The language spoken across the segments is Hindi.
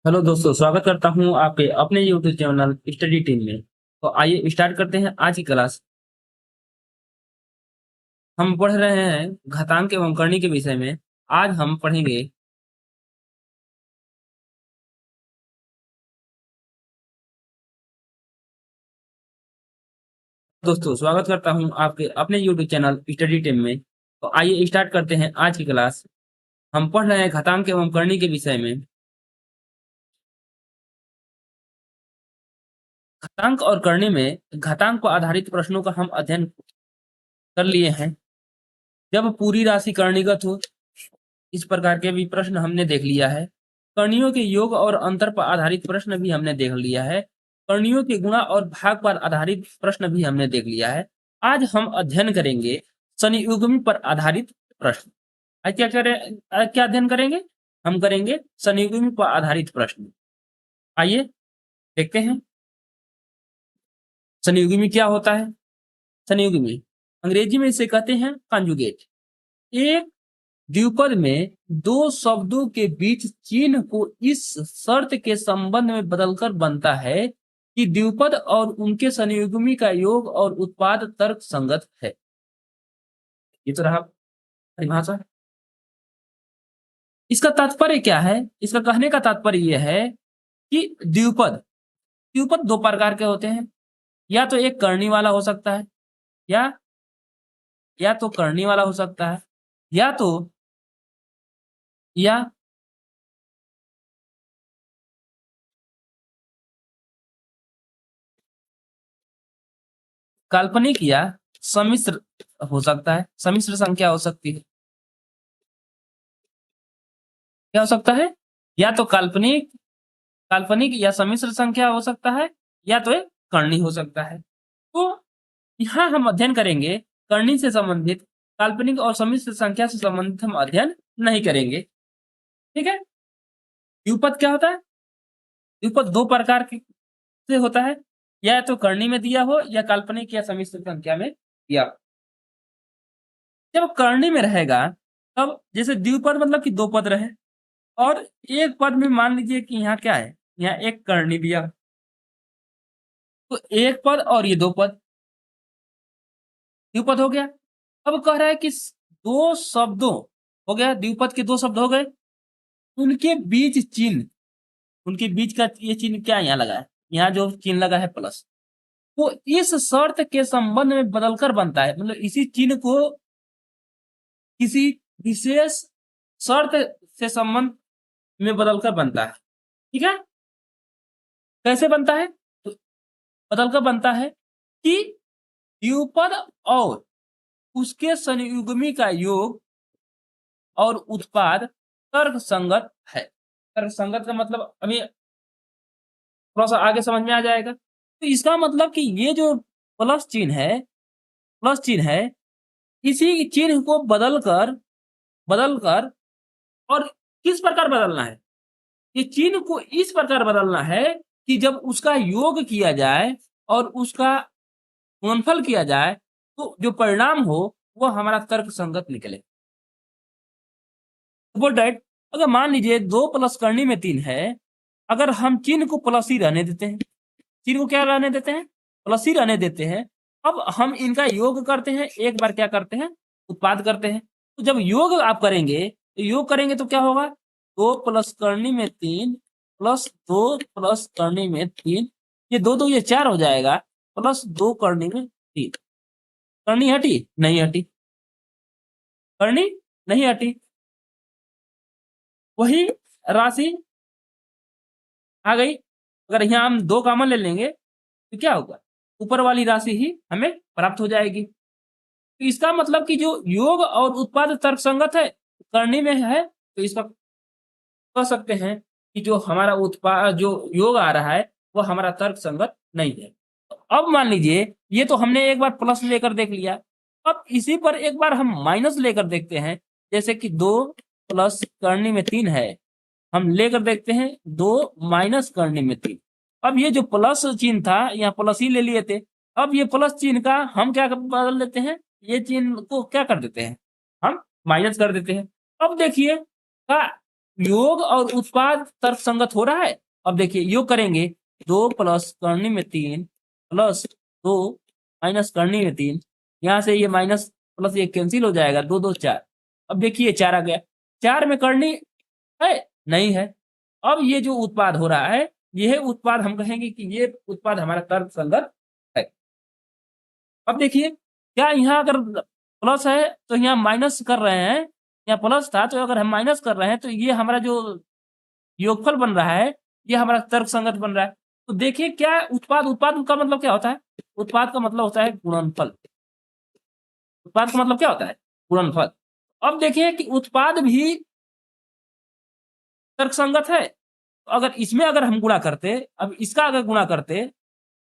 हेलो दोस्तों, स्वागत करता हूँ आपके अपने यूट्यूब चैनल स्टडी टीम में। तो आइए स्टार्ट करते हैं आज की क्लास। हम पढ़ रहे हैं घातांक एवं करनी के विषय में। आज हम पढ़ेंगे। दोस्तों, स्वागत करता हूँ आपके अपने यूट्यूब चैनल स्टडी टीम में। तो आइए स्टार्ट करते हैं आज की क्लास। हम पढ़ रहे हैं घातांक एवं करनी के विषय में। घातांक और करनी में घातांक पर आधारित प्रश्नों का हम अध्ययन कर लिए हैं। जब पूरी राशि करणीगत हो, इस प्रकार के भी प्रश्न हमने देख लिया है। कर्णियों के योग और अंतर पर आधारित प्रश्न भी हमने देख लिया है। कर्णियों के गुणा और भाग पर आधारित प्रश्न भी हमने देख लिया है। आज हम अध्ययन करेंगे संयुग्मी पर आधारित प्रश्न। आज क्या करें? आज क्या अध्ययन करेंगे? हम करेंगे संयुग्मी पर आधारित प्रश्न। आइए देखते हैं संयुग्मी क्या होता है। संयुग्मी अंग्रेजी में इसे कहते हैं कॉन्जुगेट। एक द्विपद में दो शब्दों के बीच चिन्ह को इस शर्त के संबंध में बदलकर बनता है कि द्विपद और उनके संयुग्मी का योग और उत्पाद तर्क संगत है। ये तो रहा परिभाषा। इसका तात्पर्य क्या है? इसका कहने का तात्पर्य यह है कि द्विपद द्विपद दो प्रकार के होते हैं। या तो एक करनी वाला हो सकता है, या या तो करनी वाला हो सकता है, या तो या काल्पनिक या सम्मिश्र हो सकता है। सम्मिश्र संख्या हो सकती है। क्या हो सकता है? या तो काल्पनिक काल्पनिक या सम्मिश्र संख्या हो सकता है, या तो एक करनी हो सकता है। तो यहाँ हम अध्ययन करेंगे करनी से संबंधित। काल्पनिक और सम्मिश्र संख्या से संबंधित हम अध्ययन नहीं करेंगे। ठीक है। द्विपद क्या होता है? द्विपद दो प्रकार के से होता है। या तो करनी में दिया हो, या काल्पनिक या सम्मिश्र संख्या में दिया हो। जब करनी में रहेगा, तब जैसे द्विपद मतलब कि दो पद रहे, और एक पद में मान लीजिए कि यहाँ क्या है, यहाँ एक करनी दिया, तो एक पद और ये दो पद द्विपद हो गया। अब कह रहा है कि दो शब्दों हो गया, द्विपद के दो शब्द हो गए, उनके बीच चिन्ह, उनके बीच का ये चिन्ह क्या यहाँ लगा है, यहाँ जो चिन्ह लगा है प्लस, वो इस शर्त के संबंध में बदलकर बनता है। मतलब इसी चिन्ह को किसी विशेष शर्त से संबंध में बदलकर बनता है। ठीक है। कैसे बनता है? तो बदलकर बनता है कि द्विपद और उसके संयुग्मी का योग और उत्पाद तर्क संगत है। तर्क संगत का मतलब अभी थोड़ा सा आगे समझ में आ जाएगा। तो इसका मतलब कि ये जो प्लस चिन्ह है, इसी चिन्ह को बदलकर बदलकर और किस प्रकार बदलना है? ये चिन्ह को इस प्रकार बदलना है कि जब उसका योग किया जाए और उसका गुणनफल किया जाए, तो जो परिणाम हो वो हमारा तर्क संगत निकले। बोल राइट। अगर मान लीजिए दो प्लस करनी में तीन है, अगर हम चिन्ह को प्लस ही रहने देते हैं, चिन्ह को क्या रहने देते हैं? प्लस ही रहने देते हैं। अब हम इनका योग करते हैं, एक बार क्या करते हैं? उत्पाद करते हैं। तो जब योग आप करेंगे, तो योग करेंगे तो क्या होगा? दो प्लस करनी में तीन प्लस दो प्लस करनी में तीन, ये दो दो ये चार हो जाएगा, प्लस दो करनी में तीन। करनी हटी? नहीं हटी। करनी नहीं हटी। वही राशि आ गई। अगर यहाँ हम दो कॉमन ले लेंगे तो क्या होगा? ऊपर वाली राशि ही हमें प्राप्त हो जाएगी। तो इसका मतलब कि जो योग और उत्पाद तर्कसंगत है, करनी में है, तो इसका कह सकते हैं कि जो हमारा उत्पाद जो योग आ रहा है वो हमारा तर्क संगत नहीं है। तो अब मान लीजिए ये तो हमने एक बार प्लस लेकर देख लिया। अब इसी पर एक बार हम माइनस लेकर देखते हैं। जैसे कि दो प्लस करनी में तीन है, हम लेकर देखते हैं दो माइनस करने में तीन। अब ये जो प्लस चिन्ह था, यहाँ प्लस ही ले लिए थे। अब ये प्लस चिन्ह का हम क्या बदल देते हैं? ये चिन्ह को क्या कर देते हैं? हम माइनस कर देते हैं। अब देखिए का योग और उत्पाद तर्क संगत हो रहा है। अब देखिए योग करेंगे 2 प्लस करनी में 3 प्लस 2 माइनस करनी में 3, यहाँ से ये माइनस प्लस ये कैंसिल हो जाएगा, 2 2 4। अब देखिए 4 आ गया, 4 में करनी है नहीं है। अब ये जो उत्पाद हो रहा है, यह उत्पाद हम कहेंगे कि ये उत्पाद हमारा तर्क संगत है। अब देखिए क्या यहाँ अगर प्लस है तो यहाँ माइनस कर रहे हैं, यहाँ प्लस था तो अगर हम माइनस कर रहे हैं तो ये हमारा जो योगफल बन रहा है ये हमारा तर्क संगत बन रहा है। तो देखिए क्या उत्पाद, उत्पाद का मतलब क्या होता है? उत्पाद का मतलब होता है गुणनफल। उत्पाद का मतलब क्या होता है? गुणनफल। अब देखिए कि उत्पाद भी तर्क संगत है। तो अगर इसमें अगर हम गुणा करते, अब इसका अगर गुणा करते,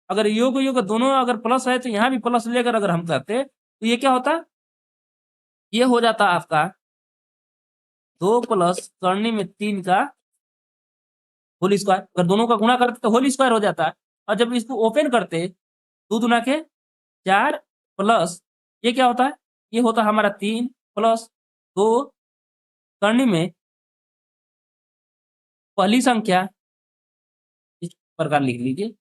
अगर योग योग दोनों अगर प्लस है तो यहाँ भी प्लस लेकर अगर हम करते तो ये क्या होता? ये हो जाता आपका 2 प्लस करनी में 3 का होल स्क्वायर। अगर दोनों का गुणा करते तो होल स्क्वायर हो जाता है, और जब इसको ओपन करते 2 दूना के 4 प्लस ये क्या होता है? ये होता है हमारा 3 प्लस 2 करनी में पहली संख्या, इस प्रकार लिख लीजिए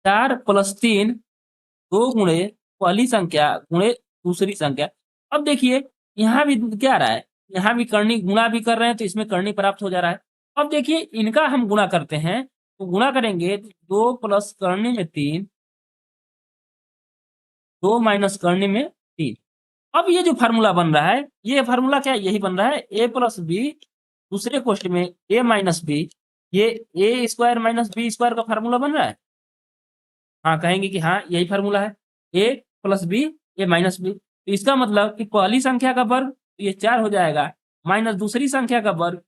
4 प्लस 3 2 गुणे पहली संख्या गुणे दूसरी संख्या। अब देखिए यहाँ भी क्या आ रहा है, यहाँ भी करनी गुणा भी कर रहे हैं तो इसमें करनी प्राप्त हो जा रहा है। अब देखिए इनका हम गुणा करते हैं तो गुणा करेंगे 2 प्लस करनी में 3 2 माइनस करनी में 3। अब ये जो फार्मूला बन रहा है, ये फार्मूला क्या है? यही बन रहा है ए प्लस बी दूसरे क्वेश्चन में ए माइनस बी, ये ए स्क्वायर माइनस बी स्क्वायर का फार्मूला बन रहा है। हाँ कहेंगे कि हाँ यही फार्मूला है, ए plus B A minus B. तो इसका मतलब कि पहली संख्या का वर्ग ये 4 हो जाएगा, माइनस दूसरी संख्या का वर्ग,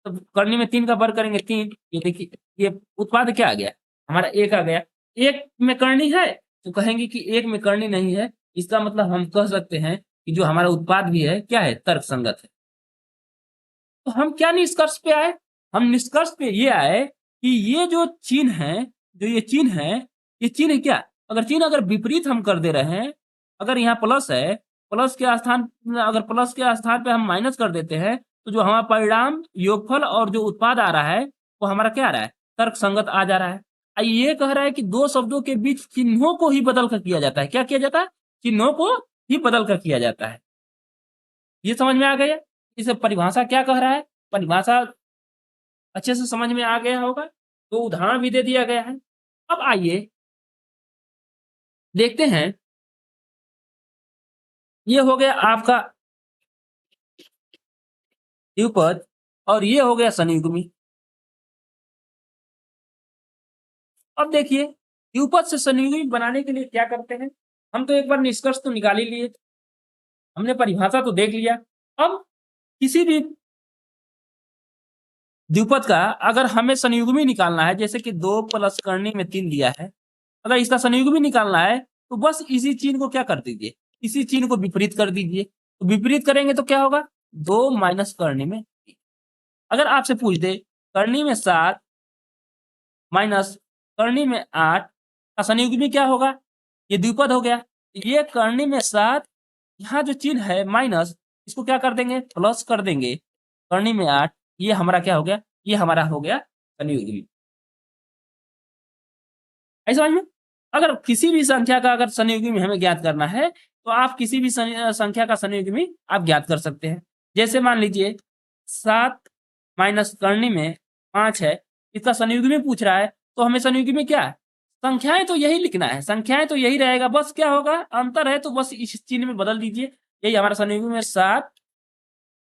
तो करनी में 3 का वर्ग करेंगे 3। ये देखिए ये उत्पाद क्या आ गया? हमारा 1 आ गया। 1 में करनी है तो कहेंगे कि 1 में करनी नहीं है, इसका मतलब हम कह सकते हैं कि जो हमारा उत्पाद भी है क्या है? तर्क संगत है। तो हम क्या निष्कर्ष पे आए? हम निष्कर्ष पे ये आए कि ये जो चिन्ह है, जो ये चिन्ह है, ये चिन्ह क्या? अगर चिन्ह अगर विपरीत हम कर दे रहे हैं, अगर यहाँ प्लस है, प्लस के स्थान अगर प्लस के स्थान पे हम माइनस कर देते हैं तो जो हमारा परिणाम योगफल और जो उत्पाद आ रहा है वो हमारा क्या आ रहा है? तर्क संगत आ जा रहा है। ये कह रहा है कि दो शब्दों के बीच चिन्हों को ही बदल कर किया जाता है। क्या किया जाता है? चिन्हों को ही बदल कर किया जाता है। ये समझ में आ गया? इसे परिभाषा क्या कह रहा है? परिभाषा अच्छे से समझ में आ गया होगा, तो उदाहरण भी दे दिया गया है। अब आइए देखते हैं, ये हो गया आपका द्विपद और ये हो गया संयुग्मी। अब देखिए द्विपद से संयुग्मी बनाने के लिए क्या करते हैं? हम तो एक बार निष्कर्ष तो निकाल ही लिए, हमने परिभाषा तो देख लिया। अब किसी भी द्विपद का अगर हमें संयुग्मी निकालना है, जैसे कि 2 प्लस करनी में 3 दिया है, अगर इसका संयुग्मी निकालना है तो बस इसी चिन्ह को क्या कर दीजिए? इसी चिन्ह को विपरीत कर दीजिए। तो विपरीत करेंगे तो क्या होगा? 2 माइनस करनी में 3। अगर आपसे पूछ दे करनी में 7 माइनस करनी में 8 का संयुग्मी क्या होगा? ये द्विपद हो गया। ये करनी में 7, यहाँ जो चिन्ह है माइनस, इसको क्या कर देंगे? प्लस कर देंगे। करनी में 8, ये हमारा क्या हो गया? ये हमारा हो गया संयुग्मी। ऐसा समझ में? अगर किसी भी संख्या का अगर संयुग्मी हमें ज्ञात करना है तो आप किसी भी संख्या का संयुग्मी आप ज्ञात कर सकते हैं। जैसे मान लीजिए 7 माइनस करनी में 5 है, इसका संयुग्मी पूछ रहा है तो हमें संयुग्मी क्या है? संख्याएं तो यही लिखना है, संख्याएं तो यही रहेगा, बस क्या होगा? अंतर है तो बस इस चिन्ह में बदल दीजिए। यही हमारा संयुग्मी में 7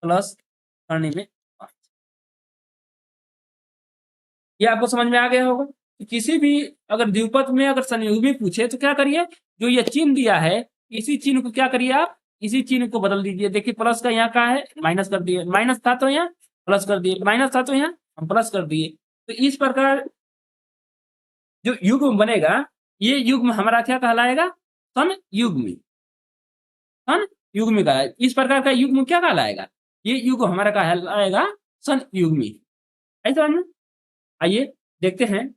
प्लस करनी में 5। ये आपको समझ में आ गया होगा। तो किसी भी अगर द्विपद में अगर संयुग्मी पूछे तो क्या करिए? जो ये चिन्ह दिया है इसी चिन्ह को क्या करिए आप? इसी चिन्ह को बदल दीजिए। देखिए प्लस का यहाँ का है, माइनस कर दिए, माइनस था तो यहाँ प्लस कर दिए, माइनस था तो यहाँ हम प्लस कर दिए। तो इस प्रकार जो युग्म बनेगा, ये युग्म हमारा क्या कहलाएगा? संयुग्मी। संयुग्मी का इस प्रकार का युग्म क्या कहलाएगा? ये युग्म हमारा कहलाएगा संयुग्मी। ऐसा समझ में? आइए देखते हैं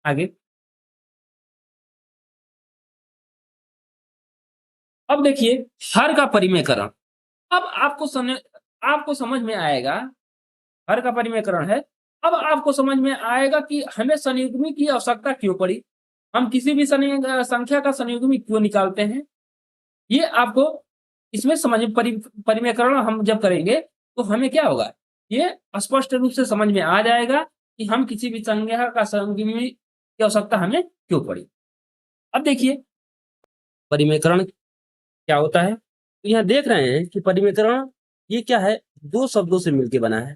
आगे। अब देखिए हर का परिमेयकरण। अब आपको समझ में आएगा, हर का परिमेयकरण है। अब आपको समझ में आएगा कि हमें संयुग्मी की आवश्यकता क्यों पड़ी, हम किसी भी संख्या का संयुग्मी क्यों निकालते हैं, ये आपको इसमें परिमेयकरण हम जब करेंगे तो हमें क्या होगा, ये स्पष्ट रूप से समझ में आ जाएगा कि हम किसी भी संख्या का संयुग्मी की आवश्यकता हमें क्यों पड़ी। अब देखिए परिमेयकरण क्या होता है, तो यहाँ देख रहे हैं कि परिमेयकरण ये क्या है, दो शब्दों से मिलकर बना है,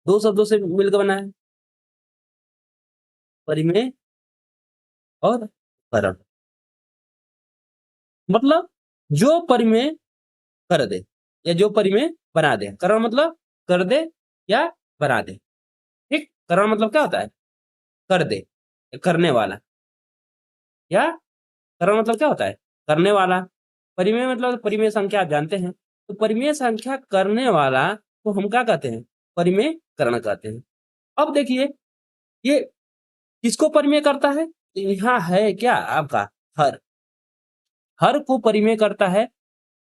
दो शब्दों से मिलकर बना है, परिमेय और करण। मतलब जो परिमेय कर दे या जो परिमेय बना दे, करण मतलब कर दे या बना दे। ठीक, करण मतलब क्या होता है, कर दे, करने वाला, या करण मतलब क्या होता है, करने वाला। परिमेय मतलब परिमेय संख्या आप जानते हैं, तो परिमेय संख्या करने वाला को हम क्या कहते हैं, परिमेय करण कहते हैं। अब देखिए ये किसको परिमेय करता है, यहाँ है क्या आपका हर, हर को परिमेय करता है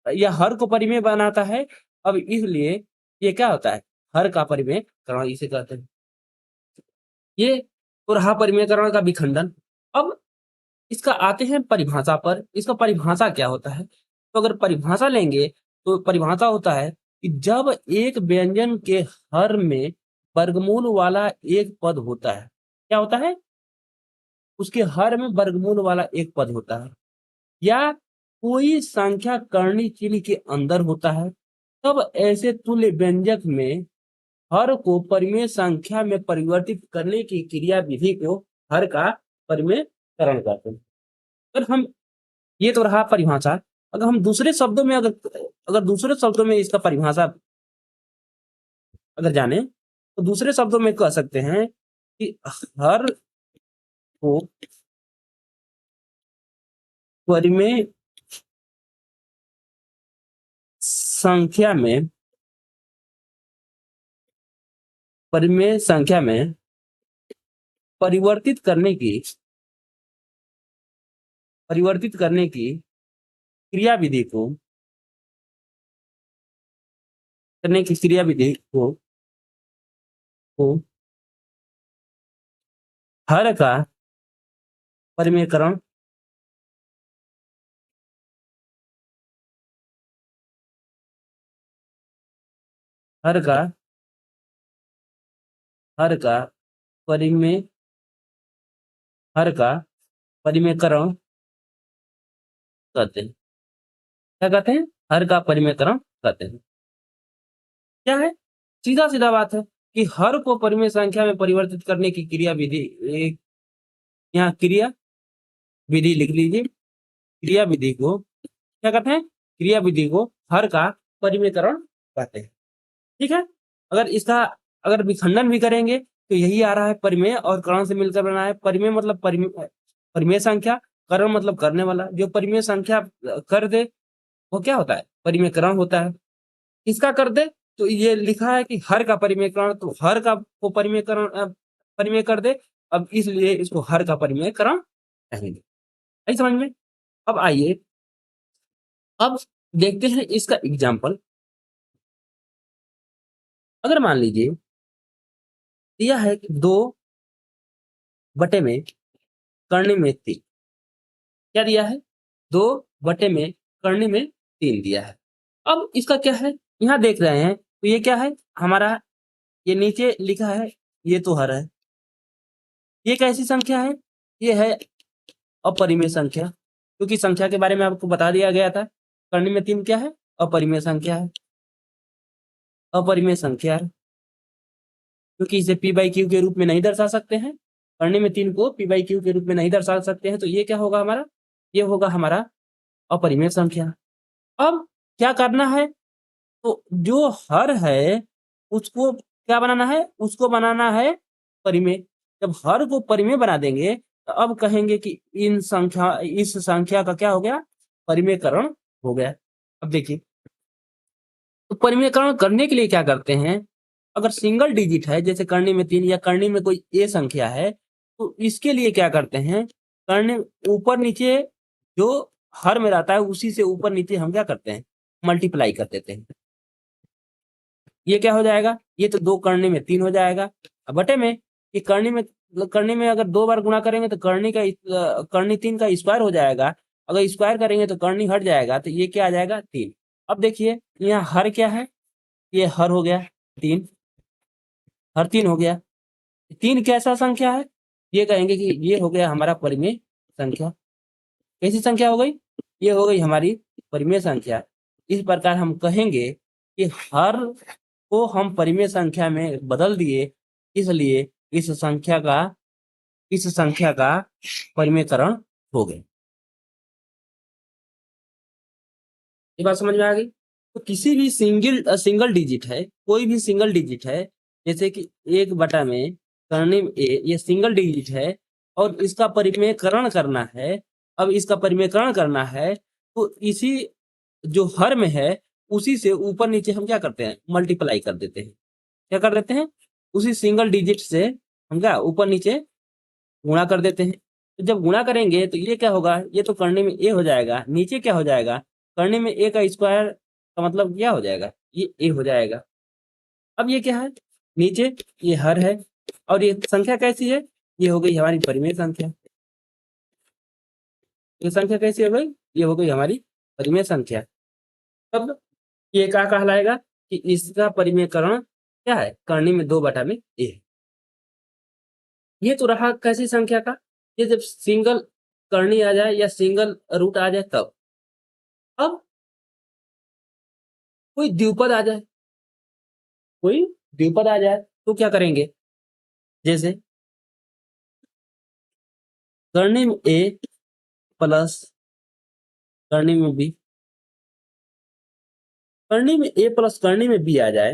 या हर को परिमेय बनाता है। अब इसलिए ये क्या होता है, हर का परिमेयकरण इसे कहते हैं। ये तो रहा परिमेयकरण का विखंडन। अब इसका आते हैं परिभाषा पर, इसका परिभाषा क्या होता है, तो अगर परिभाषा लेंगे तो परिभाषा होता है कि जब एक व्यंजन के हर में वर्गमूल वाला एक पद होता है, क्या होता है, उसके हर में वर्गमूल वाला एक पद होता है, या कोई संख्या कर्णी चिन्ह के अंदर होता है, तब ऐसे तुल्य व्यंजक में हर को परिमेय संख्या में परिवर्तित करने की क्रिया विधि को हर का परिमेयकरण कहते हैं। अगर हम, ये तो रहा परिभाषा। अगर हम दूसरे शब्दों में अगर दूसरे शब्दों में इसका परिभाषा अगर जाने, तो दूसरे शब्दों में कह सकते हैं कि हर को परिमेय संख्या में परिमेय संख्या में परिवर्तित करने की क्रिया विधि को करने की क्रिया विधि को हर का परिमेयकरण हर का हर का परिमेय हर का परिमेयकरण कहते हैं। क्या कहते हैं, हर का परिमेयकरण कहते हैं। क्या है, सीधा सीधा बात है कि हर को परिमेय संख्या में परिवर्तित करने की क्रिया विधि, यहाँ क्रिया विधि लिख लीजिए, क्रिया विधि को क्या कहते हैं, क्रिया विधि को हर का परिमेयकरण कहते हैं। ठीक है, अगर इसका अगर विखंडन भी करेंगे तो यही आ रहा है, परिमेय और करण से मिलकर बना है। परिमेय मतलब परिमेय संख्या, करण मतलब करने वाला। जो परिमेय संख्या कर दे वो क्या होता है, परिमेयकरण होता है। किसका कर दे, तो ये लिखा है कि हर का परिमेयकरण, तो हर का को परिमेय कर दे। अब इसलिए इसको हर का परिमेयकरण कहेंगे। आई समझ में। अब आइए, अब देखते हैं इसका एग्जाम्पल। अगर मान लीजिए दिया है कि 2 में करने में 3, क्या दिया है, 2 में करने में 3 दिया है। अब इसका क्या है, यहाँ देख रहे हैं तो ये क्या है हमारा, ये नीचे लिखा है, ये तो हर है। ये कैसी संख्या है, ये है अपरिमेय संख्या, क्योंकि संख्या के बारे में आपको बता दिया गया था। करने में 3 क्या है, अपरिमेय संख्या है, अपरिमेय संख्या है, क्योंकि इसे पी बाई क्यू के रूप में नहीं दर्शा सकते हैं। करने में 3 को पी बाई क्यू के रूप में नहीं दर्शा सकते हैं, तो ये क्या होगा हमारा, ये होगा हमारा अपरिमेय संख्या। अब क्या करना है, तो जो हर है उसको क्या बनाना है, उसको बनाना है परिमेय। जब हर को परिमेय बना देंगे तो अब कहेंगे कि इस संख्या का क्या हो गया, परिमेयकरण हो गया। अब देखिए, तो परिमेयकरण करने के लिए क्या करते हैं, अगर सिंगल डिजिट है जैसे करने में 3 या करने में कोई ए संख्या है, तो इसके लिए क्या करते हैं, करने ऊपर नीचे जो हर में रहता है उसी से ऊपर नीचे हम क्या करते हैं, मल्टीप्लाई कर देते हैं। ये क्या हो जाएगा, ये तो 2 करने में 3 हो जाएगा। अब बटे में, ये करने में अगर 2 बार गुणा करेंगे तो करनी 3 का स्क्वायर हो जाएगा। अगर स्क्वायर करेंगे तो करनी हट जाएगा, तो ये क्या आ जाएगा 3। अब देखिए यहाँ हर क्या है, ये हर हो गया 3, हर 3 हो गया। 3 कैसा संख्या है, ये कहेंगे कि ये हो गया हमारा परिमेय संख्या। कैसी संख्या हो गई, ये हो गई हमारी परिमेय संख्या। इस प्रकार हम कहेंगे कि हर को हम परिमेय संख्या में बदल दिए, इसलिए इस संख्या का परिमेयकरण हो गया। ये बात समझ में आ गई। तो किसी भी सिंगल डिजिट है, कोई भी सिंगल डिजिट है, जैसे कि 1 बटा में करने में ये सिंगल डिजिट है और इसका परिमेयकरण करना है। अब इसका परिमेयकरण करना है तो इसी जो हर में है उसी से ऊपर नीचे हम क्या करते हैं, मल्टीप्लाई कर देते हैं। क्या कर देते हैं, उसी सिंगल डिजिट से हम क्या ऊपर नीचे गुणा कर देते हैं। तो जब गुणा करेंगे तो ये क्या होगा, ये तो करने में ए हो जाएगा, नीचे क्या हो जाएगा, करने में ए का स्क्वायर का मतलब क्या हो जाएगा, ये ए हो जाएगा। अब ये क्या है, नीचे ये हर है और ये संख्या कैसी है, ये हो गई हमारी परिमेय संख्या। ये संख्या कैसी हो गई, ये हो गई हमारी परिमेय संख्या। अब ये क्या कहलाएगा कि इसका परिमेयकरण क्या है, करनी में 2 बटा में ए है। ये तो रहा कैसी संख्या का, ये जब सिंगल करनी आ जाए या सिंगल रूट आ जाए तब। अब कोई द्विपद आ जाए, कोई द्विपद आ जाए तो क्या करेंगे, जैसे करनी में ए प्लस करनी में बी, करनी में ए प्लस करनी में बी आ जाए,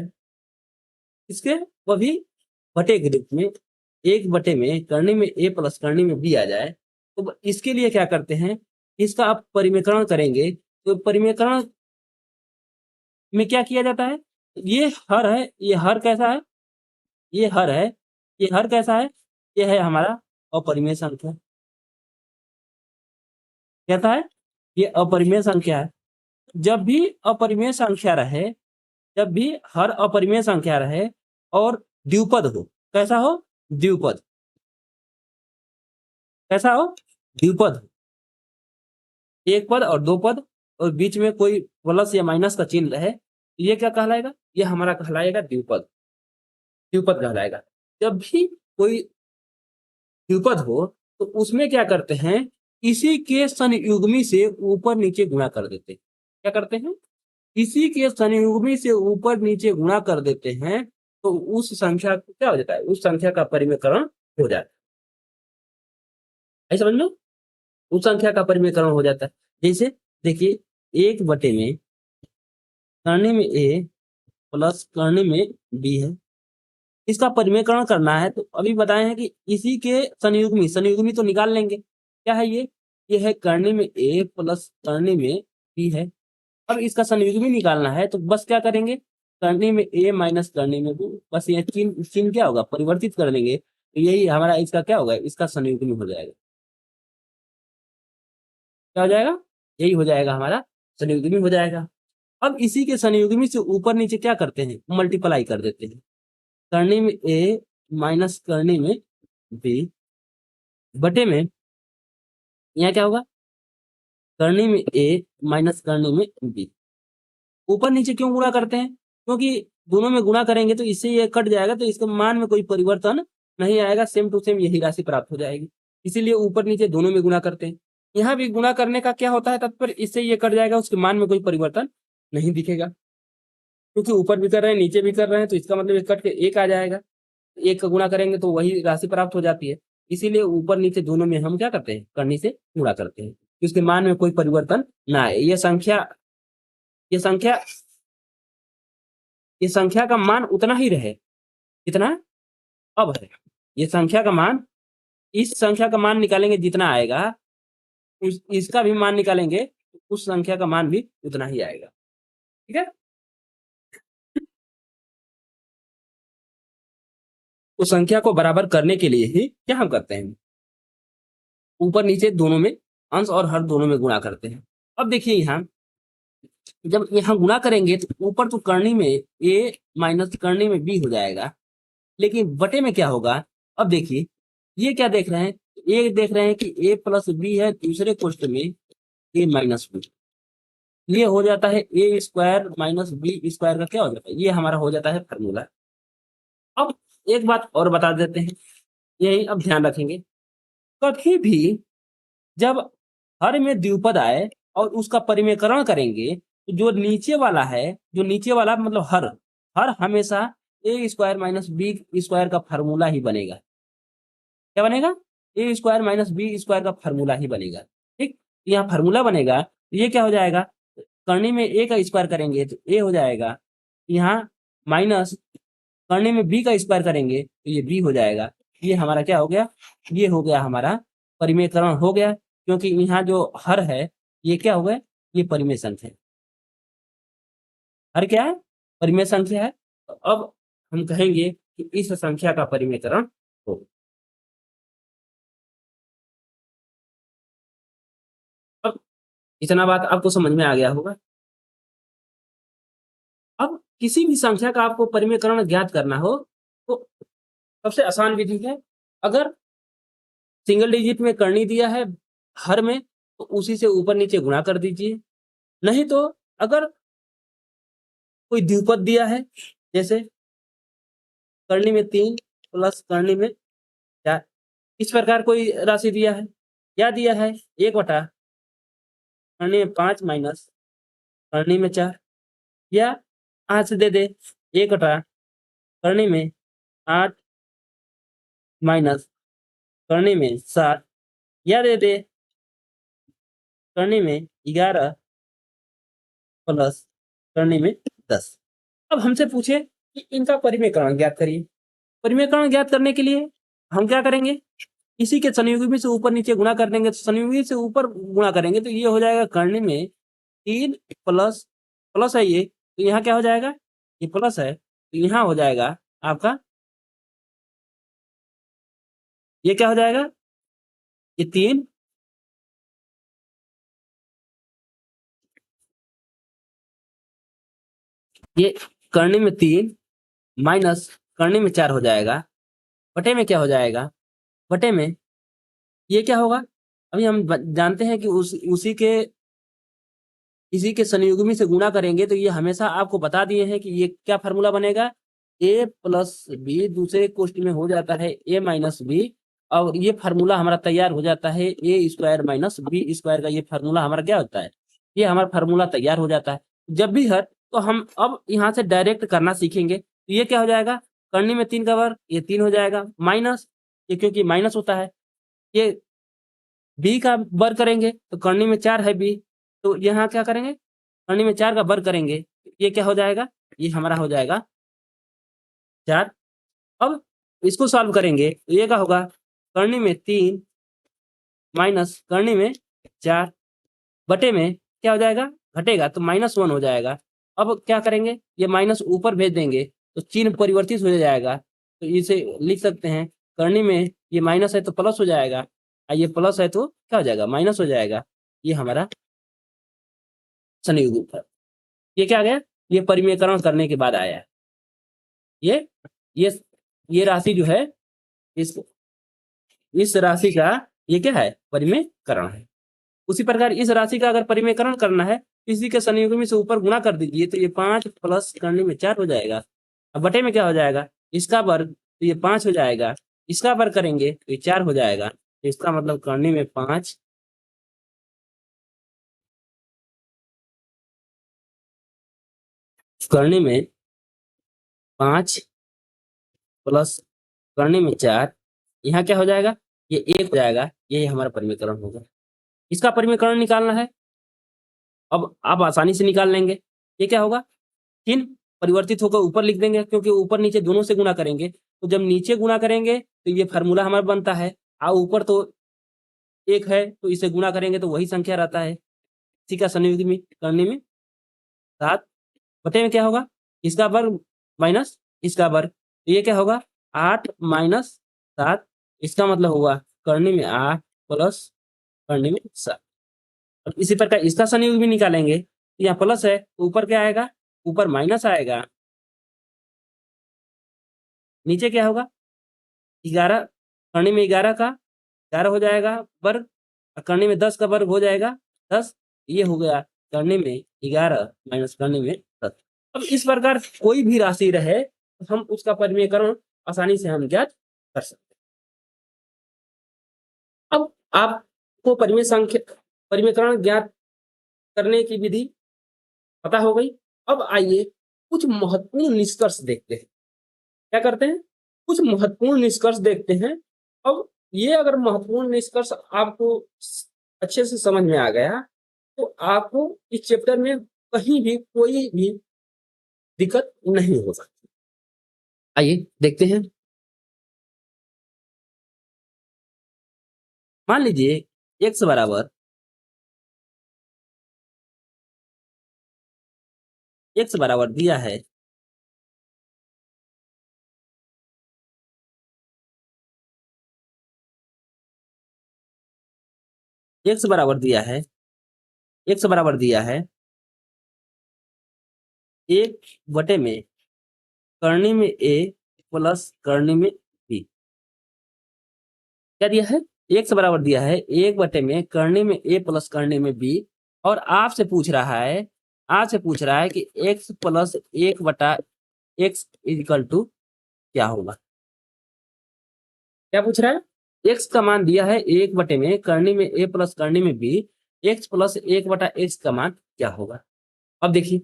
इसके वह भी बटे के रूप में, 1 बटे में करनी में ए प्लस करनी में बी आ जाए, तो इसके लिए क्या करते हैं, इसका आप परिमेयकरण करेंगे तो परिमेयकरण में क्या किया जाता है, ये हर है, ये हर कैसा है, ये हर है, ये हर कैसा है, ये है हमारा अपरिमेय संख्या। कहता है ये अपरिमेय संख्या है। जब भी अपरिमेय संख्या रहे, जब भी हर अपरिमेय संख्या रहे और द्विपद हो, कैसा हो, द्विपद, कैसा हो, द्विपद, एक पद और 2 पद और बीच में कोई प्लस या माइनस का चिन्ह रहे, ये क्या कहलाएगा, ये हमारा कहलाएगा द्विपद, द्विपद कहलाएगा। जब भी कोई द्विपद हो तो उसमें क्या करते हैं, इसी के संयुग्मी से ऊपर नीचे गुणा कर देते हैं। क्या करते हैं, इसी के संयुग्मी से ऊपर नीचे गुणा कर देते हैं, तो उस संख्या को क्या हो जाता है, उस संख्या का परिमेयकरण हो जाता है। समझ लो, उस संख्या का परिमेयकरण हो जाता है। जैसे देखिए 1 बटे में करने में ए प्लस करने में बी है, इसका परिमेयकरण करना है तो अभी बताए हैं कि इसी के संयुग्मी, संयुग्मी तो निकाल लेंगे। क्या है ये है करने में ए प्लस करने में बी है। अब इसका संयुग्मी निकालना है तो बस क्या करेंगे, करने में ए माइनस करने में बी, बस ये चिन्ह चिन्ह क्या होगा, परिवर्तित कर लेंगे तो यही हमारा इसका क्या होगा, इसका संयुग्मी हो जाएगा। क्या हो जाएगा, यही हो जाएगा हमारा संयुग्मी हो जाएगा। अब इसी के संयुग्मी से ऊपर नीचे क्या करते हैं, मल्टीप्लाई कर देते हैं। करने में ए माइनस करने में बी बटे में, यहाँ क्या होगा, करने में ए माइनस करने में बी। ऊपर नीचे क्यों गुणा करते हैं, क्योंकि दोनों में गुणा करेंगे तो इससे ये कट जाएगा तो इसके मान में कोई परिवर्तन नहीं आएगा, सेम टू सेम यही राशि प्राप्त हो जाएगी, इसीलिए ऊपर नीचे दोनों में गुणा करते हैं। यहाँ भी गुणा करने का क्या होता है तात्पर्य, इससे ये कट जाएगा, उसके मान में कोई परिवर्तन नहीं दिखेगा, क्योंकि ऊपर भी कर रहे हैं नीचे भी कर रहे हैं तो इसका मतलब ये कट के 1 आ जाएगा। 1 का गुणा करेंगे तो वही राशि प्राप्त हो जाती है, इसीलिए ऊपर नीचे दोनों में हम क्या करते हैं, करनी से गुणा करते हैं कि उसके मान में कोई परिवर्तन ना आए। ये संख्या ये संख्या का मान उतना ही रहे जितना अब है। ये संख्या का मान, इस संख्या का मान निकालेंगे जितना आएगा, इसका भी मान निकालेंगे तो उस संख्या का मान भी उतना ही आएगा। ठीक है, उस संख्या को बराबर करने के लिए ही क्या हम करते हैं, ऊपर नीचे दोनों में, अंश और हर दोनों में गुणा करते हैं। अब देखिए यहाँ जब यहाँ गुणा करेंगे तो ऊपर तो करनी में ए माइनस करनी में बी हो जाएगा, लेकिन बटे में क्या होगा? अब देखिए ये क्या देख रहे हैं, ये देख रहे हैं कि ए प्लस बी है, दूसरे क्वेश्चन में ए माइनस बी, ये हो जाता है ए स्क्वायर माइनस बी स्क्वायर का क्या हो जाता है, ये हमारा हो जाता है फार्मूला। अब एक बात और बता देते हैं, यही अब ध्यान रखेंगे, कभी भी जब हर में द्विपद आए और उसका परिमेयकरण करेंगे तो जो नीचे वाला है, जो नीचे वाला मतलब हर, हर हमेशा ए स्क्वायर माइनस बी स्क्वायर का फार्मूला ही बनेगा। क्या बनेगा? ए स्क्वायर माइनस बी स्क्वायर का फार्मूला ही बनेगा। ठीक, यहाँ फार्मूला बनेगा तो ये क्या हो जाएगा, करनी में ए का स्क्वायर करेंगे तो ए हो जाएगा, यहाँ माइनस करने में बी का स्क्वायर करेंगे तो ये बी हो जाएगा। ये हमारा क्या हो गया, ये हो गया हमारा परिमेयकरण हो गया, क्योंकि यहाँ जो हर है ये क्या हो गया, ये परिमेय संख्या है। हर क्या है? परिमेय संख्या है। तो अब हम कहेंगे कि इस संख्या का परिमेयकरण हो। अब इतना बात आपको समझ में आ गया होगा। अब किसी भी संख्या का आपको परिमेयकरण ज्ञात करना हो तो सबसे आसान विधि है, अगर सिंगल डिजिट में करनी दिया है हर में तो उसी से ऊपर नीचे गुणा कर दीजिए, नहीं तो अगर कोई द्विपद दिया है, जैसे करनी में 3 प्लस करनी में 4, इस प्रकार कोई राशि दिया है, क्या दिया है, 1 बटा करनी में 5 माइनस करनी में 4, या आज से दे दे 1 बटा करनी में 8 माइनस करनी में 7, या दे दे करनी में 11 प्लस करनी में 10। अब हमसे पूछे कि इनका परिमेयकरण ज्ञात करिए। परिमेयकरण ज्ञात करने के लिए हम क्या करेंगे, इसी के संयुग्मी से ऊपर नीचे गुणा कर देंगे, तो संयुग्मी से ऊपर गुणा करेंगे तो ये हो जाएगा करनी में 3 प्लस प्लस है ये, तो यहाँ क्या हो जाएगा, ये प्लस है तो यहाँ हो जाएगा आपका, ये क्या हो जाएगा, ये 3 ये करनी में 3 माइनस करनी में 4 हो जाएगा, बटे में क्या हो जाएगा, बटे में ये क्या होगा, अभी हम जानते हैं कि इसी के संयुग्मी से गुणा करेंगे तो ये हमेशा आपको बता दिए हैं कि ये क्या फार्मूला बनेगा, ए प्लस बी, दूसरे क्वेश्चन में हो जाता है ए माइनस बी, और ये फार्मूला हमारा तैयार हो जाता है ए स्क्वायर माइनस बी स्क्वायर का, ये फार्मूला हमारा क्या होता है, ये हमारा फार्मूला तैयार हो जाता है। जब भी हर तो हम अब यहाँ से डायरेक्ट करना सीखेंगे, तो ये क्या हो जाएगा, करनी में 3 का वर्ग, ये 3 हो जाएगा, माइनस ये क्योंकि माइनस होता है, ये बी का वर्ग करेंगे तो करनी में 4 है बी, तो यहाँ क्या करेंगे, करनी में 4 का वर्ग करेंगे, ये क्या हो जाएगा, ये हमारा हो जाएगा 4। अब इसको सॉल्व करेंगे तो ये क्या होगा, करनी में 3 माइनस करनी में 4, बटे में क्या हो जाएगा, घटेगा तो -1 हो जाएगा। अब क्या करेंगे, ये माइनस ऊपर भेज देंगे तो चिन्ह परिवर्तित हो जाएगा, तो इसे लिख सकते हैं, करनी में ये माइनस है तो प्लस हो जाएगा, और ये प्लस है तो क्या हो जाएगा, माइनस हो जाएगा। ये हमारा संयुग्म था। ये क्या आ गया, ये परिमेयकरण करने के बाद आया है। ये ये ये राशि जो है, इस राशि का ये क्या है, परिमेयकरण है। उसी प्रकार इस राशि का अगर परिमेयकरण करना है, इसी के संयुग्मी से ऊपर गुणा कर दीजिए तो ये 5 प्लस करने में 4 हो जाएगा, अब बटे में क्या हो जाएगा, इसका वर्ग तो ये 5 हो जाएगा, इसका वर्ग करेंगे तो ये 4 हो जाएगा, तो इसका मतलब करने में 5 करने में 5 प्लस करने में 4, यहाँ क्या हो जाएगा, ये 1 हो जाएगा, ये हमारा परिमेयकरण होगा। इसका परिमेयकरण निकालना है, अब आप आसानी से निकाल लेंगे। ये क्या होगा, चिन्ह परिवर्तित होकर ऊपर लिख देंगे, क्योंकि ऊपर नीचे दोनों से गुणा करेंगे, तो जब नीचे गुणा करेंगे तो ये फार्मूला हमारा बनता है, और ऊपर तो 1 है तो इसे गुणा करेंगे तो वही संख्या रहता है, इसी का संयुग्मी करने में 7, बटे में क्या होगा, इसका वर्ग माइनस इसका वर्ग, तो ये क्या होगा, 8 माइनस 7, इसका मतलब हुआ करने में 8 प्लस करने में 7। अब इसी प्रकार इसका संयुग भी निकालेंगे, यहाँ प्लस है तो ऊपर क्या आएगा, ऊपर माइनस आएगा, नीचे क्या होगा 11, करनी में 11 का 11 हो जाएगा वर्ग, करनी में 10 का वर्ग हो जाएगा 10, ये हो गया करनी में 11 माइनस करनी में 10। अब इस प्रकार कोई भी राशि रहे तो हम उसका परिमेयकरण आसानी से हम ज्ञात कर सकते हैं। अब आपको परिमेयकरण ज्ञात करने की विधि पता हो गई। अब आइए कुछ महत्वपूर्ण निष्कर्ष देखते हैं। क्या करते हैं, कुछ महत्वपूर्ण निष्कर्ष देखते हैं। अब ये अगर महत्वपूर्ण निष्कर्ष आपको अच्छे से समझ में आ गया तो आपको इस चैप्टर में कहीं भी कोई भी दिक्कत नहीं हो सकती। आइए देखते हैं। मान लीजिए x बराबर दिया है x बराबर दिया है एक बटे में करनी में a प्लस करनी में b। क्या दिया है, x बराबर दिया है एक बटे में करनी में a प्लस करनी में b, और आपसे पूछ रहा है कि x plus 1/x equal to क्या होगा। क्या पूछ रहा है, x का मान दिया है एक बटे में करनी में a प्लस करनी में b, x प्लस 1/x का मान क्या होगा। अब देखिए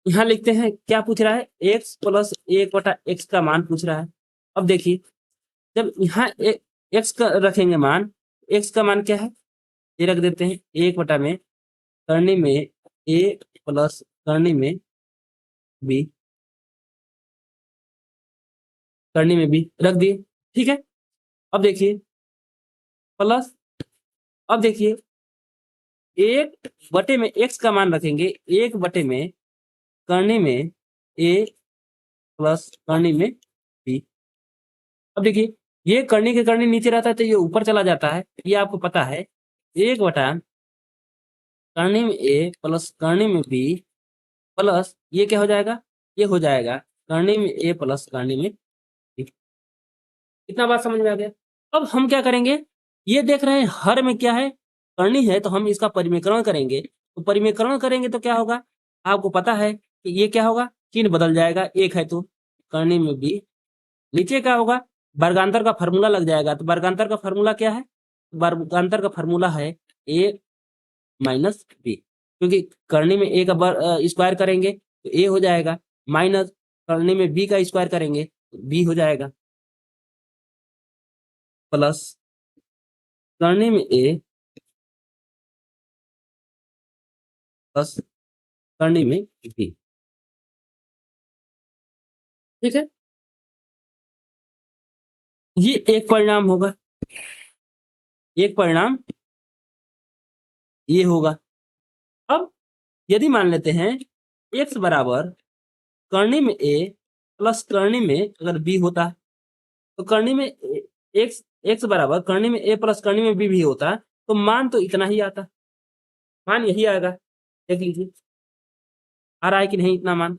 यहाँ लिखते हैं क्या पूछ रहा है, x प्लस 1/x का मान पूछ रहा है। अब देखिए जब यहाँ x का रखेंगे मान, x का मान क्या है, ये रख देते हैं 1 में करनी में a प्लस करनी में b, करनी में b रख दिए, ठीक है। अब देखिए प्लस, अब देखिए 1 में x का मान रखेंगे 1 में करनी में a प्लस करनी में b। अब देखिए ये करनी के करनी नीचे रहता है तो ये ऊपर चला जाता है, ये आपको पता है। 1 करनी में a प्लस करनी में b प्लस ये क्या हो जाएगा, ये हो जाएगा करनी में a प्लस करनी में b। इतना बात समझ में आ गया। अब हम क्या करेंगे, ये देख रहे हैं हर में क्या है, करनी है तो हम इसका परिमेयकरण करेंगे। तो परिमेयकरण करेंगे तो क्या होगा, आपको पता है कि ये क्या होगा, चिन्ह बदल जाएगा, एक है तो करनी में b, नीचे क्या होगा वर्गांतर का फार्मूला लग जाएगा। तो वर्गांतर का फार्मूला क्या है, वर्गांतर का फार्मूला है a माइनस b, क्योंकि करनी में a का स्क्वायर करेंगे तो a हो जाएगा, माइनस करनी में b का स्क्वायर करेंगे तो b हो जाएगा, प्लस करनी में a प्लस करनी में b। ठीक है, ये एक परिणाम होगा, एक परिणाम ये होगा। अब यदि मान लेते हैं x बराबर करनी में a प्लस करनी में अगर b होता तो करनी में x बराबर करनी में a प्लस करनी में b भी होता तो मान तो इतना ही आता, मान यही आएगा। देख लीजिए आ रहा है कि नहीं इतना मान,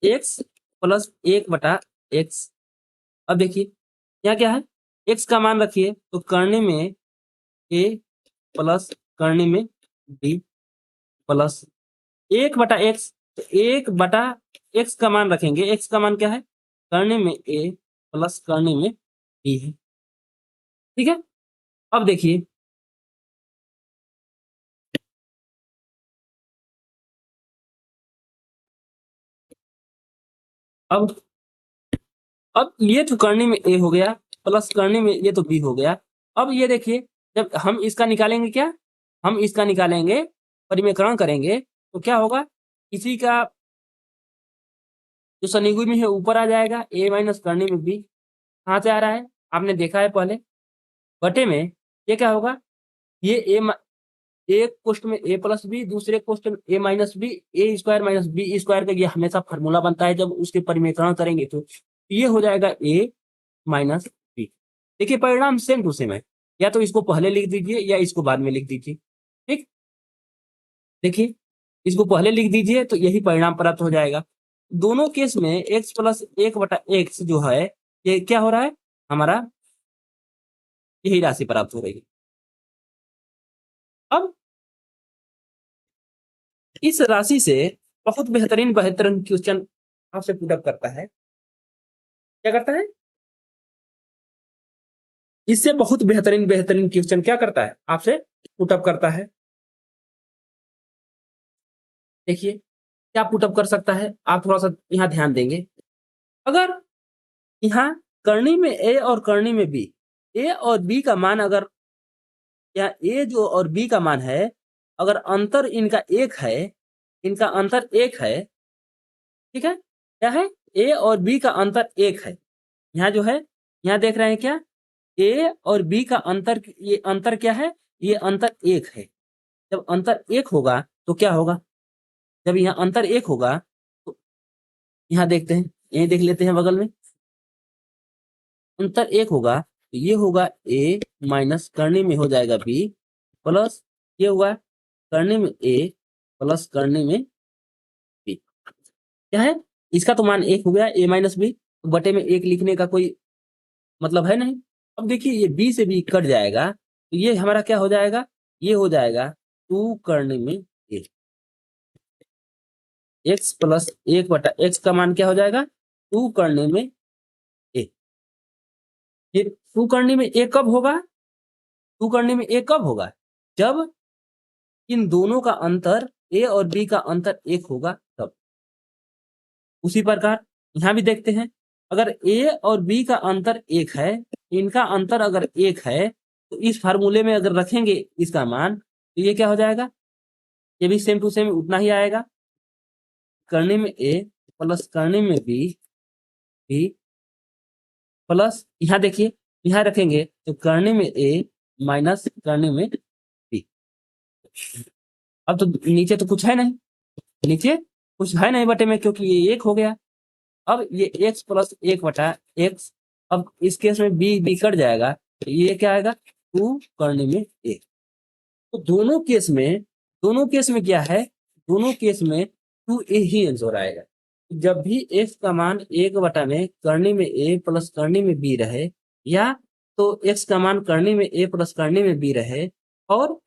x प्लस 1/x। अब देखिए यहाँ क्या है, x का मान रखिए तो करनी में a प्लस करनी में b प्लस 1/x, तो 1/x का मान रखेंगे, x का मान क्या है करनी में a प्लस करनी में b है, ठीक है। अब देखिए अब ये तो करनी में a हो गया प्लस करनी में ये तो b हो गया। अब ये देखिए जब हम इसका निकालेंगे, क्या हम इसका निकालेंगे परिमेयकरण करेंगे तो क्या होगा, इसी का जो सनिगु में है ऊपर आ जाएगा, a माइनस करनी में b कहाँ से आ रहा है आपने देखा है पहले, बटे में ये क्या होगा, ये एक कोष्ट में a प्लस बी, दूसरे कोष्ट में a minus B, A square minus B square का ये हमेशा फार्मूला बनता है जब उसके परिमेयकरण करेंगे तो ये हो जाएगा a माइनस बी। देखिए परिणाम सेम टू सेम है, या तो इसको पहले लिख दीजिए या इसको बाद में लिख दीजिए। ठीक, देखिए इसको पहले लिख दीजिए तो यही परिणाम प्राप्त हो जाएगा। दोनों केस में x प्लस 1/x जो है ये क्या हो रहा है, हमारा यही राशि प्राप्त हो रही है। अब इस राशि से बहुत बेहतरीन बेहतरीन क्वेश्चन आपसे पुट अप करता है। क्या करता है, इससे बहुत बेहतरीन बेहतरीन क्वेश्चन क्या करता है, आपसे पुट अप करता है। देखिए क्या पुट अप कर सकता है, आप थोड़ा सा यहाँ ध्यान देंगे। अगर यहाँ करनी में ए और करनी में बी, ए और बी का मान अगर, या ए जो और बी का मान है, अगर अंतर इनका एक है, इनका अंतर एक है, ठीक है, क्या है, ए और बी का अंतर एक है। यहाँ जो है, यहाँ देख रहे हैं क्या, ए और बी का अंतर, ये अंतर क्या है, ये अंतर एक है। जब अंतर एक होगा तो क्या होगा, जब यहाँ अंतर एक होगा तो यहाँ देखते हैं, यही देख लेते हैं बगल में, अंतर एक होगा तो ये होगा ए माइनस करनी में हो जाएगा बी, प्लस ये हुआ करनी में ए प्लस करनी में बी। क्या है, इसका तो मान एक हो गया, ए माइनस बी, तो बटे में एक लिखने का कोई मतलब है नहीं। अब देखिए ये बी से बी कट जाएगा तो ये हमारा क्या हो जाएगा, ये हो जाएगा टू करने में ए, एक्स प्लस 1/x का मान क्या हो जाएगा, टू करने में ए। ये टू करने में ए कब होगा, टू करने में ए कब होगा, जब इन दोनों का अंतर ए और बी का अंतर एक होगा तब। उसी प्रकार यहाँ भी देखते हैं, अगर ए और बी का अंतर एक है, इनका अंतर अगर एक है, तो इस फार्मूले में अगर रखेंगे इसका मान तो ये क्या हो जाएगा, ये भी सेम टू सेम उतना ही आएगा, करने में ए प्लस करने में बी, बी प्लस यहाँ देखिए यहाँ रखेंगे तो करने में ए माइनस करने में बी। अब तो नीचे तो कुछ है नहीं, नीचे कुछ है नहीं बटे में, क्योंकि ये एक हो गया। अब ये x प्लस 1/x, अब इस केस में बी बी कट जाएगा तो ये क्या आएगा, टू करने में ए। तो दोनों केस में क्या है, दोनों केस में टू ए ही आंसर आएगा। जब भी x का मान 1 में करने में a प्लस करने में b रहे, या तो x का मान करने में a प्लस करने में b रहे, और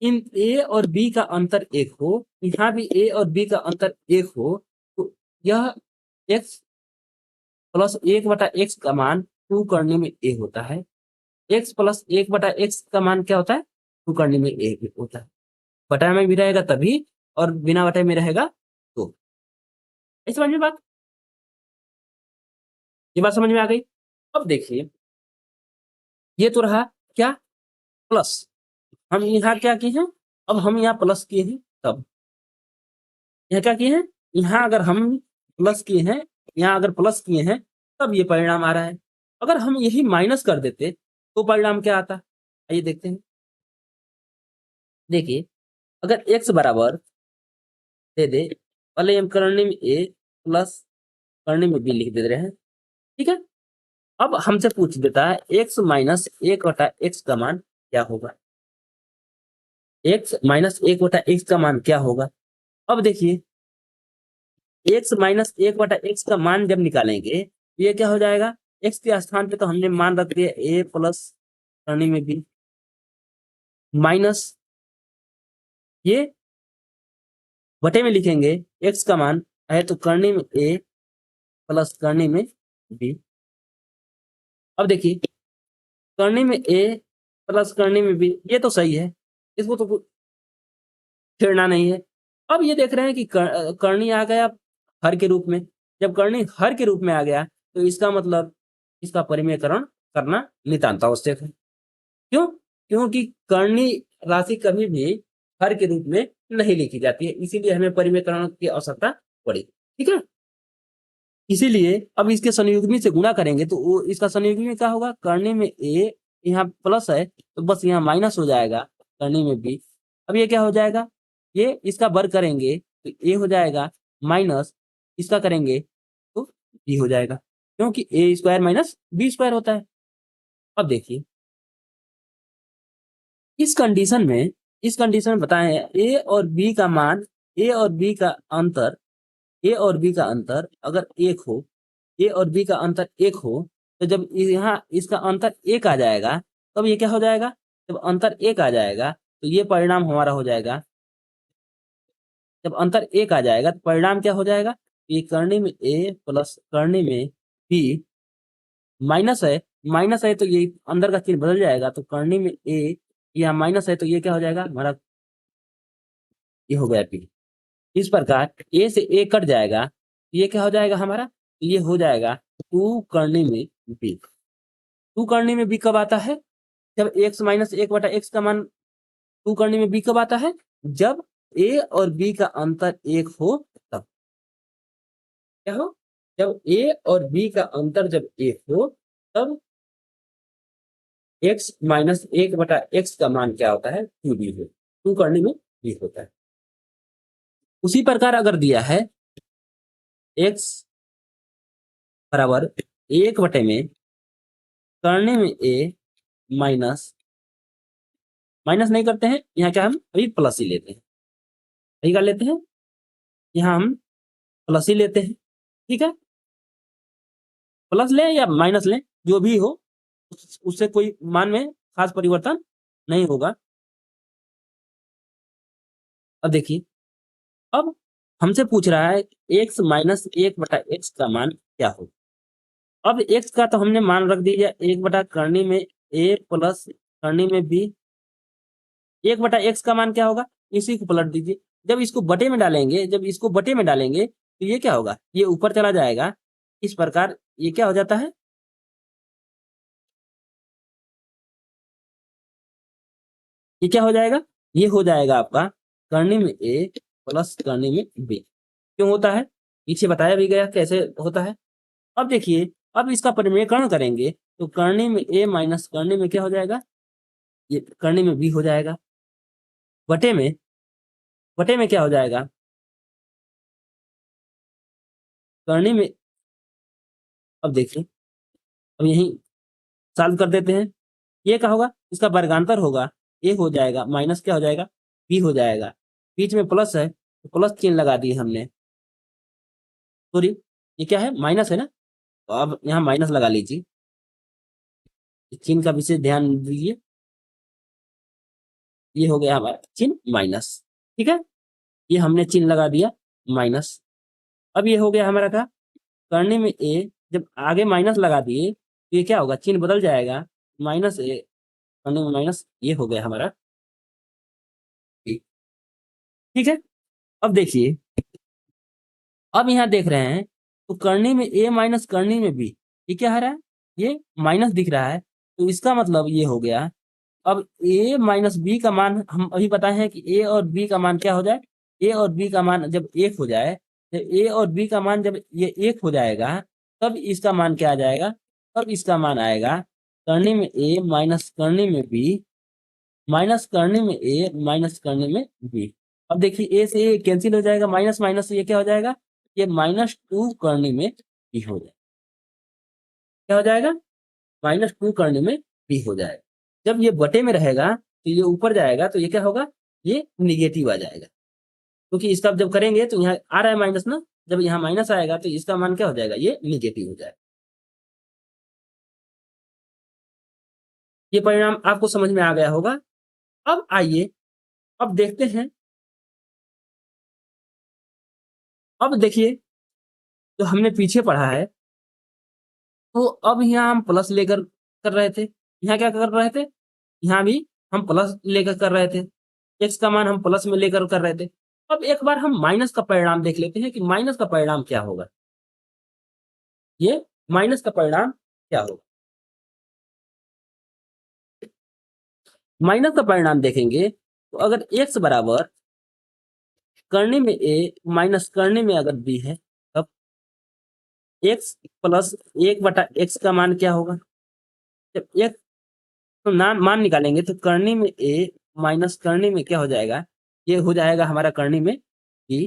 इन a और b का अंतर एक हो, यहाँ भी a और b का अंतर एक हो, तो यह x प्लस 1/x का मान टू करने में a होता है। x प्लस 1/x का मान क्या होता है, टू करने में a होता है। बटा में भी रहेगा तभी, और बिना बटे में रहेगा तो। इस समझ में बात, ये बात समझ में आ गई। अब देखिए ये तो रहा क्या, प्लस, हम यहाँ क्या किए हैं, अब हम यहाँ प्लस किए हैं, तब यहाँ क्या किए हैं, यहाँ अगर हम प्लस किए हैं, यहाँ अगर प्लस किए हैं तब ये परिणाम आ रहा है। अगर हम यही माइनस कर देते तो परिणाम क्या आता, आइए देखते हैं। देखिए अगर x बराबर दे दे, पहले हम करने में a प्लस करने में b लिख दे रहे हैं, ठीक है। अब हमसे पूछ देता है x माइनस 1/x का मान क्या होगा, x माइनस 1/x का मान क्या होगा। अब देखिए x माइनस 1/x का मान जब निकालेंगे ये क्या हो जाएगा, x के स्थान पे तो हमने मान रख दिया a प्लस करने में b, माइनस ये बटे में लिखेंगे x का मान है तो करने में a प्लस करने में b। अब देखिए करने में a प्लस करने में b, ये तो सही है, इसको तो छेड़ना नहीं है। अब ये देख रहे हैं कि करनी आ गया हर के रूप में, जब करनी हर के रूप में आ गया तो इसका मतलब इसका परिमेयकरण करना नितांत आवश्यक है। क्यों, क्योंकि करनी राशि कभी भी हर के रूप में नहीं लिखी जाती है, इसीलिए हमें परिमेयकरण की आवश्यकता पड़ी, ठीक है। इसीलिए अब इसके संयुग्मी से गुणा करेंगे तो वो इसका संयुग्मी क्या होगा, करने में a, यहाँ प्लस है तो बस यहाँ माइनस हो जाएगा करने में b। अब ये क्या हो जाएगा, ये इसका वर्ग करेंगे तो a हो जाएगा माइनस इसका करेंगे तो b हो जाएगा, क्योंकि a square minus b square होता है। अब देखिए इस कंडीशन में बताएं ए और बी का मान, ए और बी का अंतर, ए और बी का अंतर अगर एक हो, ए और बी का अंतर एक हो, तो जब यहाँ इसका अंतर एक आ जाएगा तब ये क्या हो जाएगा, जब अंतर एक आ जाएगा तो ये परिणाम हमारा हो जाएगा। जब अंतर एक आ जाएगा तो परिणाम क्या हो जाएगा, ये करने में ए प्लस करने में बी माइनस है, माइनस है तो ये अंदर का चिन्ह बदल जाएगा, तो करने में ए यहाँ माइनस है तो ये क्या हो जाएगा हमारा, ये हो गया बी। इस प्रकार ए से ए कट जाएगा, ये क्या हो जाएगा हमारा, ये हो जाएगा टू करने में बी। टू करने में बी कब आता है, जब एक्स माइनस एक बटा एक्स का मान टू करने में बी कब आता है, जब ए और बी का अंतर एक हो तब। क्या हो, जब ए और बी का अंतर जब एक हो तब एक्स माइनस एक बटा एक्स का मान क्या होता है, टू बी हो, टू करने में बी होता है। उसी प्रकार अगर दिया है एक्स बराबर एक बटे में करने में ए माइनस, माइनस नहीं करते हैं यहाँ, क्या हम अभी प्लस ही लेते हैं, सही कर लेते हैं, यहाँ हम प्लस ही लेते हैं। ठीक है, प्लस लें या माइनस लें जो भी हो, उससे कोई मान में खास परिवर्तन नहीं होगा। अब देखिए, अब हमसे पूछ रहा है एक्स माइनस एक बटा एक्स का मान क्या हो। अब एक्स का तो हमने मान रख दिया एक बटा करनी में ए प्लस करनी में बी। एक बटा एक्स का मान क्या होगा, इसी को पलट दीजिए। जब इसको बटे में डालेंगे, जब इसको बटे में डालेंगे तो ये क्या होगा, ये ऊपर चला जाएगा। इस प्रकार ये क्या हो जाता है, ये क्या हो जाएगा, ये हो जाएगा आपका करनी में ए प्लस करनी में बी। क्यों होता है, पीछे बताया भी गया कैसे होता है। अब देखिए, अब इसका परिमेयकरण करेंगे तो करनी में ए माइनस करनी में क्या हो जाएगा, ये करनी में बी हो जाएगा। बटे में, बटे में क्या हो जाएगा, करनी में, अब देखिए, अब यही सॉल्व कर देते हैं। ये क्या होगा, इसका वर्गांतर होगा, ए हो जाएगा माइनस क्या हो जाएगा, बी हो जाएगा। बीच में प्लस है तो प्लस चिन्ह लगा दिए हमने, सॉरी ये क्या है माइनस है ना, तो अब यहाँ माइनस लगा लीजिए, इस चिन्ह का विशेष ध्यान दीजिए। ये हो गया हमारा चिन्ह माइनस। ठीक है, ये हमने चिन्ह लगा दिया माइनस। अब ये हो गया हमारा का करने में ए, जब आगे माइनस लगा दिए तो ये क्या होगा, चिन्ह बदल जाएगा, माइनस ए करने में माइनस, ये हो गया हमारा बी। ठीक है, अब देखिए, अब यहाँ देख रहे हैं तो करनी में ए माइनस करनी में बी, ये क्या आ रहा है, ये माइनस दिख रहा है, तो इसका मतलब ये हो गया। अब ए माइनस बी का मान हम अभी बताए हैं कि ए और बी का मान क्या हो जाए, ए और बी का मान जब एक हो जाए, तो ए और बी का मान जब ये एक हो जाएगा तब इसका मान क्या आ जाएगा, तब इसका मान आएगा करनी में ए माइनस करनी में बी, माइनस करने में ए माइनस करने में बी। अब देखिए ए से ए कैंसिल हो जाएगा, माइनस माइनस से ये क्या हो जाएगा, ये माइनस टू करने में बी हो जाएगा। क्या हो जाएगा, माइनस टू करने में बी हो जाएगा। जब ये बटे में रहेगा तो ये ऊपर जाएगा तो ये क्या होगा, ये निगेटिव आ जाएगा, क्योंकि इसका जब करेंगे तो यहाँ आ रहा है माइनस ना, जब यहाँ माइनस आएगा तो इसका मान क्या हो जाएगा, ये निगेटिव हो जाएगा। ये परिणाम आपको समझ में आ गया होगा। अब आइए, अब देखते हैं, अब देखिए जो हमने पीछे पढ़ा है, तो अब यहाँ हम प्लस लेकर कर रहे थे, यहाँ क्या कर रहे थे, यहाँ भी हम प्लस लेकर कर रहे थे, एक्स का मान हम प्लस में लेकर कर रहे थे। अब एक बार हम माइनस का परिणाम देख लेते हैं कि माइनस का परिणाम क्या होगा, ये माइनस का परिणाम क्या होगा। माइनस का परिणाम देखेंगे तो अगर एक्स बराबर करने में ए माइनस करने में अगर बी है, तब एक्स प्लस एक बटा एक्स का मान क्या होगा, जब एक तो नाम मान निकालेंगे तो करनी में ए माइनस करनी में क्या हो जाएगा, ये हो जाएगा हमारा करनी में बी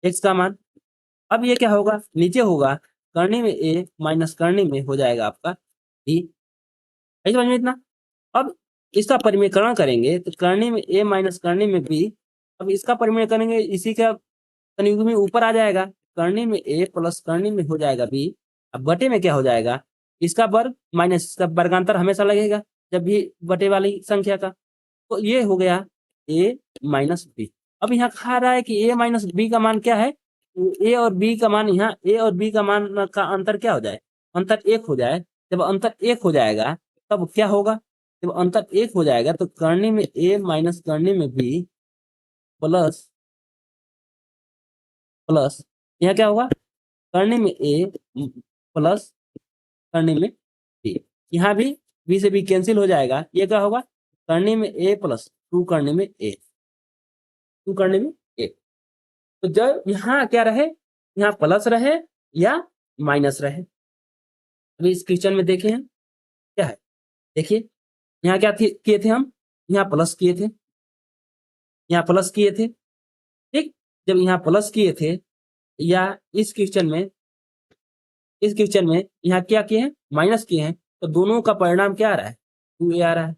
एक्स का मान। अब ये क्या होगा, नीचे होगा करनी में ए माइनस करनी में हो जाएगा आपका बी। समझ में इतना। अब इसका परिमेयकरण करेंगे तो करने में a माइनस करने में b, अब इसका परिमेय करेंगे इसी का संयुग्मी ऊपर आ जाएगा, करने में a प्लस करने में हो जाएगा b, अब बटे में क्या हो जाएगा, इसका वर्ग माइनस इसका वर्गांतर हमेशा लगेगा जब भी बटे वाली संख्या का, तो ये हो गया a माइनस बी। अब यहाँ कहा रहा है कि a माइनस बी का मान क्या है, ए और बी का मान, यहाँ ए और बी का मान का अंतर क्या हो जाए, अंतर 1 हो जाए। जब अंतर 1 हो जाएगा तब क्या होगा, जब अंतर 1 हो जाएगा तो करने में a माइनस करने में b प्लस प्लस यहाँ क्या होगा, करने में a प्लस करने में b, यहाँ भी b से b कैंसिल हो जाएगा, ये क्या होगा, करने में a प्लस 2 करने में a, 2 करने में a। तो जब यहाँ क्या रहे, यहाँ प्लस रहे या माइनस रहे, अभी इस क्वेश्चन में देखे हैं क्या है, देखिए यहाँ क्या किए थे हम, यहाँ प्लस किए थे, यहाँ प्लस किए थे, ठीक। जब यहाँ प्लस किए थे या इस क्वेश्चन में, इस क्वेश्चन में यहाँ क्या किए हैं, माइनस किए हैं, तो दोनों का परिणाम क्या आ रहा है, 2a आ रहा है,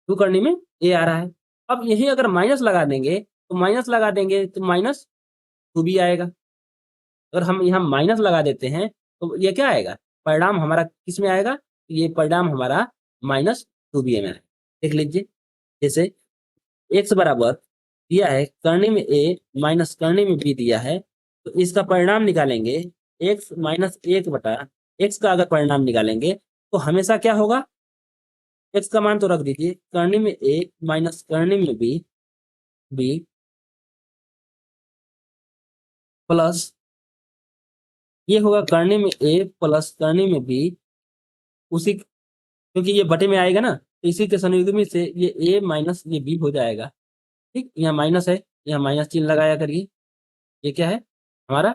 2 करने में a आ रहा है। अब यही अगर माइनस लगा देंगे तो माइनस लगा देंगे तो माइनस 2b आएगा। अगर हम यहाँ माइनस लगा देते हैं तो ये क्या आएगा, परिणाम हमारा किस में आएगा, ये परिणाम हमारा माइनस 2b में आएगा। देख लीजिए, जैसे x बराबर दिया है करने में a माइनस करने में b दिया है, तो इसका परिणाम निकालेंगे x माइनस 1 बटा x का अगर परिणाम निकालेंगे तो हमेशा क्या होगा, x का मान तो रख दीजिए, करने में a माइनस करने में b प्लस ये होगा करने में a प्लस करने में b, उसी क्योंकि ये बटे में आएगा ना तो इसी के संयुग्मी से ये a माइनस ये b हो जाएगा, ठीक। यहाँ माइनस है, यहाँ माइनस चिन्ह लगाया करिए, ये क्या है हमारा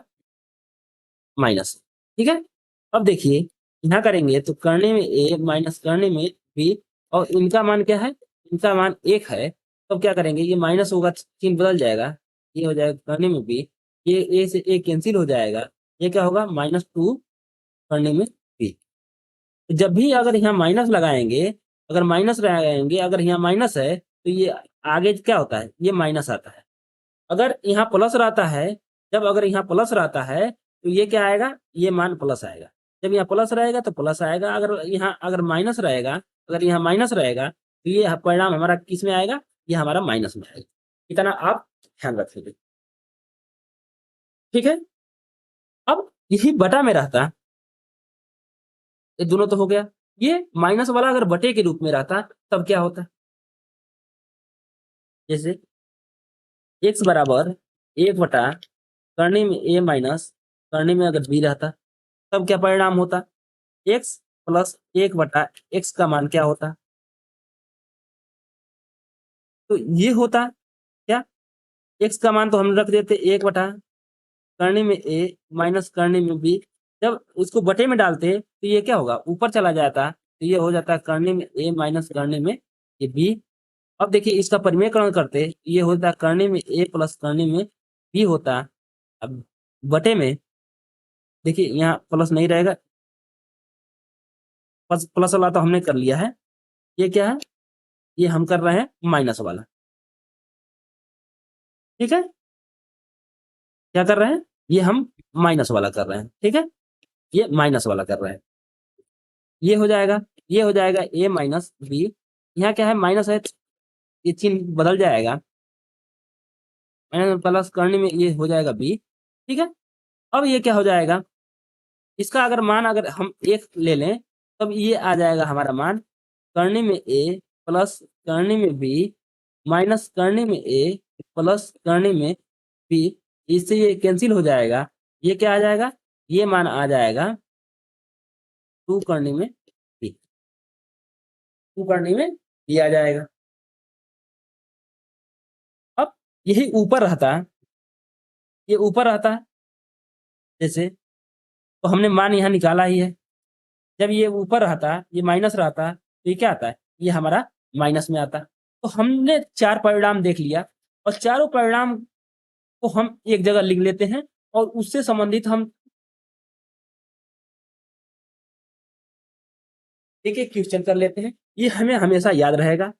माइनस, ठीक है। अब देखिए यहाँ करेंगे तो करने में a माइनस करने में b, और इनका मान क्या है, इनका मान 1 है, तब क्या करेंगे, ये माइनस होगा चिन्ह बदल जाएगा, ये हो जाएगा करने में b, ये a से a कैंसिल हो जाएगा, ये क्या होगा -2 करने में b। जब भी अगर यहाँ माइनस लगाएंगे, अगर माइनस लगाएंगे, अगर यहाँ माइनस है तो ये आगे क्या होता है, ये माइनस आता है। अगर यहाँ प्लस रहता है, जब अगर यहाँ प्लस रहता है तो ये क्या आएगा, ये मान प्लस आएगा। जब यहाँ प्लस रहेगा तो प्लस आएगा, अगर यहाँ अगर माइनस रहेगा, अगर यहाँ माइनस रहेगा तो ये परिणाम हमारा किस में आएगा, ये हमारा माइनस में आएगा। इतना आप ध्यान रखिए, ठीक है। अब यही बटा में रहता, ये दोनों तो हो गया, ये माइनस वाला अगर बटे के रूप में रहता तब क्या होता, जैसे x बराबर 1 बटा करने में a माइनस करने में अगर b रहता तब क्या परिणाम होता, x प्लस 1 बटा x का मान क्या होता, तो ये होता क्या, x का मान तो हम रख देते 1 बटा करने में a माइनस करने में b, जब उसको बटे में डालते तो ये क्या होगा, ऊपर चला जाता, तो ये हो जाता करने में a माइनस करने में ये b। अब देखिए इसका परिमेयकरण करते, ये होता करने में a प्लस करने में b होता। अब बटे में देखिए यहाँ प्लस नहीं रहेगा, प्लस प्लस वाला तो हमने कर लिया है, ये क्या है, ये हम कर रहे हैं माइनस वाला, ठीक है। क्या कर रहे हैं, ये हम माइनस वाला कर रहे हैं, ठीक है, ये माइनस वाला कर रहे हैं, ये हो जाएगा, ये हो जाएगा a माइनस बी, यहाँ क्या है माइनस है, ये चिन्ह बदल जाएगा, माइनस प्लस करने में ये हो जाएगा b, ठीक है। अब ये क्या हो जाएगा, इसका अगर मान अगर हम 1 ले लें तब ये आ जाएगा हमारा मान करने में a प्लस करने में b माइनस करने में a प्लस करने में b, इससे ये कैंसिल हो जाएगा, ये क्या आ जाएगा, ये मान आ जाएगा 2 करने में b, 2 करने में b आ जाएगा। अब यही ऊपर रहता, ये ऊपर रहता जैसे, तो हमने मान यहाँ निकाला ही है, जब ये ऊपर रहता, ये माइनस रहता तो ये क्या आता है, ये हमारा माइनस में आता। तो हमने 4 परिणाम देख लिया और चारों परिणाम को हम एक जगह लिख लेते हैं और उससे संबंधित हम एक एक क्वेश्चन कर लेते हैं, ये हमें हमेशा याद रहेगा।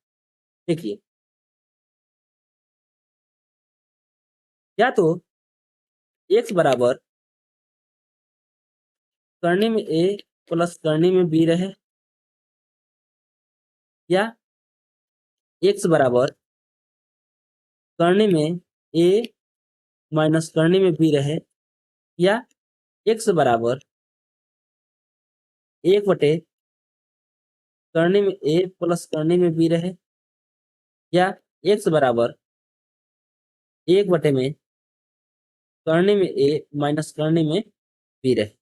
देखिए, या तो x बराबर करनी में a प्लस करनी में b रहे, या x बराबर करनी में a माइनस करनी में b रहे, या x बराबर 1/, करनी में a प्लस करनी में b रहे, या x बराबर 1/, में करनी में a माइनस करनी में b रहे।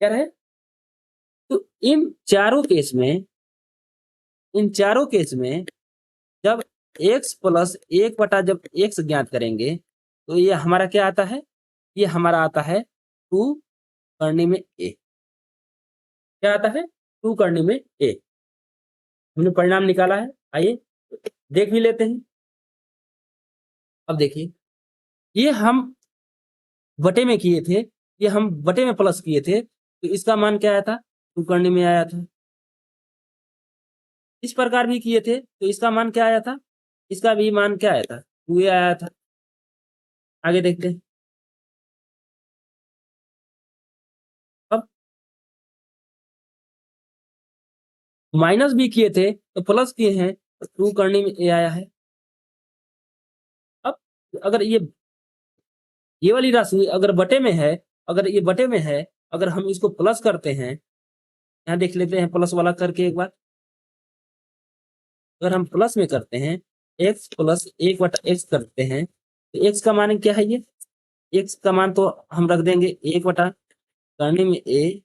क्या रहे? तो इन चारों केस में जब x प्लस 1/, जब x ज्ञात करेंगे तो ये हमारा क्या आता है? ये हमारा आता है 2 करनी में a। क्या आता है? 2 करनी में a। हमने परिणाम निकाला है, आइए देख भी लेते हैं। अब देखिए, ये हम बटे में किए थे, ये हम बटे में प्लस किए थे, तो इसका मान क्या आया था? 2 करनी में आया था। इस प्रकार भी किए थे तो इसका मान क्या आया था? इसका भी मान क्या आया था? 2a आया था। आगे देखते हैं। अब माइनस भी किए थे तो प्लस किए हैं तो 2 करनी में a आया है। अब अगर ये वाली राशि अगर बटे में है, अगर हम इसको प्लस करते हैं, यहाँ देख लेते हैं प्लस वाला करके एक बार। अगर हम प्लस में करते हैं, x प्लस 1/x करते हैं, तो x का मान क्या है? ये x का मान तो हम रख देंगे 1/ करनी में a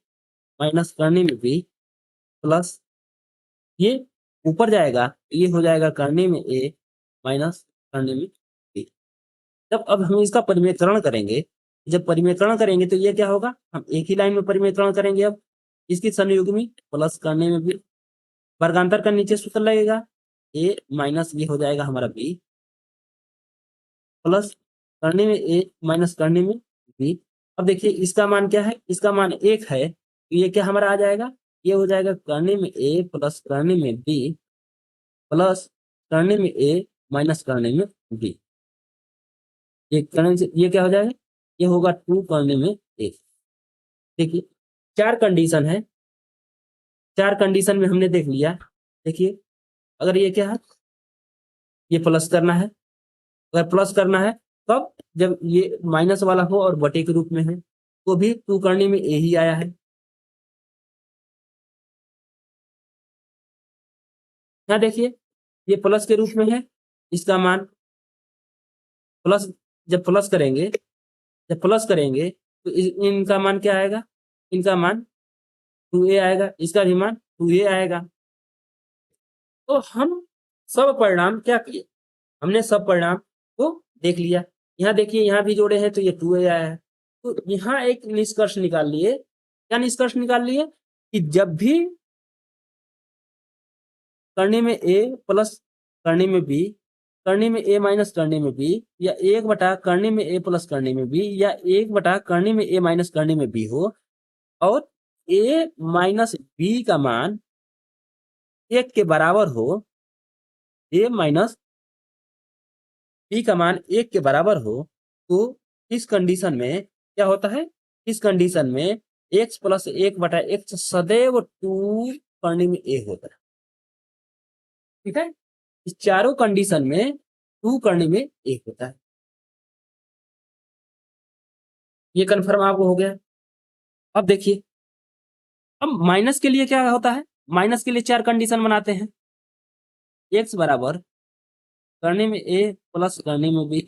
माइनस करनी में b, प्लस ये ऊपर जाएगा, ये हो जाएगा करनी में a माइनस करनी में b। जब अब हम इसका परिमेयकरण करेंगे, जब परिमेयकरण करेंगे तो ये क्या होगा? हम एक ही लाइन में परिमेयकरण करेंगे। अब इसकी संयुग्मी प्लस करने में भी वर्गांतर का नीचे सूत्र लगेगा, a माइनस ये हो जाएगा हमारा b, प्लस करने में a माइनस करने में b। अब देखिए इसका मान क्या है? इसका मान 1 है, तो ये क्या हमारा आ जाएगा? ये हो जाएगा करने में a प्लस करने में b, प्लस करने में a माइनस करने में b। ये करने से ये क्या हो जाएगा? ये होगा 2 करने में a। देखिए, 4 कंडीशन है, 4 कंडीशन में हमने देख लिया। देखिए, अगर ये क्या है? ये प्लस करना है। अगर प्लस करना है कब? जब ये माइनस वाला हो और बटे के रूप में है, तो भी 2 करने में a ही आया है। यहाँ देखिए, ये प्लस के रूप में है, इसका मान प्लस, जब प्लस करेंगे, तो इनका मान क्या आएगा? इनका मान 2a आएगा, इसका भी मान 2a आएगा। तो हम सब परिणाम क्या किए? हमने सब परिणाम को देख लिया। यहाँ देखिए, यहाँ भी जोड़े हैं तो ये 2a आया है। तो यहाँ एक निष्कर्ष निकाल लिए। क्या निष्कर्ष निकाल लिए? कि जब भी करने में a प्लस करने में b, करने में a माइनस करने में b, या 1/, करने में a प्लस करने में b, या 1/, करने में a माइनस करने में b हो, और a माइनस b का मान 1 के बराबर हो, a माइनस b का मान 1 के बराबर हो, तो इस कंडीशन में क्या होता है? इस कंडीशन में x प्लस 1/x सदैव 2 करने में a होता है। ठीक है? इस चारों कंडीशन में 2 करने में 1 होता है। ये कन्फर्म आपको हो गया। अब देखिए, अब माइनस के लिए क्या होता है? माइनस के लिए 4 कंडीशन बनाते हैं। x बराबर करने में a प्लस करने में b,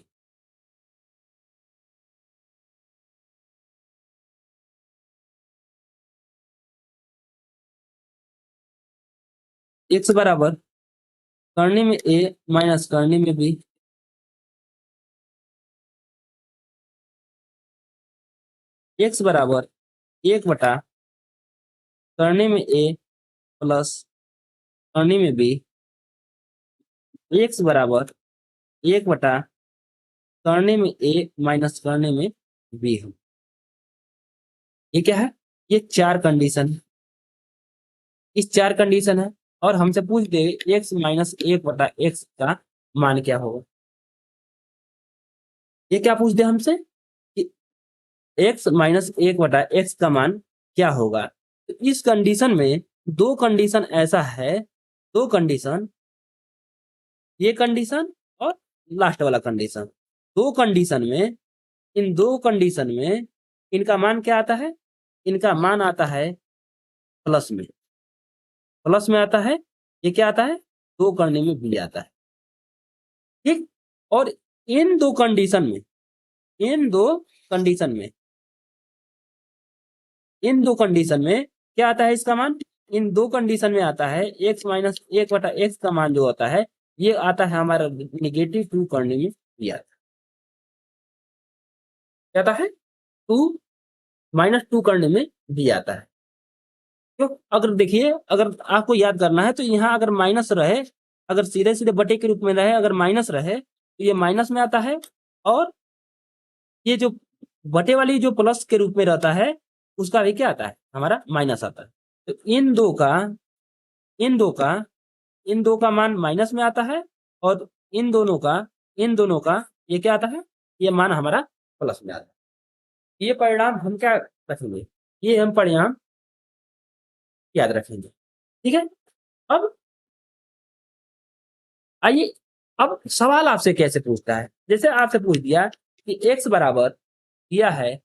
x बराबर करने में a माइनस करने में b, x बराबर 1/, करने में a प्लस करने में b, x बराबर 1/, करने में a माइनस करने में b हो। ये क्या है? ये 4 कंडीशन, इस 4 कंडीशन है और हमसे पूछ दे x माइनस 1/x का मान क्या होगा। ये क्या पूछ दे हमसे कि x माइनस 1/x का मान क्या होगा। तो इस कंडीशन में दो कंडीशन ऐसा है, दो कंडीशन, ये कंडीशन और लास्ट वाला कंडीशन, दो कंडीशन में, इन दो कंडीशन में इनका मान क्या आता है, इनका मान आता है प्लस में, प्लस में आता है। ये क्या आता है, दो करने में भी आता है, ठीक। और इन दो कंडीशन में, इन दो कंडीशन में, इन दो कंडीशन में क्या आता है इसका मान, इन दो कंडीशन में आता है x माइनस 1/x का मान जो आता है ये आता है हमारा -2 करने में भी आता है, क्या आता है, 2 -2 करने में भी आता है। क्यों, अगर देखिए अगर आपको याद करना है तो यहाँ अगर माइनस रहे, अगर सीधे सीधे बटे के रूप में रहे, अगर माइनस रहे तो ये माइनस में आता है, और ये जो बटे वाली जो प्लस के रूप में रहता है उसका भी क्या आता है, हमारा माइनस आता है। तो इन दो का, इन दो का, इन दो का मान माइनस में आता है, और इन दोनों का, इन दोनों का ये क्या आता है, ये मान हमारा प्लस में आता है। ये परिणाम हम क्या रखेंगे, ये हम परिणाम याद रखेंगे, ठीक है। अब आइए, अब सवाल आपसे कैसे पूछता है, जैसे आपसे पूछ दिया कि x बराबर दिया है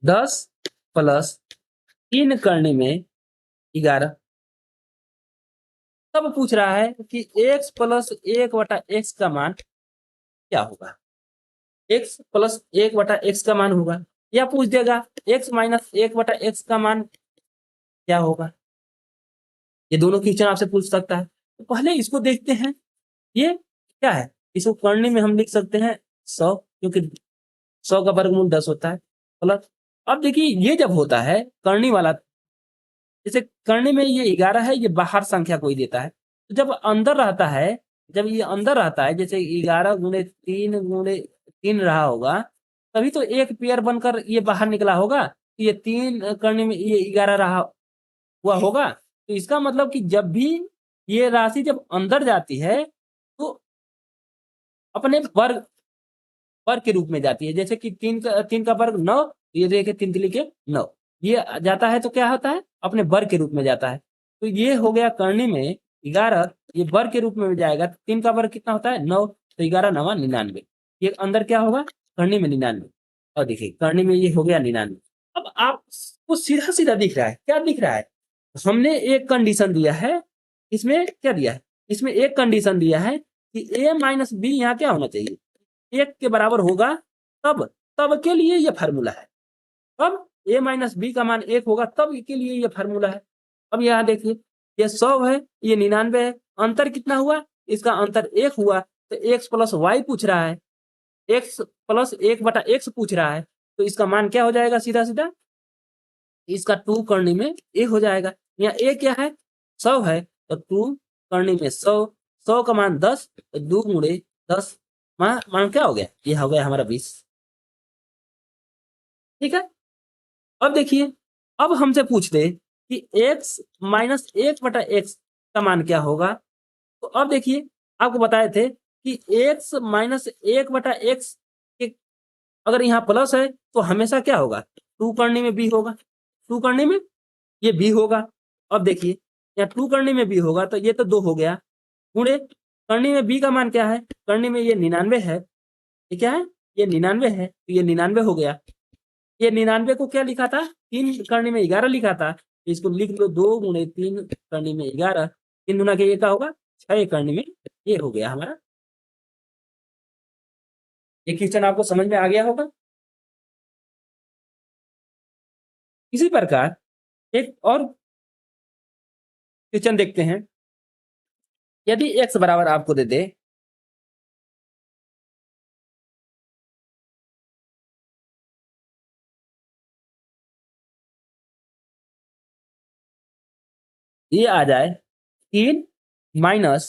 10 प्लस 3 करने में 11, तब पूछ रहा है कि x प्लस 1/x का मान क्या होगा, x प्लस 1/x का मान होगा, या पूछ देगा x माइनस 1/x का मान क्या होगा। ये दोनों क्वेश्चन आपसे पूछ सकता है। तो पहले इसको देखते हैं, ये क्या है, इसको करने में हम लिख सकते हैं 100, क्योंकि 100 का वर्गमूल 10 होता है, प्लस, अब देखिए ये जब होता है करनी वाला, जैसे करने में ये 11 है, ये बाहर संख्या कोई देता है, तो जब अंदर रहता है, जब ये अंदर रहता है, जैसे 11 × 3 रहा होगा, तभी तो एक पेयर बनकर ये बाहर निकला होगा, ये 3 करने में ये 11 रहा हुआ होगा। तो इसका मतलब कि जब भी ये राशि जब अंदर जाती है तो अपने वर्ग, वर्ग के रूप में जाती है, जैसे कि 3 का वर्ग 9, ये देखिए 3 3 के 9, ये जाता है तो क्या होता है, अपने वर्ग के रूप में जाता है। तो ये हो गया करनी में 11, ये वर्ग के रूप में जाएगा, 3 का वर्ग कितना होता है 9, तो 11 9 99, ये अंदर क्या होगा करनी में 99, और देखिए करनी में ये हो गया 99। अब आपको सीधा सीधा दिख रहा है, क्या दिख रहा है, हमने एक कंडीशन दिया है, इसमें क्या दिया है, इसमें एक कंडीशन दिया है कि a माइनस बी यहाँ क्या होना चाहिए, 1 के बराबर होगा, तब, तब के लिए ये फार्मूला है, तब a माइनस बी का मान 1 होगा तब के लिए ये फार्मूला है। अब यहाँ देखिए ये 100 है, ये 99 है, अंतर कितना हुआ, इसका अंतर 1 हुआ, तो x प्लस वाई पूछ रहा है, x प्लस 1/x पूछ रहा है, तो इसका मान क्या हो जाएगा, सीधा सीधा इसका 2 करने में a हो जाएगा। यहाँ a क्या है 100 है, तो 2 करने में 100, 100 का मान 10, तो 2 × 10 मान क्या हो गया, ये हो गया हमारा 20, ठीक है। अब देखिए, अब हमसे पूछते कि x माइनस 1/x का मान क्या होगा। तो अब देखिए आपको बताए थे कि x माइनस 1/x के अगर यहाँ प्लस है तो हमेशा क्या होगा, 2 करने में b होगा, 2 करने में ये b होगा। अब देखिए यहाँ 2 करने में b होगा, तो ये तो 2 हो गया, गुणे करने में b का मान क्या है, करने में ये 99 है, ये क्या है, ये 99 है, तो ये 99 हो गया। ये 99 को क्या लिखा था, 3 करने में 11 लिखा था, इसको लिख लो 2 × 3 करने में 11, 3 गुना के ये क्या होगा 6 करने में, ये हो गया हमारा। ये क्वेश्चन आपको समझ में आ गया होगा। इसी प्रकार एक और क्वेश्चन देखते हैं, यदि x बराबर आपको दे दे, ये आ जाए 3 माइनस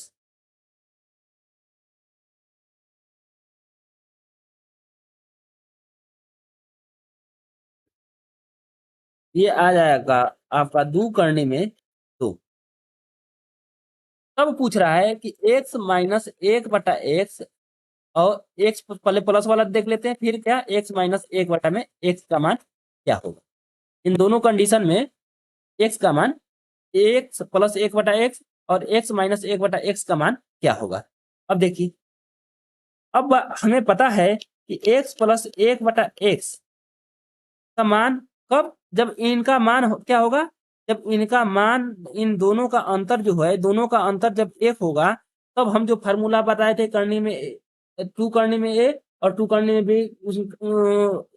ये आ जाएगा आपका 2 करने में 2। तब पूछ रहा है कि x माइनस 1/x और x पहले प्लस वाला देख लेते हैं, फिर क्या x माइनस 1/, में x का मान क्या होगा। इन दोनों कंडीशन में x का मान x प्लस 1/x और x माइनस 1/x का मान क्या होगा। अब देखिए, अब हमें पता है कि x प्लस 1/x का मान कब, जब इनका मान क्या होगा, जब इनका मान, इन दोनों का अंतर जो है, दोनों का अंतर जब 1 होगा, तब हम जो फार्मूला बताए थे करने में 2 करने में a और 2 करने में b, उस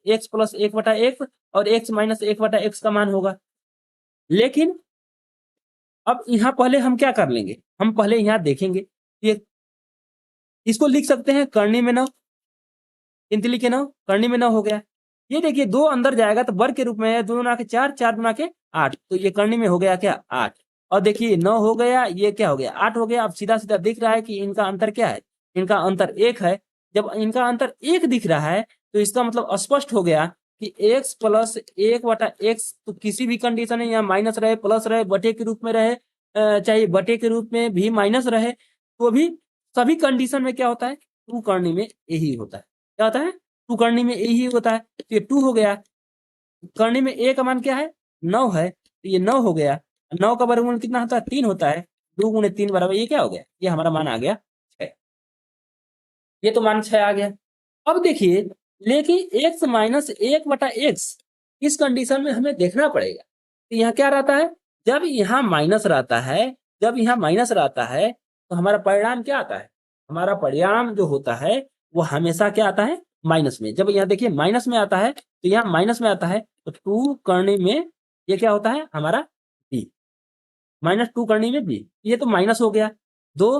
x प्लस 1/x और x माइनस 1/x का मान होगा। लेकिन अब यहाँ पहले हम क्या कर लेंगे, हम पहले यहाँ देखेंगे, ये इसको लिख सकते हैं करनी में 9, किंतु लिखे 9, करनी में 9 हो गया। ये देखिए 2 अंदर जाएगा तो वर्ग के रूप में है, 2 गुना के 4, 4 गुना के 8, तो ये करनी में हो गया क्या 8। और देखिए 9 हो गया, ये क्या हो गया 8 हो गया। अब सीधा सीधा दिख रहा है कि इनका अंतर क्या है, इनका अंतर 1 है। जब इनका अंतर 1 दिख रहा है तो इसका मतलब स्पष्ट हो गया कि x प्लस 1/x, तो किसी भी कंडीशन में यहाँ माइनस रहे, प्लस रहे, बटे के रूप में रहे, चाहे बटे के रूप में भी माइनस रहे, तो भी सभी कंडीशन में क्या होता है, 2 करनी में यही होता है। क्या होता है, 2 करनी में यही होता है। तो ये 2 हो गया। करनी में a का मान क्या है 9 है, तो ये 9 हो गया। 9 का वर्गमूल कितना होता है 3 होता है, 2 गुणे 3 बराबर ये क्या हो गया, ये हमारा मान आ गया 6। ये तो मान 6 आ गया। अब देखिए, लेकिन x माइनस 1/x, इस कंडीशन में हमें देखना पड़ेगा। तो यहाँ क्या रहता है, जब यहाँ माइनस रहता है, जब यहाँ माइनस रहता है तो हमारा परिणाम क्या आता है, हमारा परिणाम जो होता है वो हमेशा क्या आता है माइनस में। जब यहाँ देखिए माइनस में आता है, तो यहाँ माइनस में आता है, तो 2 करने में ये क्या होता है हमारा b, -2 करने में b, ये तो माइनस हो गया। 2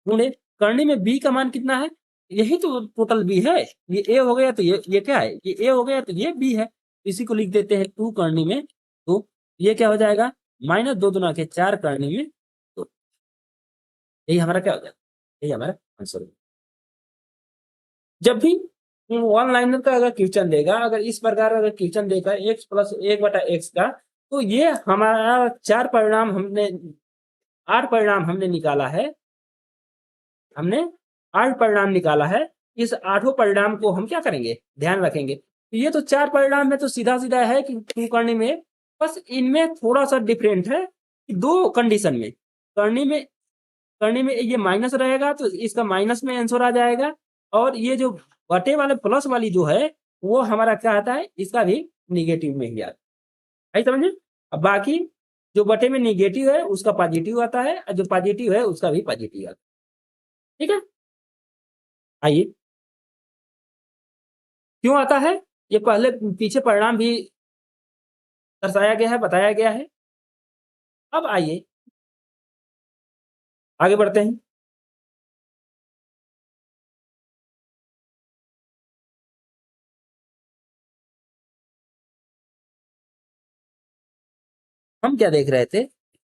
गुणे करने में b का मान कितना है, यही तो टोटल b है। ये a हो गया तो ये क्या है, ये a हो गया तो ये b है। इसी को लिख देते हैं 2 करने में, तो ये क्या हो जाएगा -2 दुना के 4 करने में, तो यही हमारा क्या हो जाएगा, यही हमारा आंसर होगा। जब भी ऑनलाइन का अगर क्वेश्चन देगा, अगर इस प्रकार अगर क्वेश्चन देगा x प्लस 1/x का, तो ये हमारा 4 परिणाम हमने 8 परिणाम हमने निकाला है, हमने 8 परिणाम निकाला है। इस 8 परिणाम को हम क्या करेंगे, ध्यान रखेंगे। तो ये तो 4 परिणाम में तो सीधा सीधा है कि 2 करने में, बस इनमें थोड़ा सा डिफरेंट है कि 2 कंडीशन में, करने में ये माइनस रहेगा तो इसका माइनस में आंसर आ जाएगा, और ये जो बटे वाले प्लस वाली जो है वो हमारा क्या आता है, इसका भी निगेटिव में ही आता है, समझे। अब बाकी जो बटे में निगेटिव है उसका पॉजिटिव आता है, और जो पॉजिटिव है उसका भी पॉजिटिव आता है। ठीक है, आइए क्यों आता है, ये पहले पीछे परिणाम भी दर्शाया गया है, बताया गया है। अब आइए आगे बढ़ते हैं। हम क्या देख रहे थे,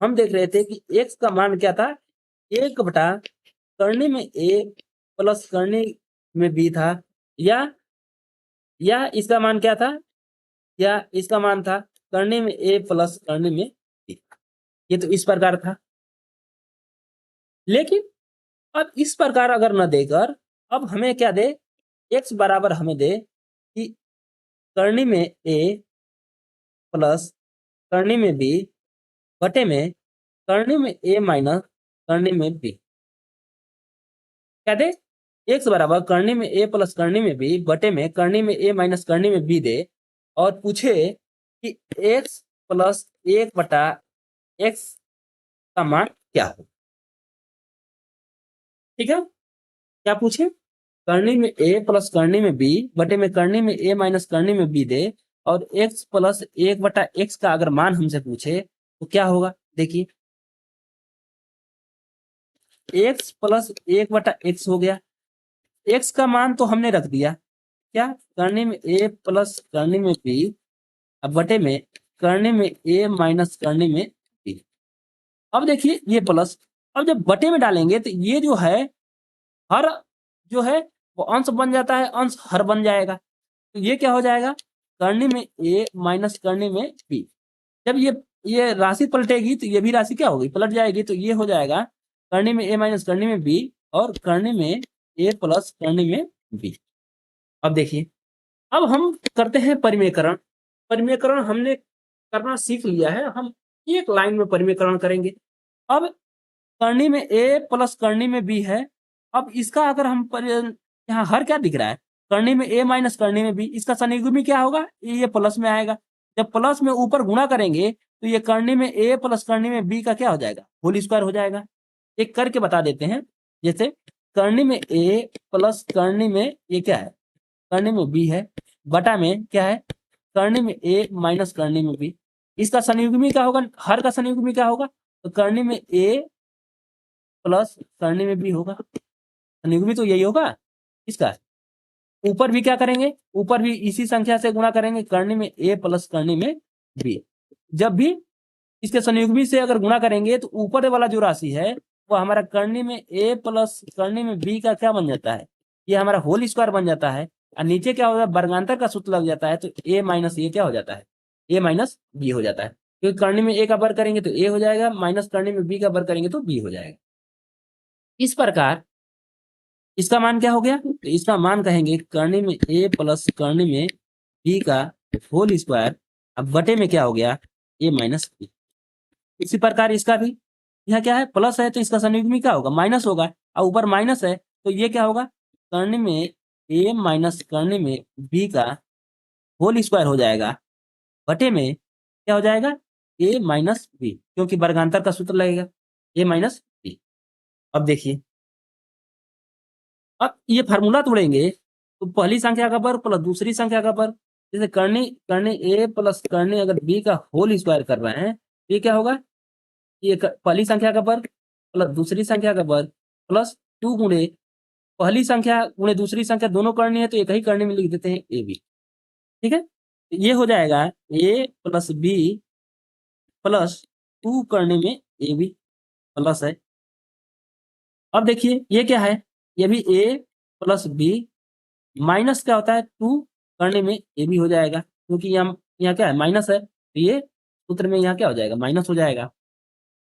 हम देख रहे थे कि x का मान क्या था, 1/, करने में a प्लस करने में b था, या इसका मान क्या था, या इसका मान था करने में a प्लस करने में b। ये तो इस प्रकार था। लेकिन अब इस प्रकार अगर न देकर, अब हमें क्या दे, x बराबर हमें दे कि करने में a प्लस करने में b बटे में करने में a माइनस करने में b। क्या दे, x बराबर करने में a प्लस करने में b बटे में करने में a माइनस करने में b दे, और पूछे कि x प्लस 1/x का मान क्या हो। ठीक है, क्या पूछे, करने में a प्लस करने में b बटे में करने में a माइनस करने में b दे, और x प्लस 1/x का अगर मान हमसे पूछे तो क्या होगा। देखिए x प्लस 1/x हो गया, x का मान तो हमने रख दिया, क्या करने में a प्लस करने में b, अब बटे में करने में a माइनस करने में b। अब देखिए ये प्लस, अब जब बटे में डालेंगे तो ये जो है हर जो है वो अंश बन जाता है, अंश हर बन जाएगा। तो ये क्या हो जाएगा, करने में a माइनस करने में b। जब ये राशि पलटेगी तो ये भी राशि क्या होगी, पलट जाएगी। तो ये हो जाएगा करनी में a माइनस करनी में b और करनी में a प्लस करनी में b। अब देखिए, अब हम करते हैं परिमेयकरण। परिमेयकरण हमने करना सीख लिया है, हम एक लाइन में परिमेयकरण करेंगे। अब करनी में a प्लस करनी में b है। अब इसका अगर हम यहाँ हर क्या दिख रहा है, करनी में a माइनस करनी में b, इसका संयुग्मी क्या होगा, ये प्लस में आएगा। जब प्लस में ऊपर गुणा करेंगे तो ये करनी में a प्लस करनी में b का क्या हो जाएगा, होल स्क्वायर हो जाएगा। एक करके बता देते हैं। जैसे करनी में a प्लस करनी में ये क्या है, करनी में b है, बटा में क्या है, करनी में a माइनस करनी में b। इसका संयुग्मी क्या होगा, हर का संयुग्मी क्या होगा, तो करनी में a प्लस करनी में b होगा। संयुग्मी तो यही होगा इसका। ऊपर भी क्या करेंगे, ऊपर भी इसी संख्या से गुणा करेंगे, करनी में a प्लस करनी में b। जब भी इसके संयुग्मी से अगर गुणा करेंगे तो ऊपर वाला जो राशि है वो हमारा करनी में a प्लस करनी में b का क्या बन जाता है, ये हमारा होल स्क्वायर बन जाता है। और नीचे क्या होता है, वर्गांतर का सूत्र लग जाता है, तो a माइनस ये क्या हो जाता है, a माइनस b हो जाता है। क्योंकि करनी में a का वर्ग करेंगे तो a हो जाएगा, माइनस करनी में b का वर्ग करेंगे तो b हो जाएगा। इस प्रकार इसका मान क्या हो गया, तो इसका मान कहेंगे करनी में a प्लस करनी में b का होल स्क्वायर, अब बटे में क्या हो गया, a माइनस b। इसी प्रकार इसका भी, यहाँ क्या है, प्लस है तो इसका संयुग्मी क्या होगा, माइनस होगा, और ऊपर माइनस है तो ये क्या होगा, करनी में a माइनस करनी में b का होल स्क्वायर हो जाएगा, बटे में क्या हो जाएगा, a माइनस b, क्योंकि वर्गांतर का सूत्र लगेगा a माइनस b। अब देखिए, अब ये फार्मूला तोड़ेंगे तो पहली संख्या का वर्ग प्लस दूसरी संख्या का वर्ग, जैसे करनी करनी a प्लस करनी अगर b का होल स्क्वायर कर रहे हैं, ये क्या होगा, ये पहली संख्या का वर्ग प्लस दूसरी संख्या का वर्ग प्लस 2 गुणे पहली संख्या गुणे दूसरी संख्या, दोनों करनी है तो एक ही करनी में लिख देते हैं ए बी। ठीक है, ये हो जाएगा a प्लस बी प्लस 2 करनी में ए बी प्लस है। अब देखिए ये क्या है, ये भी a प्लस बी माइनस क्या होता है 2 करने में ए बी हो जाएगा, क्योंकि यहाँ क्या है, माइनस है, तो ये सूत्र में यहाँ क्या हो जाएगा, माइनस हो जाएगा।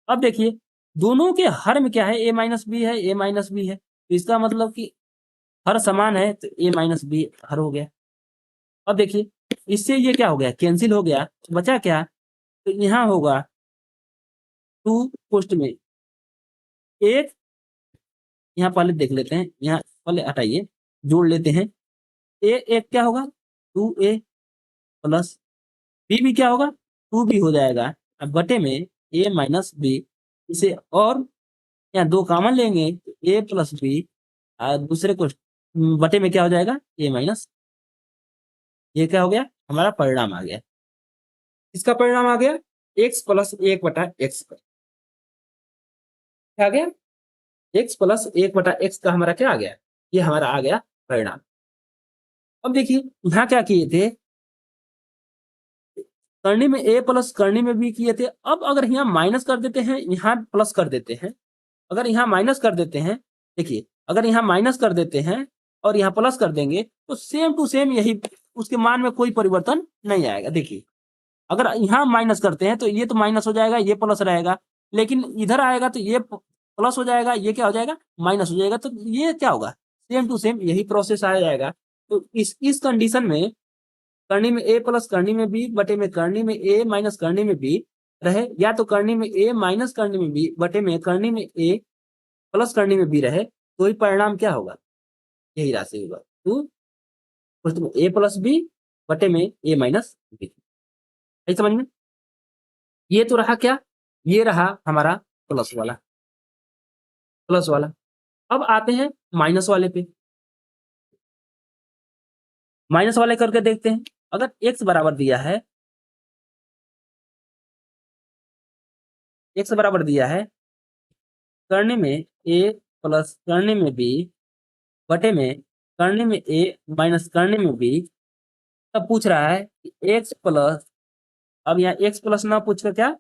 अब देखिए दोनों के हर में क्या है, a माइनस बी है, a माइनस बी है, तो इसका मतलब कि हर समान है, तो a माइनस बी हर हो गया। अब देखिए इससे ये क्या हो गया, कैंसिल हो गया, तो बचा क्या, तो यहाँ होगा 2 पोस्ट में एक, यहाँ पहले देख लेते हैं, यहाँ पहले हटाइए, जोड़ लेते हैं, ए एक क्या होगा 2a प्लस बी भी क्या होगा 2b हो जाएगा, अब बटे में a माइनस बी। इसे और यहाँ 2 कॉमन लेंगे तो a प्लस बी, और दूसरे को बटे में क्या हो जाएगा, a माइनस। ये क्या हो गया, हमारा परिणाम आ गया। इसका परिणाम आ गया x प्लस 1 बटा x। क्या आ गया, x प्लस 1 बटा x का हमारा क्या आ गया, ये हमारा आ गया परिणाम। अब देखिए यहाँ क्या किए थे, करनी में a प्लस करनी में b किए थे। अब अगर यहाँ माइनस कर देते हैं, यहाँ प्लस कर देते हैं, अगर यहाँ माइनस कर देते हैं, देखिए अगर यहाँ माइनस कर देते हैं और यहाँ प्लस कर देंगे तो सेम टू सेम यही, उसके मान में कोई परिवर्तन नहीं आएगा। देखिए अगर यहाँ माइनस करते हैं तो ये तो माइनस हो जाएगा, ये प्लस रहेगा, लेकिन इधर आएगा तो ये प्लस हो जाएगा, ये क्या हो जाएगा, माइनस हो जाएगा, तो ये क्या होगा, सेम टू सेम यही प्रोसेस आ जाएगा। तो इस कंडीशन में करनी में a प्लस करनी में b बटे में करनी में a माइनस करनी में b रहे, या तो करनी में a माइनस करनी में b बटे में करनी में a प्लस करनी में b रहे, तो ही परिणाम क्या होगा, यही राशि होगा, तो a प्लस b बटे में a माइनस b। समझ में, ये तो रहा क्या, ये रहा हमारा प्लस वाला, प्लस वाला। अब आते हैं माइनस वाले पे, माइनस वाले करके देखते हैं। अगर x बराबर दिया है, x बराबर दिया है करने में a प्लस करने में b बटे में करने में a माइनस करने में b, तब पूछ रहा है कि x प्लस, अब यहाँ x प्लस ना पूछ कर क्या,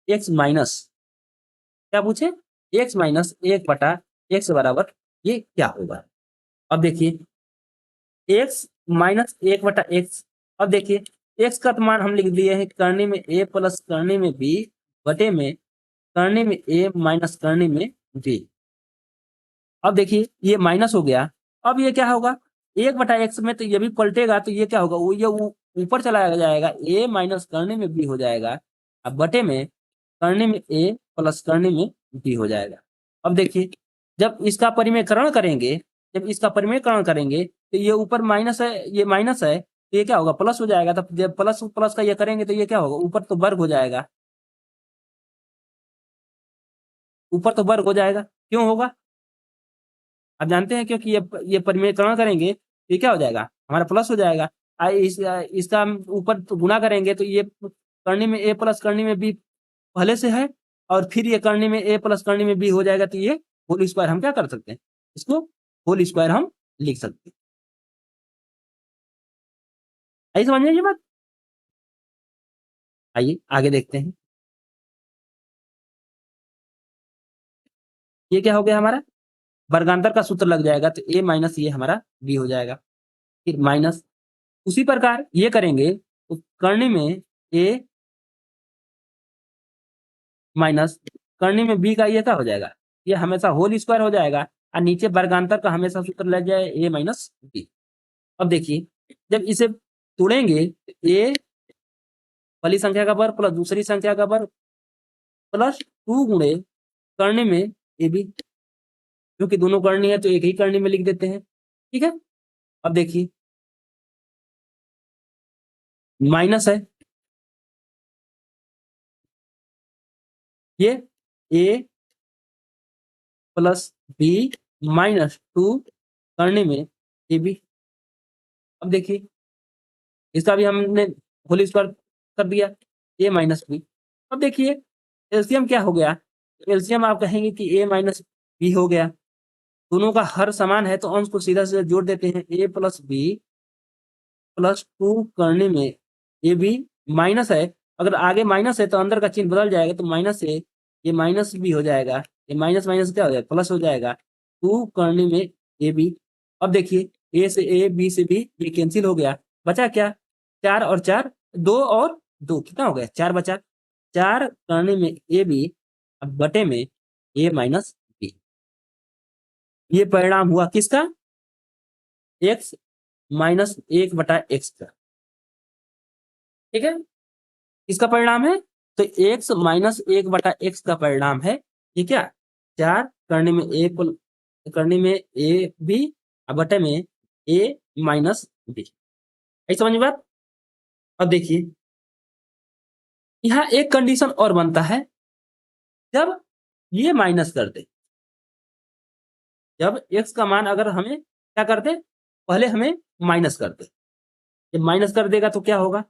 x माइनस, क्या पूछे, x माइनस 1 बटा x बराबर ये क्या होगा। अब देखिए x माइनस 1 बटा x, अब देखिए एक्स का तो मान हम लिख दिए हैं करनी में ए प्लस करनी में बी बटे में करनी में ए माइनस करनी में बी। अब देखिए ये माइनस हो गया, अब ये क्या होगा, एक बटा एक्स में तो ये भी पलटेगा, तो ये क्या होगा, वो ये ऊपर चला जाएगा, ए माइनस करने में बी हो जाएगा, अब बटे में करने में ए प्लस करने में बी हो जाएगा। अब देखिए जब इसका परिमेयकरण करेंगे, जब इसका परिमेयकरण करेंगे तो ये ऊपर माइनस है, ये माइनस है, तो ये क्या होगा, प्लस हो जाएगा। तब जब प्लस प्लस का ये करेंगे तो ये क्या होगा, ऊपर तो वर्ग हो जाएगा, ऊपर तो वर्ग हो जाएगा, क्यों होगा, आप जानते हैं, क्योंकि ये परिमेयकरण करेंगे तो ये क्या हो जाएगा, हमारा प्लस हो जाएगा। इसका हम ऊपर तो गुना करेंगे तो ये करने में ए प्लस करने में बी पहले से है, और फिर ये करने में ए प्लस करने में बी हो जाएगा, तो ये होल स्क्वायर हम क्या कर सकते हैं, इसको होल स्क्वायर हम लिख सकते हैं। आइए समझ में ये बात, आइए आगे देखते हैं। ये क्या हो गया हमारा, वर्गांतर का सूत्र लग जाएगा, तो ए माइनस ये हमारा बी हो जाएगा, फिर माइनस, उसी प्रकार ये करेंगे तो करने में ए माइनस करने में बी का ये क्या हो जाएगा, ये हमेशा होल स्क्वायर हो जाएगा, और नीचे वर्गांतर का हमेशा सूत्र लग जाए ए माइनस बी। अब देखिए जब इसे तोड़ेंगे तो ए पहली संख्या का वर्ग प्लस दूसरी संख्या का वर्ग प्लस 2 गुणे करने में ए बी, क्योंकि दोनों करनी है तो एक ही करनी में लिख देते हैं, ठीक है। अब देखिए माइनस है, ये ए प्लस बी माइनस 2 करने में ए बी। अब देखिए इसका भी हमने होल स्क्वायर कर दिया, ए माइनस बी। अब देखिए एलसीएम क्या हो गया, एलसीएम आप कहेंगे कि ए माइनस बी हो गया, दोनों का हर समान है तो अंश को सीधा सीधा जोड़ देते हैं, ए प्लस बी प्लस 2 करने में ए बी माइनस है, अगर आगे माइनस है तो अंदर का चिन्ह बदल जाएगा, तो माइनस से ये माइनस भी हो जाएगा, ये माइनस माइनस क्या हो जाएगा, प्लस हो जाएगा, 2 करने में ए बी। अब देखिए ए से ए बी से बी ये कैंसिल हो गया, बचा क्या, 4 और 4 2 और 2 कितना हो गया, 4 बचा, 4 करने में ए बी अब बटे में ए माइनस बी। ये परिणाम हुआ किसका, एक्स माइनस 1/x का, ठीक है, किसका परिणाम है, तो एक्स माइनस 1/x का परिणाम है, ये क्या, 4 करने में ए करने में ए बी बटे में ए माइनस बी। ऐसे समझ में बात। अब देखिए यहाँ एक कंडीशन और बनता है, जब ये माइनस कर दे, जब एक्स का मान अगर हमें क्या कर दे, पहले हमें माइनस कर दे, जब माइनस कर देगा तो क्या होगा,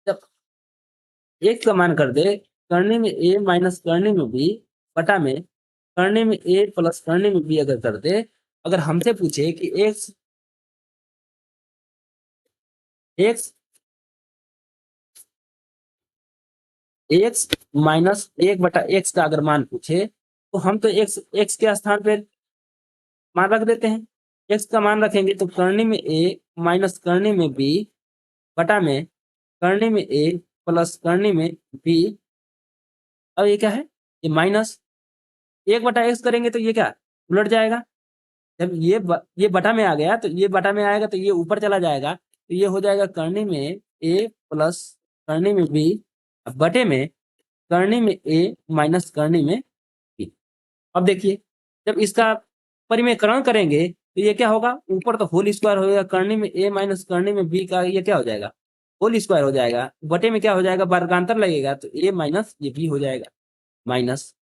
जब एक्स का मान कर दे करने में ए माइनस करने में बी बटा में करने में ए प्लस करने में बी अगर कर दे, अगर हमसे पूछे कि x x x minus 1/x का अगर मान पूछे, तो हम तो एक्स एक्स के स्थान पे मान रख देते हैं, एक्स का मान रखेंगे तो करने में ए माइनस करने में बी बटा में करने में ए प्लस करने में बी। अब ये क्या है, ये माइनस 1/x करेंगे तो ये क्या उलट जाएगा, जब ये बटा में आ गया तो ये बटा में आएगा तो ये ऊपर चला जाएगा, तो ये हो जाएगा करने में ए प्लस करने में बी बटे में करने में ए माइनस करने में बी। अब देखिए जब इसका परिमेयकरण करेंगे तो ये क्या होगा, ऊपर तो होल स्क्वायर हो जाएगा, करने में ए माइनस करने में बी का ये क्या हो जाएगा, होल स्क्वायर हो जाएगा, बटे में क्या हो जाएगा, वर्गांतर लगेगा, तो ए माइनस ये बी हो जाएगा माइनस।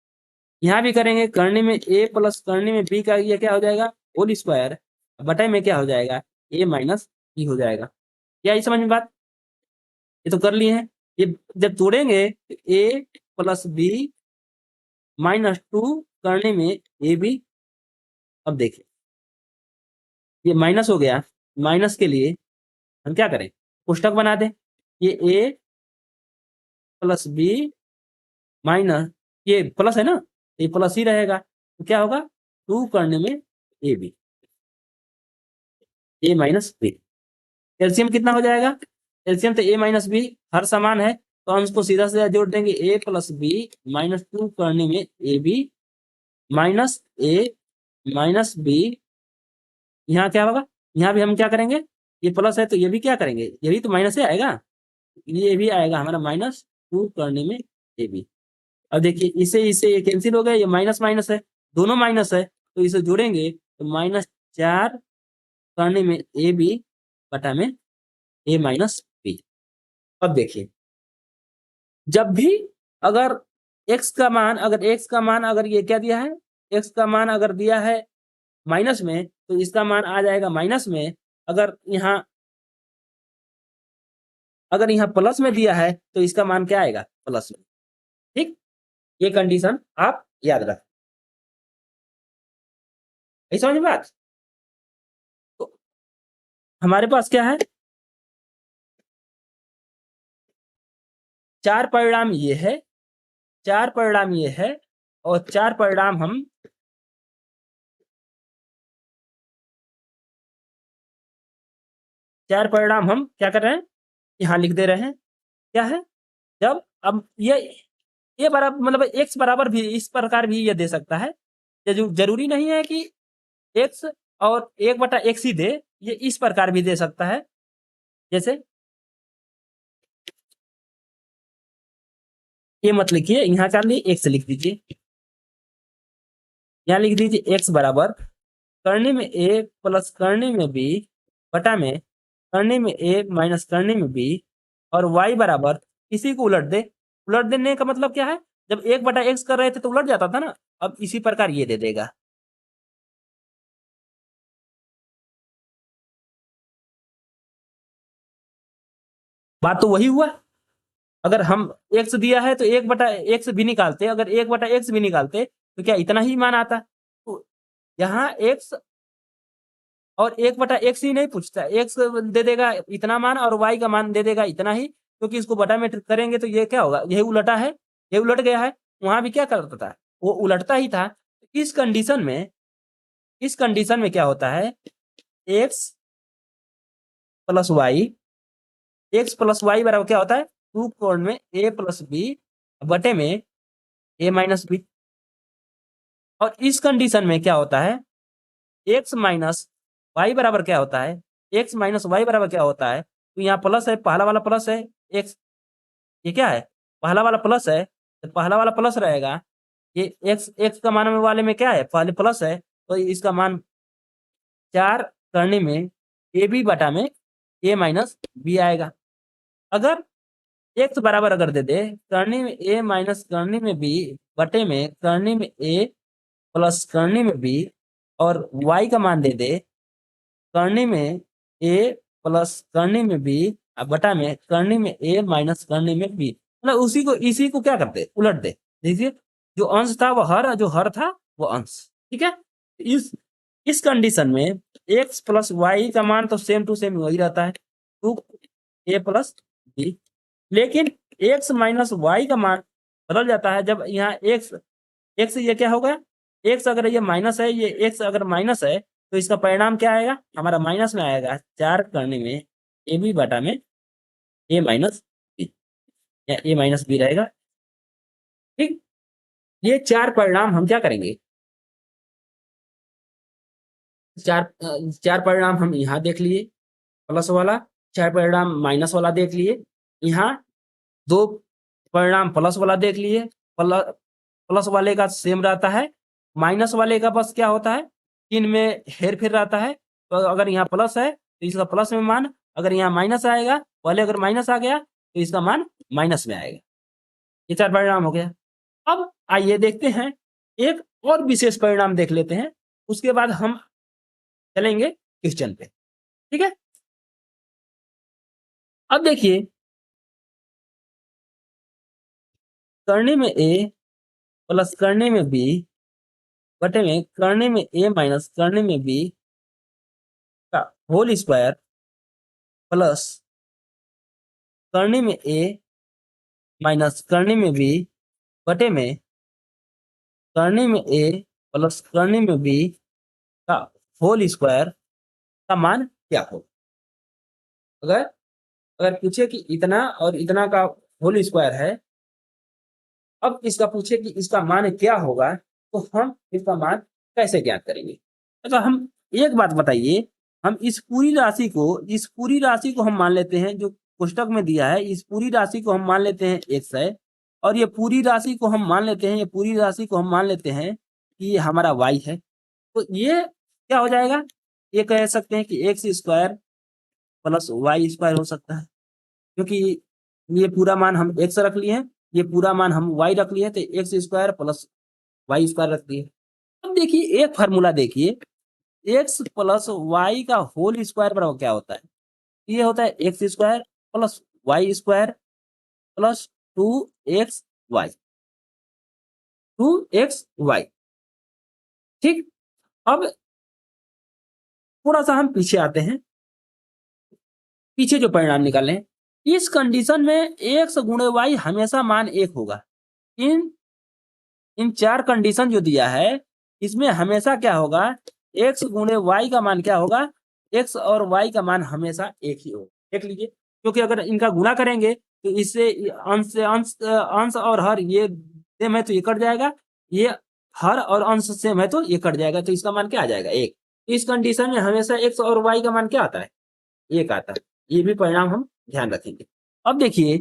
यहाँ भी करेंगे करने में ए प्लस करने में बी का ये क्या हो जाएगा, होल स्क्वायर बटे में क्या हो जाएगा, ए माइनस बी हो जाएगा। क्या ये समझ में बात, ये तो कर लिए हैं। ये जब तोड़ेंगे तो ए प्लस बी माइनस 2 करने में ए बी। अब देखिए ये माइनस हो गया, माइनस के लिए हम क्या करें, कोष्टक बना दें, ये ए प्लस बी माइनस ये प्लस है ना, ये प्लस ही रहेगा, तो क्या होगा 2 करने में A B. A minus B. LCM कितना हो जाएगा? एलसीएम तो ए माइनस बी हर समान है, तो हम इसको सीधा सीधा जोड़ देंगे। A plus B minus two करने में A B minus A minus B. यहाँ क्या होगा? यहाँ भी हम क्या करेंगे? ये प्लस है तो ये भी क्या करेंगे? ये भी तो माइनस ही आएगा, ये भी आएगा हमारा माइनस टू करने में ए बी। अब देखिए इसे इसे ये कैंसिल हो गया, ये माइनस माइनस है, दोनों माइनस है, तो इसे जोड़ेंगे तो माइनस चार करने में ए बी बटा में ए माइनस बी। अब देखिए जब भी अगर एक्स का मान अगर ये क्या दिया है, एक्स का मान अगर दिया है माइनस में, तो इसका मान आ जाएगा माइनस में। अगर यहाँ प्लस में दिया है तो इसका मान क्या आएगा? प्लस में। ठीक, ये कंडीशन आप याद रखें। ऐसा समझ में बात? तो हमारे पास क्या है? चार परिणाम ये है, चार परिणाम ये है, और चार परिणाम हम क्या कर रहे हैं? यहाँ लिख दे रहे हैं। क्या है? जब अब ये बराबर मतलब एक्स बराबर भी इस प्रकार भी ये दे सकता है, जरूरी नहीं है कि एक्स और एक बटा एक्स ही दे, ये इस प्रकार भी दे सकता है। जैसे ये मत लिखिए, यहाँ क्या लिए एक्स लिख दीजिए, यहाँ लिख दीजिए एक्स बराबर करने में ए प्लस करने में बी बटा में करने में ए माइनस करने में बी, और वाई बराबर इसी को उलट दे। उलट देने का मतलब क्या है? जब एक बटा एक्स कर रहे थे तो उलट जाता था ना, अब इसी प्रकार ये दे देगा। बात तो वही हुआ। अगर हम एक्स दिया है तो एक बटा एक्स भी निकालते, अगर एक बटा एक्स भी निकालते तो क्या इतना ही मान आता? तो यहाँ एक्स और एक बटा एक्स ही नहीं पूछता, एक्स दे देगा इतना मान और वाई का मान दे देगा इतना ही, क्योंकि इसको बटा में करेंगे तो ये क्या होगा? यही उलटा है, ये उलट गया है। वहां भी क्या करता था? वो उलटता ही था। इस कंडीशन में क्या होता है? X plus y, x plus y बराबर क्या होता है? टू कोण में ए प्लस बी बटे में ए माइनस बी। और इस कंडीशन में क्या होता है? एक्स माइनस वाई बराबर क्या होता है? एक्स माइनस वाई बराबर क्या होता है? तो यहाँ प्लस है, पहला वाला प्लस है, एक्स ये क्या है? पहला वाला प्लस है, तो पहला वाला प्लस रहेगा। ये एक्स एक्स का मान में वाले में क्या है? पहले प्लस है, तो इसका मान चार करने में ए बी बटा में ए माइनस बी आएगा। अगर एक्स बराबर अगर दे दे करने में ए माइनस करने में बी बटे में करने में ए प्लस करने में बी, और वाई का मान दे दे करने में ए प्लस करने में बी बटा में करने में ए माइनस करने में बी, मतलब इसी को क्या करते? उलट दे। देखिए जो अंश था वो हर, जो हर था वो अंश। ठीक है, इस कंडीशन में एक्स प्लस वाई का मान तो सेम टू सेम वही रहता है, टू ए प्लस बी। लेकिन एक्स माइनस वाई का मान बदल जाता है जब यहाँ एक्स एक्स ये क्या होगा? एक्स अगर ये माइनस है, ये एक्स अगर माइनस है, तो इसका परिणाम क्या आएगा? हमारा माइनस में आएगा। चार करने में ए बी बटा में ए माइनस बी, या ए माइनस बी रहेगा। ठीक, ये चार परिणाम हम क्या करेंगे? चार परिणाम हम यहाँ देख लिए प्लस वाला, चार परिणाम माइनस वाला देख लिए, यहाँ दो परिणाम प्लस वाला देख लिए। प्लस वाले का सेम रहता है, माइनस वाले का बस क्या होता है? चिन्ह में हेर फेर रहता है। तो अगर यहाँ प्लस है तो इसका प्लस में मान, अगर यहाँ माइनस आएगा, पहले अगर माइनस आ गया तो इसका मान माइनस में आएगा। ये चार परिणाम हो गया। अब आइए देखते हैं एक और विशेष परिणाम देख लेते हैं, उसके बाद हम चलेंगे क्वेश्चन पे। ठीक है, अब देखिए करने में ए प्लस करने में बी बटे में करने में ए माइनस करने में बी का होल स्क्वायर प्लस करने में ए माइनस करने में बी बटे में करने में ए प्लस करने में बी का होल स्क्वायर का मान क्या होगा। अगर अगर पूछे कि इतना और इतना का होल स्क्वायर है, अब इसका पूछे कि इसका मान क्या होगा, तो हम इसका मान कैसे ज्ञात करेंगे। अच्छा, हम एक बात बताइए, हम इस पूरी राशि को हम मान लेते हैं, जो पुस्तक में दिया है, इस पूरी राशि को हम मान लेते हैं x है, और ये पूरी राशि को हम मान लेते हैं, ये पूरी राशि को हम मान लेते हैं कि ये हमारा y है। तो ये क्या हो जाएगा, ये कह सकते हैं कि x square plus y square हो सकता है, क्योंकि ये पूरा मान हम x रख लिए हैं, ये पूरा मान हम y रख लिए हैं, तो x square plus y square रख दिए। अब देखिए एक फार्मूला देखिए, एक्स प्लस वाई का होल स्क्वायर बराबर क्या होता है, ये होता है x square plus y square plus 2xy, 2xy। ठीक, अब थोड़ा सा हम पीछे आते हैं, पीछे जो परिणाम निकाले हैं, इस कंडीशन में एक्स गुणे वाई हमेशा मान एक होगा। इन इन चार कंडीशन जो दिया है, इसमें हमेशा क्या होगा, एक्स गुणे वाई का मान क्या होगा, एक्स और वाई का मान हमेशा एक ही होगा। देख लीजिए, क्योंकि अगर इनका गुणा करेंगे तो इससे अंश और हर ये सेम है तो ये कट जाएगा, ये हर और अंश सेम है तो ये कट जाएगा, तो इसका मान क्या आ जाएगा, एक। इस कंडीशन में हमेशा एक्स और वाई का मान क्या आता है, एक आता है। ये भी परिणाम हम ध्यान रखेंगे। अब देखिए,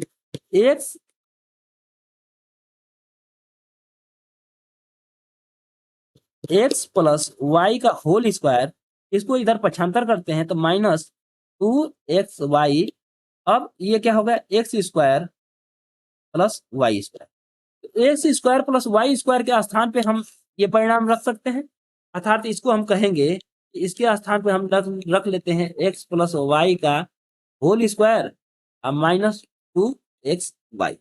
एक्स एक्स प्लस वाई का होल स्क्वायर, इसको इधर पक्षांतर करते हैं तो माइनस 2xy। अब ये क्या होगा, x square plus y square. X square plus y square के स्थान पे हम ये परिणाम रख सकते हैं, अर्थात इसको हम कहेंगे कि इसके स्थान पे हम रख लेते हैं एक्स प्लस वाई का होल स्क्वायर अब माइनस 2xy।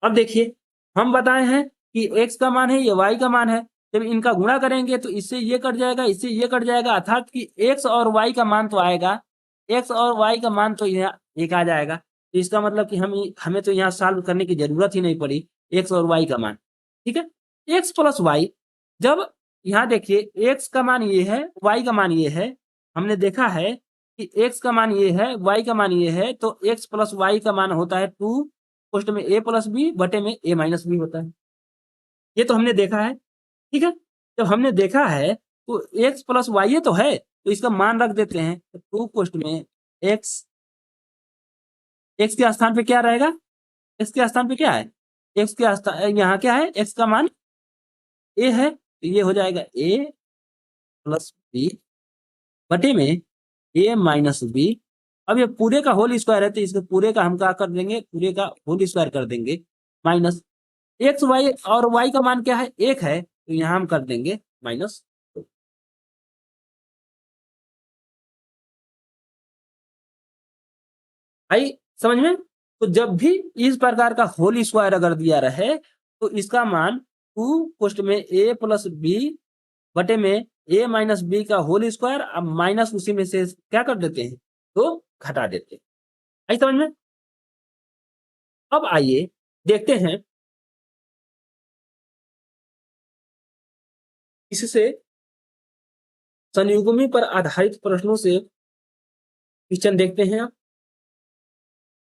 अब देखिए, हम बताए हैं कि x का मान है, ये y का मान है, जब इनका गुणा करेंगे तो इससे ये कट जाएगा, इससे ये कट जाएगा, अर्थात कि x और y का मान तो आएगा, x और y का मान तो यहाँ एक आ जाएगा। तो इसका मतलब कि हमें तो यहाँ सॉल्व करने की जरूरत ही नहीं पड़ी, x और y का मान। ठीक है, x प्लस वाई, जब यहाँ देखिए x का मान ये है, y का मान ये है, हमने देखा है कि x का मान ये है, y का मान ये है, तो x प्लस वाई का मान होता है 2 पोस्ट में a प्लस बी बटे में a माइनस बी होता है। ये तो हमने देखा है। ठीक है, जब हमने देखा है तो x प्लस वाई तो है, तो इसका मान रख देते हैं, तो 2 पोस्ट में x, x के स्थान पे क्या रहेगा, x के स्थान पे क्या है, x के स्थान यहाँ क्या है, x का मान a है, तो ये हो जाएगा a प्लस बी बटे में a माइनस बी। अब ये पूरे का होल स्क्वायर है, तो इसके पूरे का हम क्या कर देंगे, पूरे का होल स्क्वायर कर देंगे, माइनस एक्स वाई, और वाई का मान क्या है, एक है, तो यहां हम कर देंगे माइनस। आई समझ में। तो जब भी इस प्रकार का होल स्क्वायर अगर दिया रहे, तो इसका मान 2 पोस्ट में a प्लस बी बटे में a माइनस बी का होल स्क्वायर, अब माइनस उसी में से क्या कर देते हैं, तो घटा देते हैं। आई समझ में। अब आइए देखते हैं, इससे संयुग्मी पर आधारित प्रश्नों से क्वेश्चन देखते हैं, आप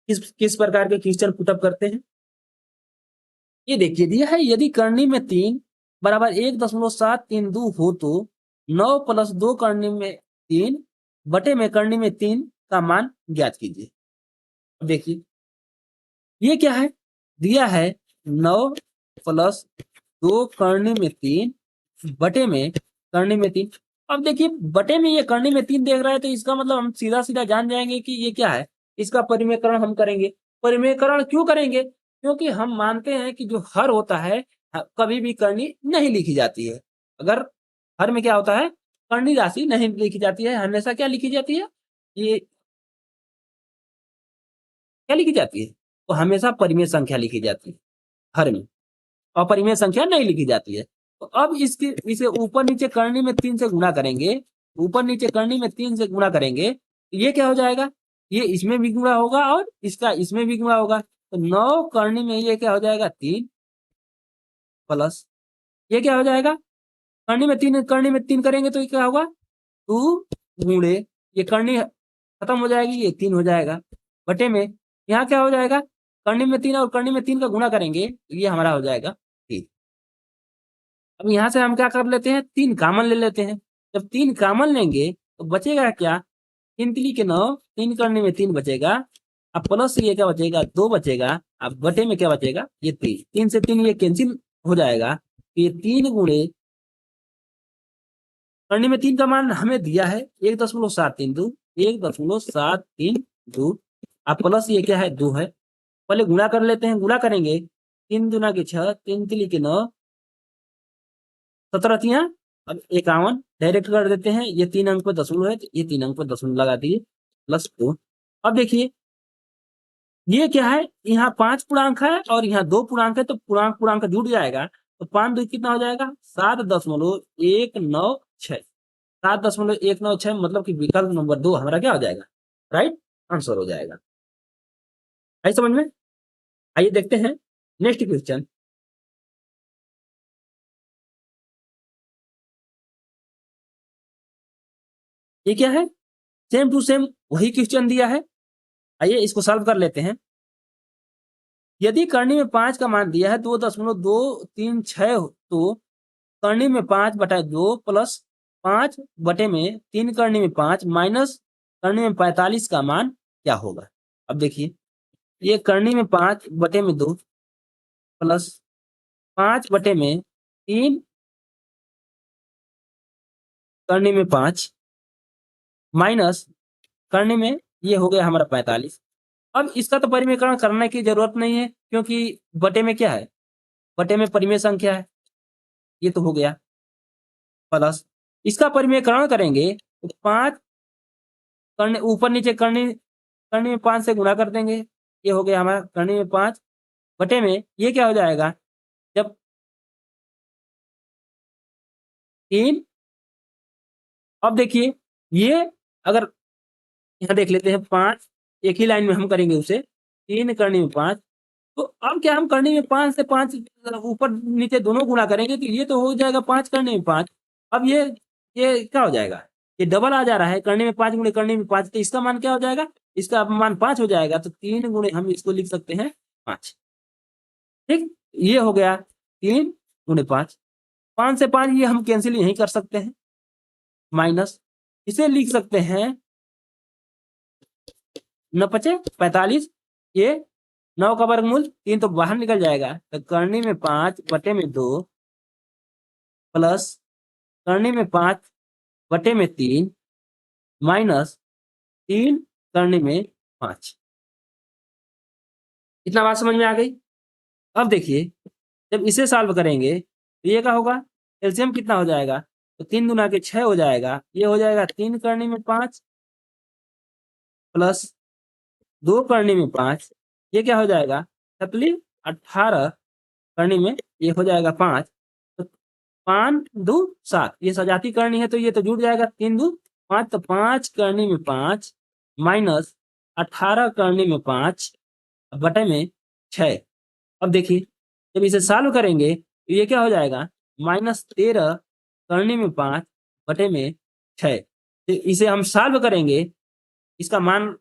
किस किस प्रकार के क्वेश्चन पुटअप करते हैं। ये देखिए दिया है, यदि करनी में 3 बराबर 1.732 हो तो 9 प्लस 2 करनी में 3 बटे में करनी में 3 का मान ज्ञात कीजिए। देखिए ये क्या है, दिया है 9 प्लस 2 करनी में 3 बटे में करनी में 3। अब देखिए बटे में ये करनी में 3 देख रहा है, तो इसका मतलब हम सीधा सीधा जान जाएंगे कि ये क्या है, इसका परिमेयकरण हम करेंगे। परिमेयकरण क्यों करेंगे, क्योंकि हम मानते हैं कि जो हर होता है कभी भी करनी नहीं लिखी जाती है। अगर हर में क्या होता है, करनी राशि नहीं लिखी जाती है, हमेशा क्या लिखी जाती है, ये क्या लिखी जाती है, तो हमेशा परिमेय संख्या लिखी जाती है हर में, अपरिमेय संख्या नहीं लिखी जाती है। तो अब इसे ऊपर नीचे करनी में 3 से गुणा करेंगे, ऊपर नीचे करनी में 3 से गुणा करेंगे, तो ये क्या हो जाएगा, ये इसमें भी गुणा होगा और इसका इसमें भी गुणा होगा, तो 9 करनी में ये क्या हो जाएगा 3 प्लस ये क्या हो जाएगा, करनी में 3 करेंगे तो ये क्या होगा 2 गुणे, ये करनी खत्म हो जाएगी, ये 3 हो जाएगा बटे में यहाँ क्या हो जाएगा, करनी में 3 और करनी में 3 का गुणा करेंगे तो ये हमारा हो जाएगा 3। अब यहाँ से हम क्या कर लेते हैं, 3 कॉमन ले लेते हैं। जब 3 कॉमन लेंगे तो बचेगा क्या, 3 3 के 9, 3 करने में 3 बचेगा। अब प्लस ये क्या बचेगा, 2 बचेगा। अब बटे में क्या बचेगा, ये 3, 3 से 3 ये कैंसिल हो जाएगा। तो ये 3 गुणे करने में 3 का मान हमें दिया है 1.732, 1.732। अब प्लस ये क्या है, 2 है। पहले गुणा कर लेते हैं, गुणा करेंगे 3 दूना के 6, 3 3 के 9, 17 तिया अब 51 डायरेक्ट कर देते हैं। ये 3 अंक पर दशमलव है तो ये 3 अंक पर दशमलव लगा दिए प्लस 2। अब देखिए ये क्या है, यहाँ 5 पूर्णांक है और यहाँ 2 पूर्णांक है तो पूर्णांक पूर्णांक जुड़ जाएगा। तो 5 2 कितना हो जाएगा, 7.196। 7.196 मतलब कि विकल्प नंबर 2 हमारा क्या हो जाएगा, राइट आंसर हो जाएगा। आई समझ में। आइए देखते हैं नेक्स्ट क्वेश्चन। ये क्या है, सेम टू सेम वही क्वेश्चन दिया है। आइए इसको सॉल्व कर लेते हैं। यदि करनी में 5 का मान दिया है 2.236 तो करनी में 5/2 प्लस 5 बटे में 3 करनी में 5 माइनस करनी में 45 का मान क्या होगा। अब देखिए ये करनी में 5 बटे में 2 प्लस 5 बटे में 3 करनी में 5 माइनस करनी में ये हो गया हमारा 45। अब इसका तो परिमेयकरण करने की जरूरत नहीं है क्योंकि बटे में क्या है, बटे में परिमेय संख्या है, ये तो हो गया। प्लस इसका परिमेयकरण करेंगे तो 5 करने ऊपर नीचे करने करने में 5 से गुणा कर देंगे, ये हो गया हमारा करने में 5 बटे में ये क्या हो जाएगा, जब 3। अब देखिए ये अगर यहाँ देख लेते हैं 5 एक ही लाइन में हम करेंगे उसे 3 करने में 5। तो अब क्या हम करने में 5 से 5 ऊपर नीचे दोनों गुणा करेंगे तो ये तो हो जाएगा 5 करने में 5। अब ये क्या हो जाएगा, ये डबल आ जा रहा है, करने में 5 गुणे करने में 5 तो इसका मान क्या हो जाएगा, इसका मान 5 हो जाएगा। तो 3 गुणे हम इसको लिख सकते हैं 5। ठीक, ये हो गया 3 गुणे 5। 5 से 5 ये हम कैंसिल यहीं कर सकते हैं, माइनस इसे लिख सकते हैं 9 पचे 45। ये 9 का वर्गमूल 3 तो बाहर निकल जाएगा। तो करनी में 5 बटे में 2 प्लस करनी में 5 बटे में 3 माइनस 3 करनी में 5। इतना बात समझ में आ गई। अब देखिए जब इसे सॉल्व करेंगे तो ये क्या होगा, एलसीएम कितना हो जाएगा, तो 3 दूना के 6 हो जाएगा। ये हो जाएगा 3 करनी में 5 प्लस 2 करनी में 5, ये क्या हो जाएगा, 18 करनी में ये हो जाएगा 5। तो 5 2 7 ये सजाती करनी है तो ये तो जुड़ जाएगा, 3 2 5 तो 5 करनी में 5 माइनस 18 करनी में 5 बटे में 6। अब देखिए जब इसे सॉल्व करेंगे तो ये क्या हो जाएगा, -13 करनी में 5 बटे में 6। तो इसे हम सॉल्व करेंगे, इसका मान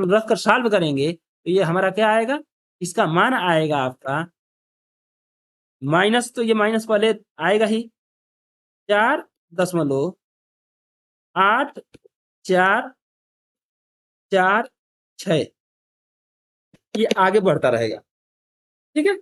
रखकर सॉल्व करेंगे तो ये हमारा क्या आएगा, इसका मान आएगा आपका माइनस, तो ये माइनस पहले आएगा ही 4.8446 ये आगे बढ़ता रहेगा। ठीक है।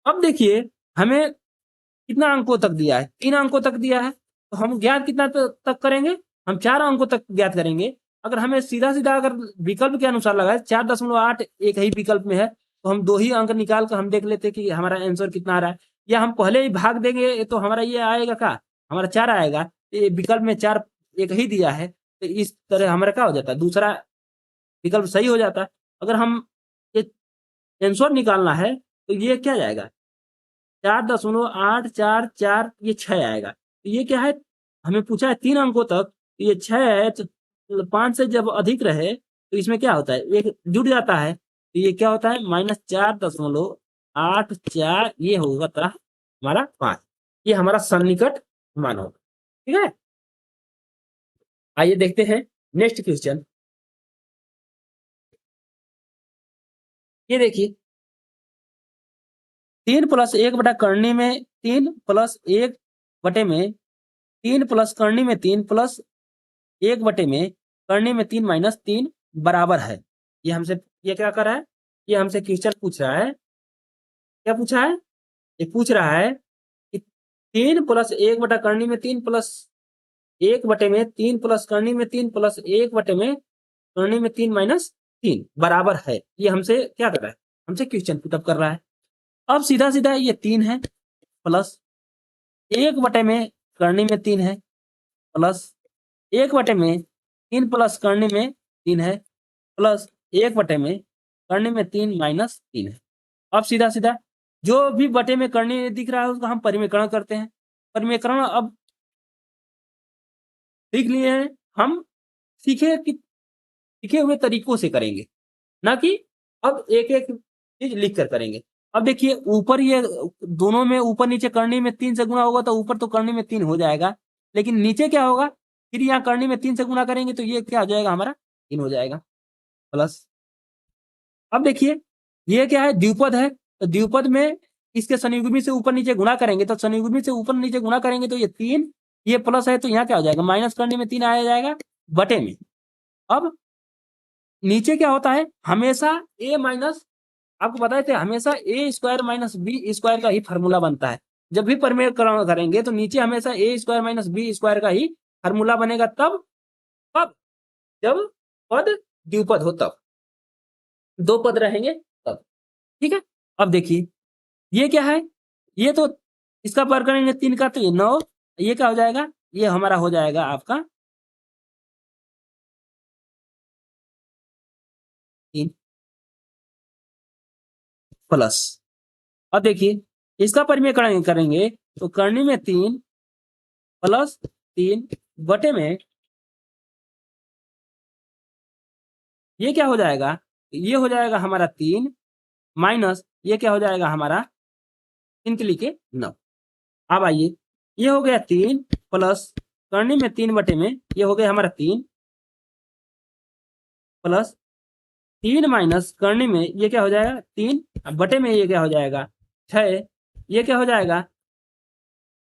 अब देखिए हमें कितना अंकों तक दिया है, 3 अंकों तक दिया है तो हम ज्ञात कितना तक करेंगे, हम 4 अंकों तक ज्ञात करेंगे। अगर हमें सीधा सीधा अगर विकल्प के अनुसार लगा है 4.8 एक ही विकल्प में है तो हम 2 ही अंक निकाल कर हम देख लेते कि हमारा आंसर कितना आ रहा है। या हम पहले ही भाग देंगे तो हमारा ये आएगा क्या, हमारा 4 आएगा। ये विकल्प में 4 एक ही दिया है तो इस तरह हमारा क्या हो जाता है, दूसरा विकल्प सही हो जाता है। अगर हम ये आंसर निकालना है तो ये क्या जाएगा, 4.844 ये 6 आएगा। तो ये क्या है, हमें पूछा है 3 अंकों तक, तो ये 6 है तो 5 से जब अधिक रहे तो इसमें क्या होता है, एक जुड़ जाता है तो ये क्या होता है -4.84 ये होगा था हमारा 5। ये हमारा सन्निकट मान होगा। ठीक है, आइए देखते हैं नेक्स्ट क्वेश्चन, ये देखिए 3+1 में 3+1 3 प्लस करनी में 3+1 करनी में 3 माइनस 3 बराबर है। ये हमसे ये क्या कर रहा है, ये हमसे क्वेश्चन पूछ रहा है, क्या पूछा है, ये पूछ रहा है कि 3+1 करनी में 3+1 प्लस करनी में 3+1 करनी में 3 माइनस 3 बराबर है। ये हमसे क्या कर रहा है, हमसे क्वेश्चन पुटअप कर रहा है। अब सीधा सीधा ये 3 है प्लस 1 करनी में 3 है प्लस 1 प्लस करने में 3 है प्लस 1 करने में 3 माइनस 3 है। अब सीधा सीधा जो भी बटे में करने दिख रहा है उसका हम परिमेकरण करते हैं। परिमेकरण अब सीख लिए हैं, हम सीखे हुए तरीकों से करेंगे, ना कि अब एक एक चीज लिख कर करेंगे। अब देखिए ऊपर ये दोनों में ऊपर नीचे करनी में 3 से गुना होगा तो ऊपर तो करनी में 3 हो जाएगा, लेकिन नीचे क्या होगा, फिर यहाँ करनी में 3 से गुना करेंगे तो ये क्या हो जाएगा, हमारा 3 हो जाएगा प्लस। अब देखिए ये क्या है, द्विपद है, तो द्विपद में इसके संयुग्मी से ऊपर नीचे गुणा करेंगे तो संयुग्मी से ऊपर नीचे गुणा करेंगे तो ये 3, ये प्लस है तो यहाँ क्या हो जाएगा, माइनस करने में 3 आया जाएगा बटे में। अब नीचे क्या होता है, हमेशा ए माइनस, आपको बताए थे हमेशा ए स्क्वायर माइनस बी स्क्वायर का ही फार्मूला बनता है। जब भी परिमेयकरण करेंगे तो नीचे हमेशा ए स्क्वायर माइनस बी स्क्वायर का ही फार्मूला बनेगा, तब कब, जब पद द्विपद हो, तब 2 पद रहेंगे तब, ठीक है। अब देखिए ये क्या है, ये तो इसका वर्ग करेंगे 3 का तो ये 9, ये क्या हो जाएगा, ये हमारा हो जाएगा आपका 3 प्लस। अब देखिए इसका परिमेयकरण करेंगे तो करनी में 3 प्लस 3 बटे में ये क्या हो जाएगा, ये हो जाएगा हमारा 3 माइनस ये क्या हो जाएगा हमारा 3 के लिखे 9। अब आइए ये हो गया 3 प्लस करनी में 3 बटे में ये हो गया हमारा 3 प्लस 3 माइनस करने में ये क्या हो जाएगा 3 बटे में ये क्या हो जाएगा 6, ये क्या हो जाएगा।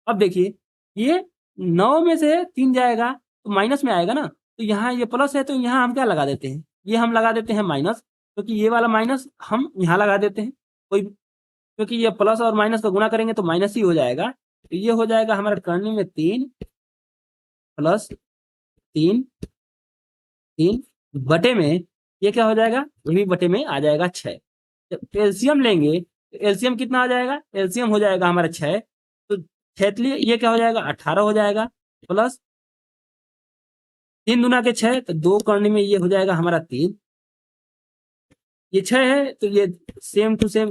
अब देखिए ये 9 में से 3 जाएगा तो माइनस में आएगा ना, तो यहाँ ये प्लस है तो यहाँ हम क्या लगा देते हैं, ये हम लगा देते हैं माइनस, क्योंकि ये वाला माइनस हम यहाँ लगा देते हैं कोई, क्योंकि ये प्लस और माइनस को गुणा करेंगे तो माइनस ही हो जाएगा। तो ये हो जाएगा हमारा करने में 3 प्लस 3 3 बटे में ये क्या हो जाएगा, ये भी बटे में आ जाएगा 6। जब एलसीएम लेंगे तो एलसीएम कितना आ जाएगा, एलसीएम हो जाएगा हमारा 6, तो 6 लिए ये क्या हो जाएगा 18 हो जाएगा प्लस 3 दुना के 6 तो 2 करने में ये हो जाएगा हमारा 3, ये 6 है तो ये सेम टू सेम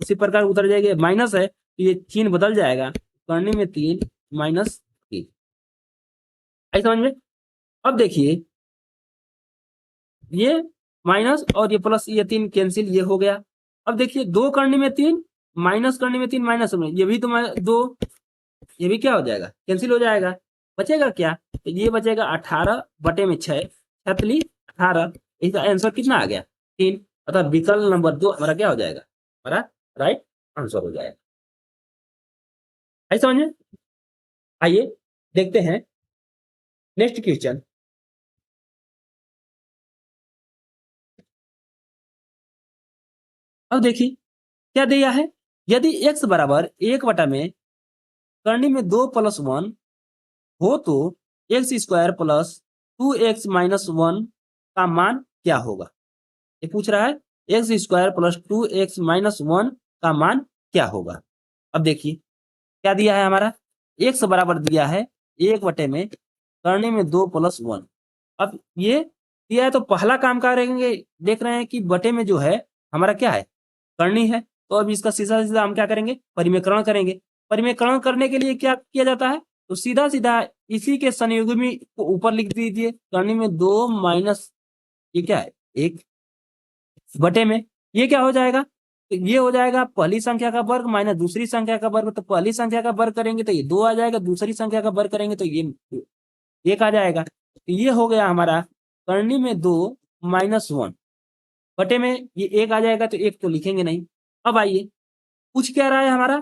उसी प्रकार उतर जाएगा, माइनस है तो ये चिन्ह बदल जाएगा, करने में 3 माइनस 3, आई समझ में। अब देखिए ये माइनस और ये प्लस, ये 3 कैंसिल, ये हो गया। अब देखिए 2 करने में 3 माइनस करने में 3 माइनस में ये भी तो 2, ये भी क्या हो जाएगा, कैंसिल हो जाएगा, बचेगा क्या, तो ये बचेगा 18 बटे में 6 छतली 18, इसका आंसर कितना आ गया 3, अर्थात विकल्प नंबर 2 हमारा क्या हो जाएगा, हमारा राइट आंसर हो जाएगा। आई समझ में। आइए देखते हैं नेक्स्ट क्वेश्चन। अब देखिए क्या दिया है, यदि x बराबर 1 में करनी में 2 + 1 हो तो x square plus 2x minus 1 का मान क्या होगा। ये पूछ रहा है x square plus 2x minus 1 का मान क्या होगा। अब देखिए क्या दिया है, हमारा x बराबर दिया है 1 में करने में 2 + 1। अब ये दिया है तो पहला काम करेंगे, देख रहे हैं कि बटे में जो है हमारा क्या है करनी है, तो अब इसका सीधा सीधा हम क्या करेंगे, परिमेयकरण करेंगे। परिमेयकरण करने के लिए क्या किया जाता है, तो सीधा सीधा इसी के संयुग्मी को ऊपर लिख दीजिए, करनी में 2 माइनस ये क्या है 1 बटे में ये क्या हो जाएगा, तो ये हो जाएगा पहली संख्या का वर्ग माइनस दूसरी संख्या का वर्ग, तो पहली संख्या का वर्ग करेंगे तो ये 2 आ जाएगा, दूसरी संख्या का वर्ग करेंगे तो ये 1 आ जाएगा। ये हो गया हमारा करनी में 2 -1 बटे में ये 1 आ जाएगा, तो 1 तो लिखेंगे नहीं। अब आइए, पूछ क्या रहा है हमारा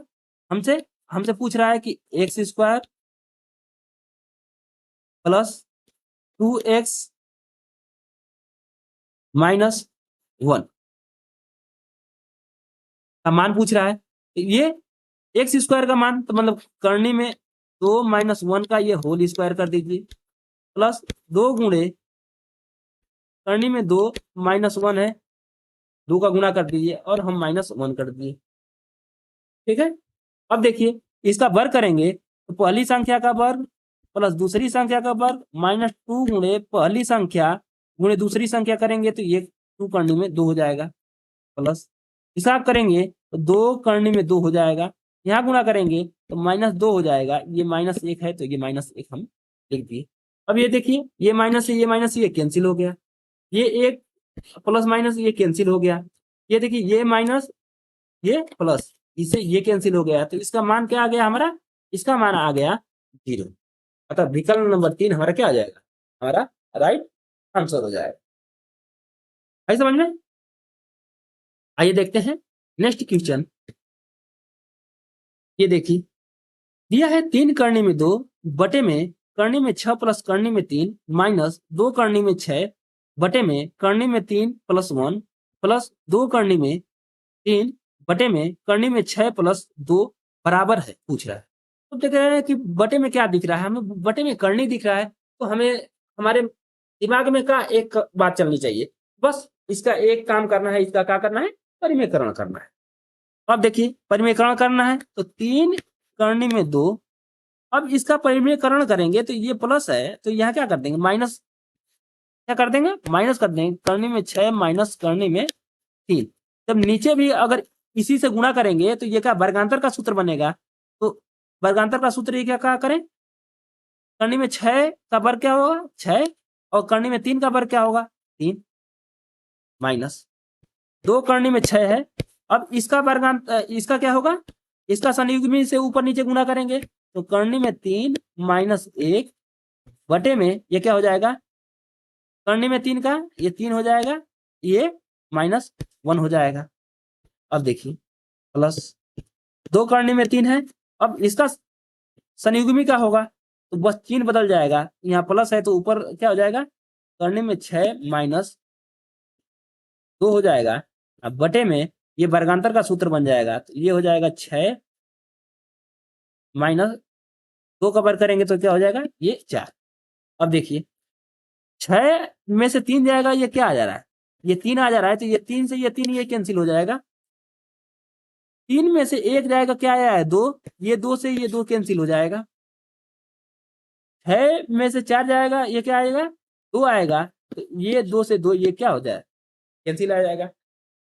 हमसे हमसे पूछ रहा है कि एक्स स्क्वायर प्लस 2x -1 का मान पूछ रहा है। ये एक्स स्क्वायर का मान तो मतलब करनी में 2 -1 का ये होल स्क्वायर कर दीजिए, प्लस 2 गुणे करनी में 2 -1 है, 2 का गुणा कर दीजिए और हम -1 कर दिए। ठीक है, अब देखिए इसका वर्ग करेंगे तो पहली संख्या का वर्ग प्लस दूसरी संख्या का वर्ग -2 गुणे पहली संख्या गुणे दूसरी संख्या करेंगे तो ये 2 करनी में 2 हो जाएगा, प्लस हिसाब करेंगे तो 2 करनी में 2 हो जाएगा, यहाँ गुणा करेंगे तो -2 हो जाएगा, ये -1 है तो ये -1 हम लिख दिए। अब ये देखिए ये माइनस से ये कैंसिल हो गया, ये एक प्लस माइनस ये कैंसिल हो गया, ये देखिए ये माइनस ये प्लस इससे ये कैंसिल हो गया, तो इसका मान क्या आ गया हमारा, इसका मान आ गया 0। अतः विकल्प नंबर 3 हमारा क्या आ जाएगा, हमारा राइट आंसर हो जाएगा। आई समझ में? आइए देखते हैं नेक्स्ट क्वेश्चन। ये देखिए दिया है 3 करनी में 2 बटे में करनी में 6 प्लस करनी में 3 माइनस 2 करनी में 6 बटे में करनी में 3 प्लस 1 प्लस 2 करनी में 3 बटे में करनी में 6 प्लस 2 बराबर है, पूछ रहा है। तो देख रहे हैं कि बटे में क्या दिख रहा है, हमें बटे में करनी दिख रहा है, तो हमें हमारे दिमाग में का एक बात चलनी चाहिए, बस इसका एक काम करना है, इसका क्या करना है, परिमेयकरण करना है। अब देखिए परिमेयकरण करना है तो 3 करनी में 2, अब इसका परिमेयकरण करेंगे तो ये प्लस है तो यहाँ क्या कर देंगे माइनस, क्या कर देंगे माइनस कर देंगे, करनी में 6 माइनस करनी में 3। जब नीचे भी अगर इसी से गुणा करेंगे तो ये क्या वर्गांतर का सूत्र बनेगा, तो वर्गांतर का सूत्र ये क्या करें, करनी में 6 का वर्ग क्या होगा 6 और करनी में 3 का वर्ग क्या होगा 3 माइनस 2 करनी में 6 है, अब इसका वर्गांतर इसका क्या होगा, इसका संयुग्मी से ऊपर नीचे गुणा करेंगे तो करनी में 3 माइनस 1 बटे में ये क्या हो जाएगा, करनी में 3 का ये 3 हो जाएगा, ये -1 हो जाएगा। अब देखिए प्लस 2 करनी में 3 है, अब इसका संयुग्मी क्या होगा, तो बस चिन्ह बदल जाएगा, यहाँ प्लस है तो ऊपर क्या हो जाएगा, करने में 6 माइनस 2 हो जाएगा, अब बटे में ये वर्गांतर का सूत्र बन जाएगा, तो ये हो जाएगा 6 माइनस 2 का वर्ग करेंगे तो क्या हो जाएगा, ये 4। अब देखिए 6 में से 3 जाएगा, ये क्या आ जा रहा है, ये 3 आ जा रहा है, तो ये 3 से ये 3 ये कैंसिल हो जाएगा, 3 में से 1 जाएगा, क्या आया है 2, ये 2 से ये 2 कैंसिल हो जाएगा, 6 में से 4 जाएगा, ये क्या आएगा 2 आएगा, तो ये 2 से 2 ये क्या हो जाए कैंसिल आ जाएगा।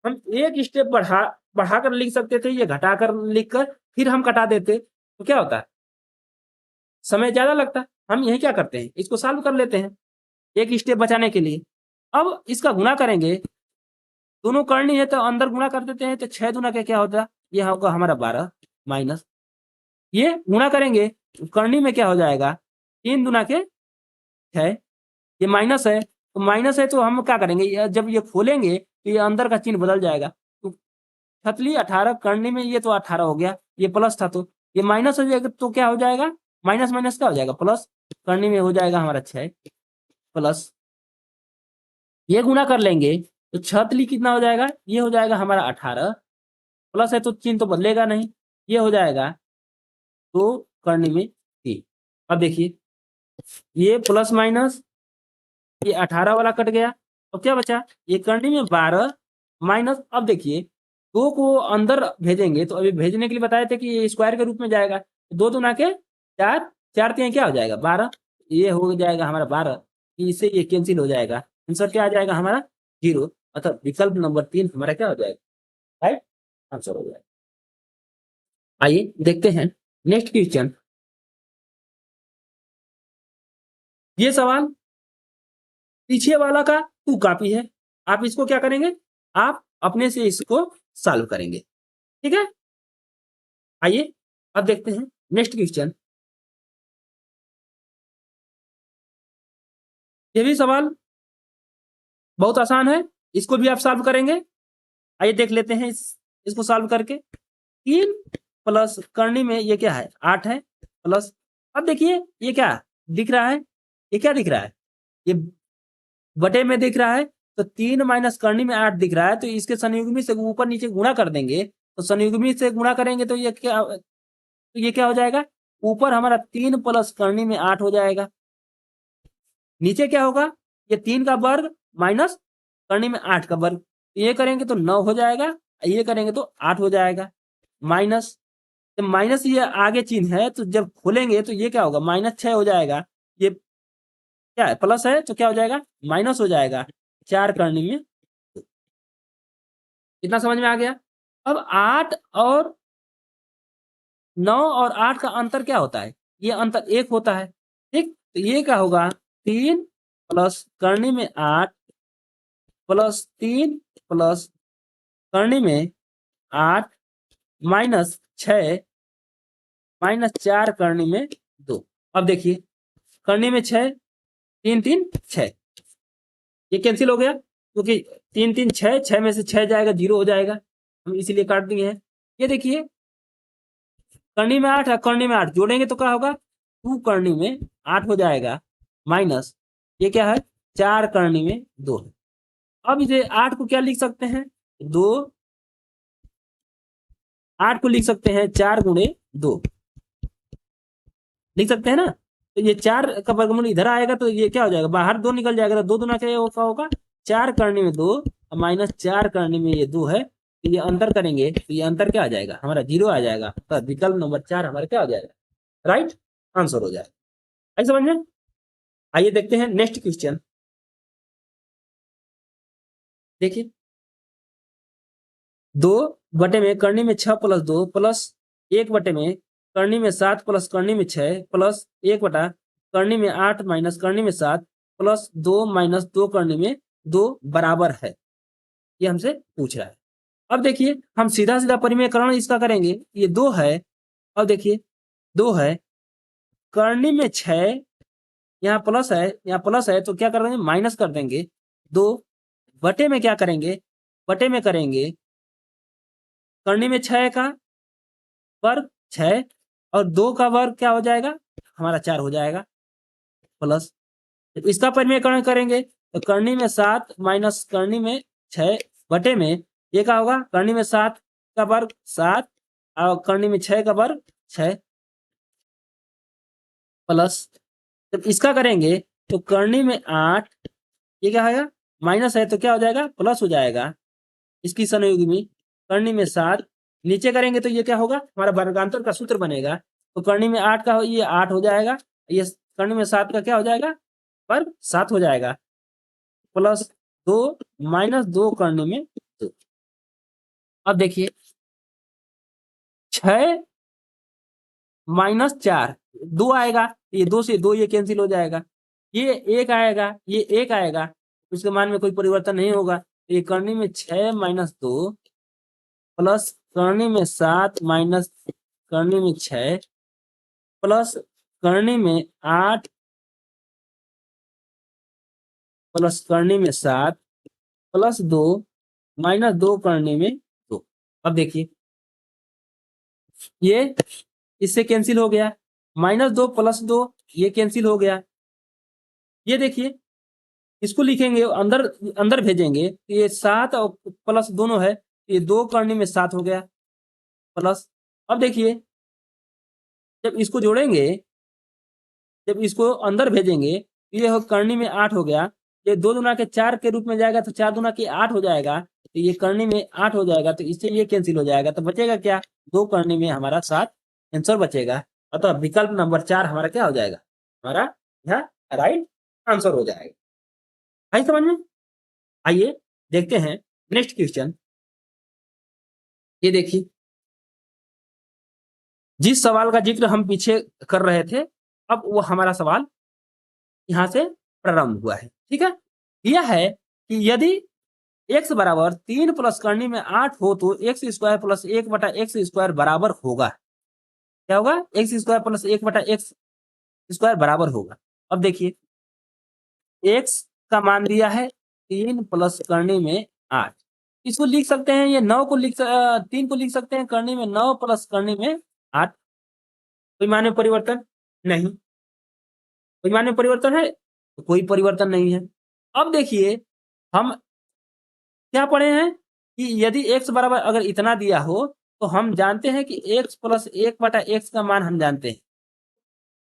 हम एक स्टेप बढ़ाकर लिख सकते थे, ये घटाकर लिखकर फिर हम कटा देते तो क्या होता है, समय ज्यादा लगता। हम यही क्या करते हैं, इसको सॉल्व कर लेते हैं एक स्टेप बचाने के लिए। अब इसका गुणा करेंगे, दोनों करनी है तो अंदर गुणा कर देते हैं, तो 6 गुना के क्या होता है, ये होगा हमारा 12 माइनस ये गुणा करेंगे करनी में क्या हो जाएगा, 3 गुना के 6, ये माइनस है तो माइनस है तो हम क्या करेंगे, जब ये खोलेंगे तो ये अंदर का चिन्ह बदल जाएगा, तो छतली 18 करने में ये तो 18 हो गया, ये प्लस था तो ये माइनस हो जाएगा, तो क्या हो जाएगा माइनस माइनस क्या हो जाएगा प्लस, करने में हो जाएगा हमारा 6 प्लस ये गुणा कर लेंगे तो छतली कितना हो जाएगा, ये हो जाएगा हमारा 18 प्लस है तो चिन्ह तो बदलेगा नहीं, ये हो जाएगा तो करने में 3। अब देखिए ये प्लस माइनस ये 18 वाला कट गया, अब क्या बचा, ये करनी में 12 माइनस, अब देखिए 2 को अंदर भेजेंगे तो अभी भेजने के लिए बताए थे कि ये स्क्वायर के रूप में जाएगा, 2 दूना के 4, 4 3 क्या हो जाएगा 12, ये हो जाएगा हमारा 12, इससे ये कैंसिल हो जाएगा, आंसर क्या आ जाएगा हमारा 0, अतः विकल्प नंबर 3 हमारा क्या हो जाएगा राइट आंसर हो जाएगा। आइए देखते हैं नेक्स्ट क्वेश्चन। ये सवाल पीछे वाला का टू कॉपी है, आप इसको क्या करेंगे, आप अपने से इसको सॉल्व करेंगे, ठीक है। आइए अब देखते हैं नेक्स्ट क्वेश्चन। ये भी सवाल बहुत आसान है, इसको भी आप सॉल्व करेंगे। आइए देख लेते हैं इसको सॉल्व करके। 3 प्लस करनी में ये क्या है 8 है, प्लस अब देखिए ये क्या दिख रहा है, ये क्या दिख रहा है, ये बटे में दिख रहा है, तो 3 माइनस करनी में 8 दिख रहा है, तो इसके संयुग्मी से ऊपर नीचे गुणा कर देंगे, तो संयुग्मी से गुणा करेंगे तो ये क्या हो जाएगा, ऊपर हमारा 3 प्लस करनी में 8 हो जाएगा, नीचे क्या होगा, ये 3 का वर्ग माइनस करनी में 8 का वर्ग, ये करेंगे तो 9 हो जाएगा, ये करेंगे तो 8 हो जाएगा, माइनस, जब माइनस ये आगे चिन्ह है तो जब खोलेंगे तो ये क्या होगा, -6 हो जाएगा, ये क्या है प्लस है तो क्या हो जाएगा माइनस हो जाएगा, 4 करनी में। इतना समझ में आ गया। अब 8 और 9 और 8 का अंतर क्या होता है, ये अंतर 1 होता है, ठीक, तो ये क्या होगा 3 प्लस करनी में 8 प्लस 3 प्लस करनी में 8 माइनस 6 माइनस 4 करनी में 2। अब देखिए करनी में 6, 3 3 6, ये कैंसिल हो गया क्योंकि 3 3 6, 6 में से 6 जाएगा 0 हो जाएगा, हम इसीलिए काट दिए हैं। ये देखिए करनी में 8 है, करनी में 8 जोड़ेंगे तो क्या होगा 2 करनी में 8 हो जाएगा, माइनस ये क्या है 4 करनी में 2 है। अब इसे 8 को क्या लिख सकते हैं 2, 8 को लिख सकते हैं 4 गुणे 2 लिख सकते हैं ना, तो ये 4 का वर्गमूल इधर आएगा तो ये क्या हो जाएगा बाहर 2 निकल जाएगा, तो 2 दूना क्या होगा 4 करने में 2 माइनस 4 करने में ये 2 है, तो ये अंतर करेंगे तो ये अंतर क्या आ जाएगा हमारा 0 आ जाएगा, तो विकल्प नंबर 4 हमारा क्या हो जाएगा राइट आंसर हो जाएगा। आई समझ में। आइए देखते हैं नेक्स्ट क्वेश्चन। देखिए 2 बटे में करनी में 6 प्लस 2 प्लस 1 बटे में करनी में 7 प्लस करनी में 6 प्लस 1 बटा करनी में 8 माइनस करनी में 7 प्लस 2 माइनस 2 करनी में 2 बराबर है, ये हमसे पूछ रहा है। अब देखिए हम सीधा सीधा परिमेयकरण इसका करेंगे, ये 2 है, अब देखिए 2 है करनी में 6, यहाँ प्लस है यहाँ प्लस है, तो क्या कर देंगे माइनस कर देंगे, 2 बटे में क्या करेंगे बटे में करेंगे करनी में 6 का वर्ग 6 और 2 का वर्ग क्या हो जाएगा हमारा 4 हो जाएगा, प्लस तो इसका परिमेयकरण करेंगे तो करनी में 7 माइनस करनी में 6 बटे में ये क्या होगा करनी में 7 का वर्ग 7 और करनी में 6 का वर्ग 6 प्लस जब इसका करेंगे तो करनी में 8 ये क्या आएगा माइनस है तो क्या हो जाएगा प्लस हो जाएगा, इसकी संयुग्मी करनी में 7 नीचे करेंगे तो ये क्या होगा हमारा वर्गांतर का सूत्र बनेगा, तो करनी में 8 का ये 8 हो जाएगा, ये करनी में 7 का क्या हो जाएगा वर्ग 7 हो जाएगा, प्लस 2 माइनस 2 करने में 2। अब देखिए 6 माइनस 4 2 आएगा, ये 2 से 2 ये कैंसिल हो जाएगा, ये 1 आएगा ये 1 आएगा, उसके मान में कोई परिवर्तन नहीं होगा, तो ये करनी में 6 माइनस 2 प्लस करनी में 7 माइनस करनी में 6 प्लस करनी में 8 प्लस करनी में 7 प्लस 2 माइनस 2 करने में 2। अब देखिए ये इससे कैंसिल हो गया, -2 प्लस 2 ये कैंसिल हो गया, ये देखिए इसको लिखेंगे अंदर अंदर भेजेंगे, ये 7 और प्लस दोनों है, ये 2 करने में 7 हो गया प्लस। अब देखिए जब इसको जोड़ेंगे जब इसको अंदर भेजेंगे ये करनी में 8 हो गया, ये 2 दूना के 4 के रूप में जाएगा तो 4 दूना के 8 हो जाएगा, तो ये करनी में 8 हो जाएगा, तो इससे ये कैंसिल हो जाएगा, तो बचेगा क्या 2 करनी में हमारा 7 आंसर बचेगा, अतः विकल्प नंबर 4 हमारा क्या हो जाएगा हमारा यहाँ राइट आंसर हो जाएगा। आई समझ में। आइए देखते हैं नेक्स्ट क्वेश्चन। ये देखिए जिस सवाल का जिक्र हम पीछे कर रहे थे अब वो हमारा सवाल यहां से प्रारंभ हुआ है, ठीक है। यह है कि यदि x बराबर 3 प्लस करनी में 8 हो तो एक्स स्क्वायर प्लस 1 बटा एक्स स्क्वायर बराबर होगा, क्या होगा एक्स स्क्वायर प्लस 1 बटा एक्स स्क्वायर बराबर होगा। अब देखिए x का मान दिया है 3 प्लस करनी में 8। इसको लिख सकते हैं, ये 9 को 3 को लिख सकते हैं करनी में 9 प्लस करनी में 8। कोई मान में परिवर्तन नहीं, कोई मान में परिवर्तन है तो कोई परिवर्तन नहीं है। अब देखिए हम क्या पढ़े हैं कि यदि x बराबर अगर इतना दिया हो तो हम जानते हैं कि x प्लस 1/x का मान हम जानते हैं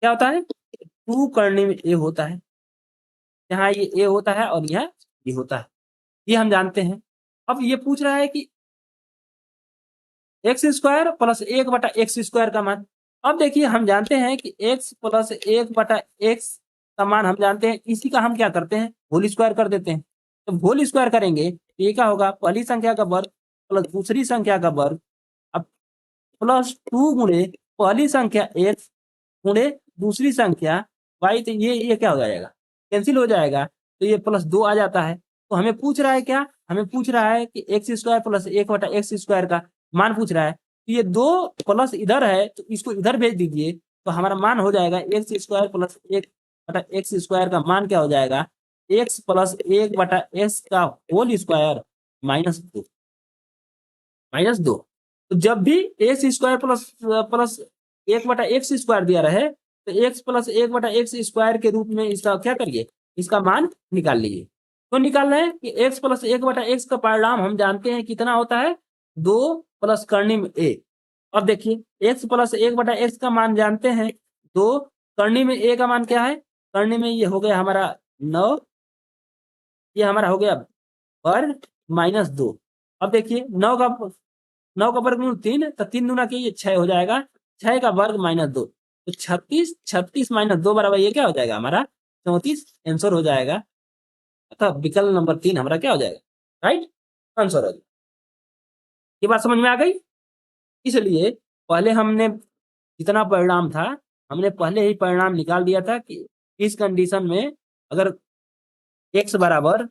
क्या होता है, 2 करने में a होता है। यहाँ ये a होता है और यह b होता है, ये हम जानते हैं। अब ये पूछ रहा है कि x square plus 1/x square का मान। अब देखिए हम जानते हैं कि x प्लस 1/x का मान हम जानते हैं, इसी का हम क्या करते हैं, होल स्क्वायर कर देते हैं। तो होल स्क्वायर करेंगे तो ये क्या होगा, पहली संख्या का वर्ग प्लस दूसरी संख्या का वर्ग, अब प्लस 2 गुणे पहली संख्या x गुणे दूसरी संख्या y, तो ये क्या हो जाएगा, कैंसिल हो जाएगा, तो ये प्लस 2 आ जाता है। तो हमें पूछ रहा है क्या, हमें पूछ रहा है कि x square plus 1/x square का मान पूछ रहा है। तो ये 2 प्लस इधर है तो इसको इधर भेज दीजिए, तो हमारा मान हो जाएगा x square plus 1/x square का मान क्या हो जाएगा, x प्लस 1/x का होल स्क्वायर -2। तो जब भी x square plus plus 1/x square दिया रहे तो x प्लस 1/x स्क्वायर के रूप में इसका क्या करिए, इसका मान निकाल लीजिए। तो निकाल रहे हैं कि x प्लस 1/x का परिणाम हम जानते हैं कितना होता है, 2 प्लस करनी में a। अब देखिए x प्लस 1/x का मान जानते हैं 2, करनी में a का मान क्या है, करनी में ये हो गया हमारा 9, ये हमारा हो गया वर्ग -2। अब देखिए 9 का वर्गमूल 3, तो 3 दूना के ये 6 हो जाएगा, 6 का वर्ग -2 तो 36, 36 -2 बराबर ये क्या हो जाएगा हमारा 34 आंसर हो जाएगा। अतः विकल्प नंबर 3 हमारा क्या हो जाएगा, राइट आंसर हो जाएगा। ये बात समझ में आ गई। इसलिए पहले हमने जितना परिणाम था हमने पहले ही परिणाम निकाल दिया था कि इस कंडीशन में अगर x बराबर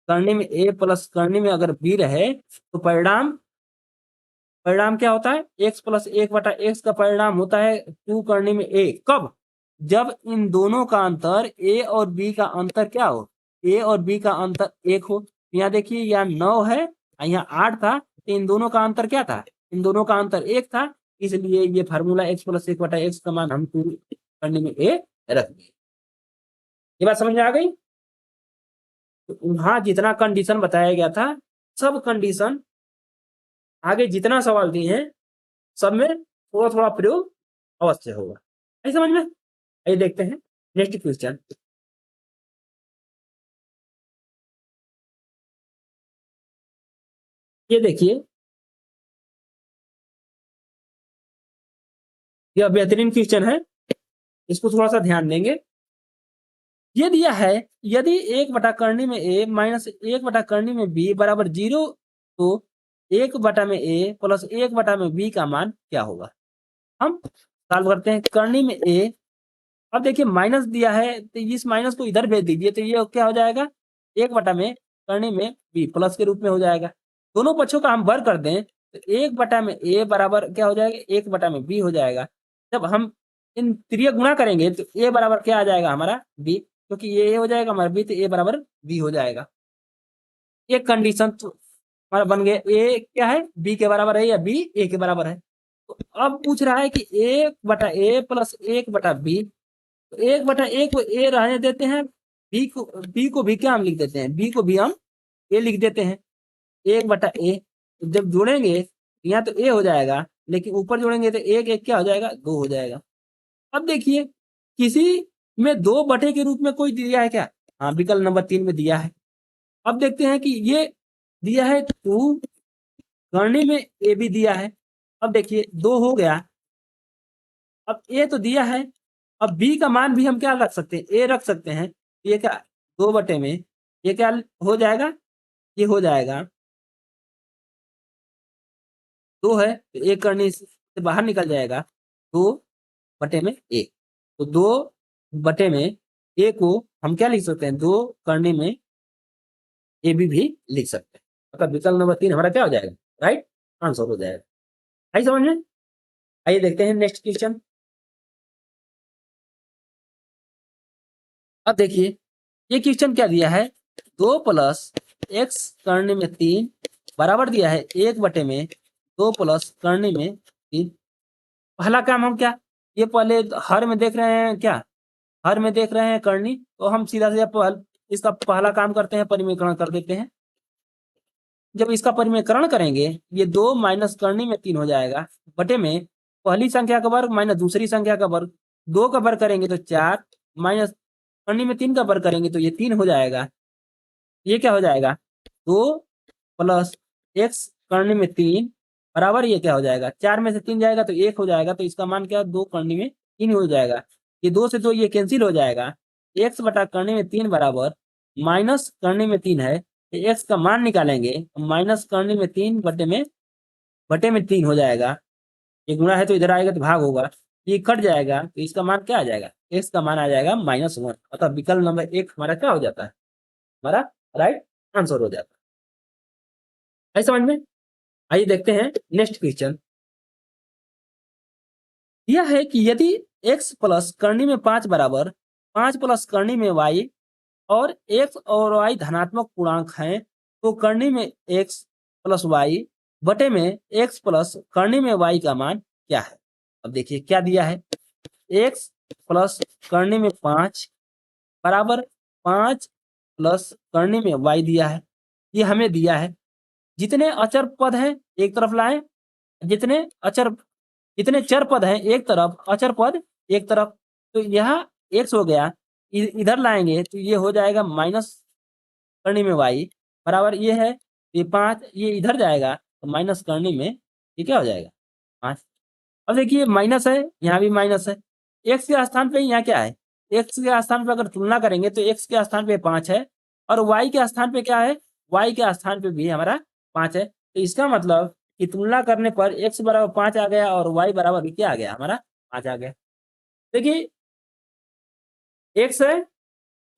करने में a प्लस करने में अगर b रहे तो परिणाम क्या होता है, x प्लस 1/x का परिणाम होता है 2 करने में a। कब, जब इन दोनों का अंतर a और b का अंतर क्या हो, a और b का अंतर 1 हो। यहाँ देखिए यहाँ 9 है यहाँ 8 था, तो इन दोनों का अंतर क्या था, इन दोनों का अंतर 1 था, इसलिए ये फार्मूला x प्लस 1/x का मान हम 2 करने में a रख दिए। ये बात समझ में आ गई। तो वहां जितना कंडीशन बताया गया था सब कंडीशन आगे जितना सवाल दिए हैं सब में थोड़ा थोड़ा प्रयोग अवश्य होगा। आई समझ में। आइए देखते हैं नेक्स्ट क्वेश्चन। ये देखिए यह बेहतरीन क्वेश्चन है, इसको थोड़ा सा ध्यान देंगे। ये दिया है यदि 1 करनी में a माइनस 1 करनी में b बराबर 0 तो 1/a प्लस 1/में b का मान क्या होगा। हम सॉल्व करते हैं करनी में a। अब देखिए माइनस दिया है तो इस माइनस को इधर भेज दीजिए, तो ये क्या हो जाएगा 1 में करनी में b प्लस के रूप में हो जाएगा। दोनों पक्षों का हम वर्ग कर दें तो 1 में a बराबर क्या हो जाएगा 1 में b हो जाएगा। जब हम इन त्रिय गुणा करेंगे तो a बराबर क्या आ जाएगा हमारा b, क्योंकि ये हो जाएगा हमारा b तो a बराबर b हो जाएगा। एक कंडीशन तो हमारा बन गया, a क्या है b के बराबर है या b a के बराबर है। तो अब पूछ रहा है कि 1/a प्लस 1/b, तो 1/a को a रहने देते हैं, b को भी क्या हम लिख देते हैं, b को भी हम a लिख देते हैं 1/a। तो जब जोड़ेंगे यहाँ तो a हो जाएगा, लेकिन ऊपर जोड़ेंगे तो 1 क्या हो जाएगा 2 हो जाएगा। अब देखिए किसी में 2 बटे के रूप में कोई दिया है क्या, हाँ विकल्प नंबर 3 में दिया है। अब देखते हैं कि ये दिया है 2 करने में a भी दिया है। अब देखिए 2 हो गया, अब a तो दिया है, अब b का मान भी हम क्या रख सकते हैं a रख सकते हैं। ये क्या 2 बटे में ये क्या हो जाएगा, ये हो जाएगा 2 है तो 1 करने से बाहर निकल जाएगा 2 बटे में 1। तो 2 बटे में a को हम क्या लिख सकते हैं 2 करने में ए भी लिख सकते हैं। मतलब विकल्प नंबर 3 हमारा क्या हो जाएगा, राइट आंसर हो जाएगा। आई समझ में। आइए देखते हैं नेक्स्ट क्वेश्चन। अब देखिए ये क्वेश्चन क्या दिया है, 2 प्लस एक्स करने में 3 बराबर दिया है 1/2 प्लस करने में 3। पहला काम हम क्या, ये पहले हर में देख रहे हैं क्या, हर में देख रहे हैं करनी, तो हम सीधा सीधा इसका पहला काम करते हैं, परिमीकरण कर देते हैं। जब इसका परिमीकरण करेंगे ये 2 माइनस करनी में 3 हो जाएगा, बटे में पहली संख्या का वर्ग माइनस दूसरी संख्या का वर्ग, 2 का वर्ग करेंगे तो 4 माइनस करनी में 3 का वर्ग करेंगे तो ये 3 हो जाएगा। ये क्या हो जाएगा, 2 प्लस एक्स करनी में 3 बराबर ये क्या हो जाएगा, 4 में से 3 जाएगा तो 1 हो जाएगा, तो इसका मान क्या, 2 करनी में 3 हो जाएगा। ये 2 से 2 ये कैंसिल हो जाएगा, एक्स बटा करनी में 3 बराबर माइनस करनी में 3 है, एक्स का मान निकालेंगे, माइनस करने में 3 बटे में 3 हो जाएगा। ये गुणा है तो इधर आएगा तो भाग होगा, ये कट जाएगा, तो इसका मान क्या आ जाएगा, एक्स का मान आ जाएगा -1। अतः विकल्प नंबर 1 हमारा क्या हो जाता है, हमारा राइट आंसर हो जाता है। समझ में, आइए देखते हैं नेक्स्ट क्वेश्चन। यह है कि यदि x प्लस करनी में 5 बराबर 5 प्लस करनी में y और x और y धनात्मक पूर्णांक हैं, तो करनी में x प्लस y बटे में x प्लस करनी में y का मान क्या है। अब देखिए क्या दिया है, x प्लस करनी में 5 बराबर 5 प्लस करनी में y दिया है। ये हमें दिया है, जितने अचर पद हैं एक तरफ लाएं, जितने चर पद हैं एक तरफ, अचर पद एक तरफ, तो यहाँ x हो गया, इधर लाएंगे तो ये हो जाएगा माइनस करनी में y बराबर ये है, ये 5, ये इधर जाएगा तो माइनस करनी में ये क्या हो जाएगा 5। अब देखिए माइनस है, यहाँ भी माइनस है, x के स्थान पे यहाँ क्या है, x के स्थान पे अगर तुलना करेंगे तो x के स्थान पे 5 है और y के स्थान पे क्या है, y के स्थान पे भी हमारा 5 है। तो इसका मतलब कि तुलना करने पर x बराबर 5 आ गया और y बराबर भी क्या आ गया, हमारा 5 आ गया। देखिए x है,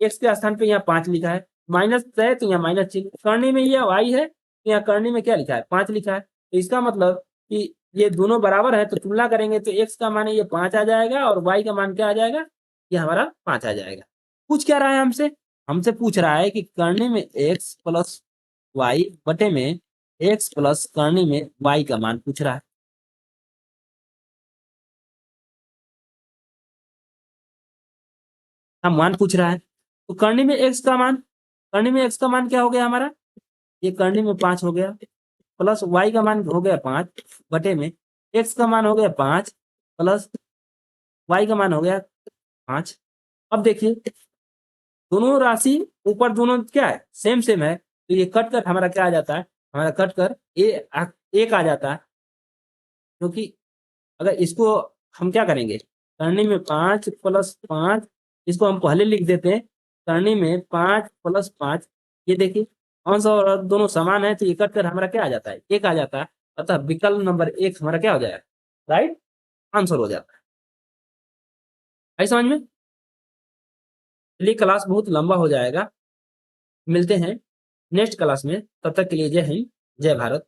x के स्थान पे यहाँ 5 लिखा है, माइनस है तो यहाँ माइनस चिन्ह, करनी में ये y है तो यहाँ करनी में क्या लिखा है, 5 लिखा है। तो इसका मतलब कि ये दोनों बराबर है, तो तुलना करेंगे तो x का मान ये 5 आ जाएगा और y का मान क्या आ जाएगा, ये हमारा 5 आ जाएगा। पूछ क्या रहा है हमसे, हमसे पूछ रहा है कि करनी में x प्लस y बटे में x प्लस करनी में y का मान पूछ रहा है। हम मान पूछ रहा है, तो करनी में x का मान, करनी में x का मान क्या हो गया हमारा, ये करनी में 5 हो गया, प्लस y का मान हो गया 5 बटे में x का मान हो गया 5 प्लस y का मान हो गया 5। अब देखिए दोनों राशि ऊपर दोनों क्या है, सेम सेम है, तो ये कट कर हमारा क्या आ जाता है, हमारा कट कर एक आ जाता है। क्योंकि अगर इसको हम क्या करेंगे, करनी में 5 प्लस 5, इसको हम पहले लिख देते हैं, करनी में 5 प्लस 5, ये देखिए अंश और दोनों समान है, तो ये कट कर हमारा क्या आ जाता है, एक आ जाता है। अतः विकल्प नंबर 1 हमारा क्या हो जाएगा, राइट आंसर हो जाता है। आई समझ में, चलिए क्लास बहुत लंबा हो जाएगा, मिलते हैं नेक्स्ट क्लास में, तब तक के लिए जय हिंद जय भारत।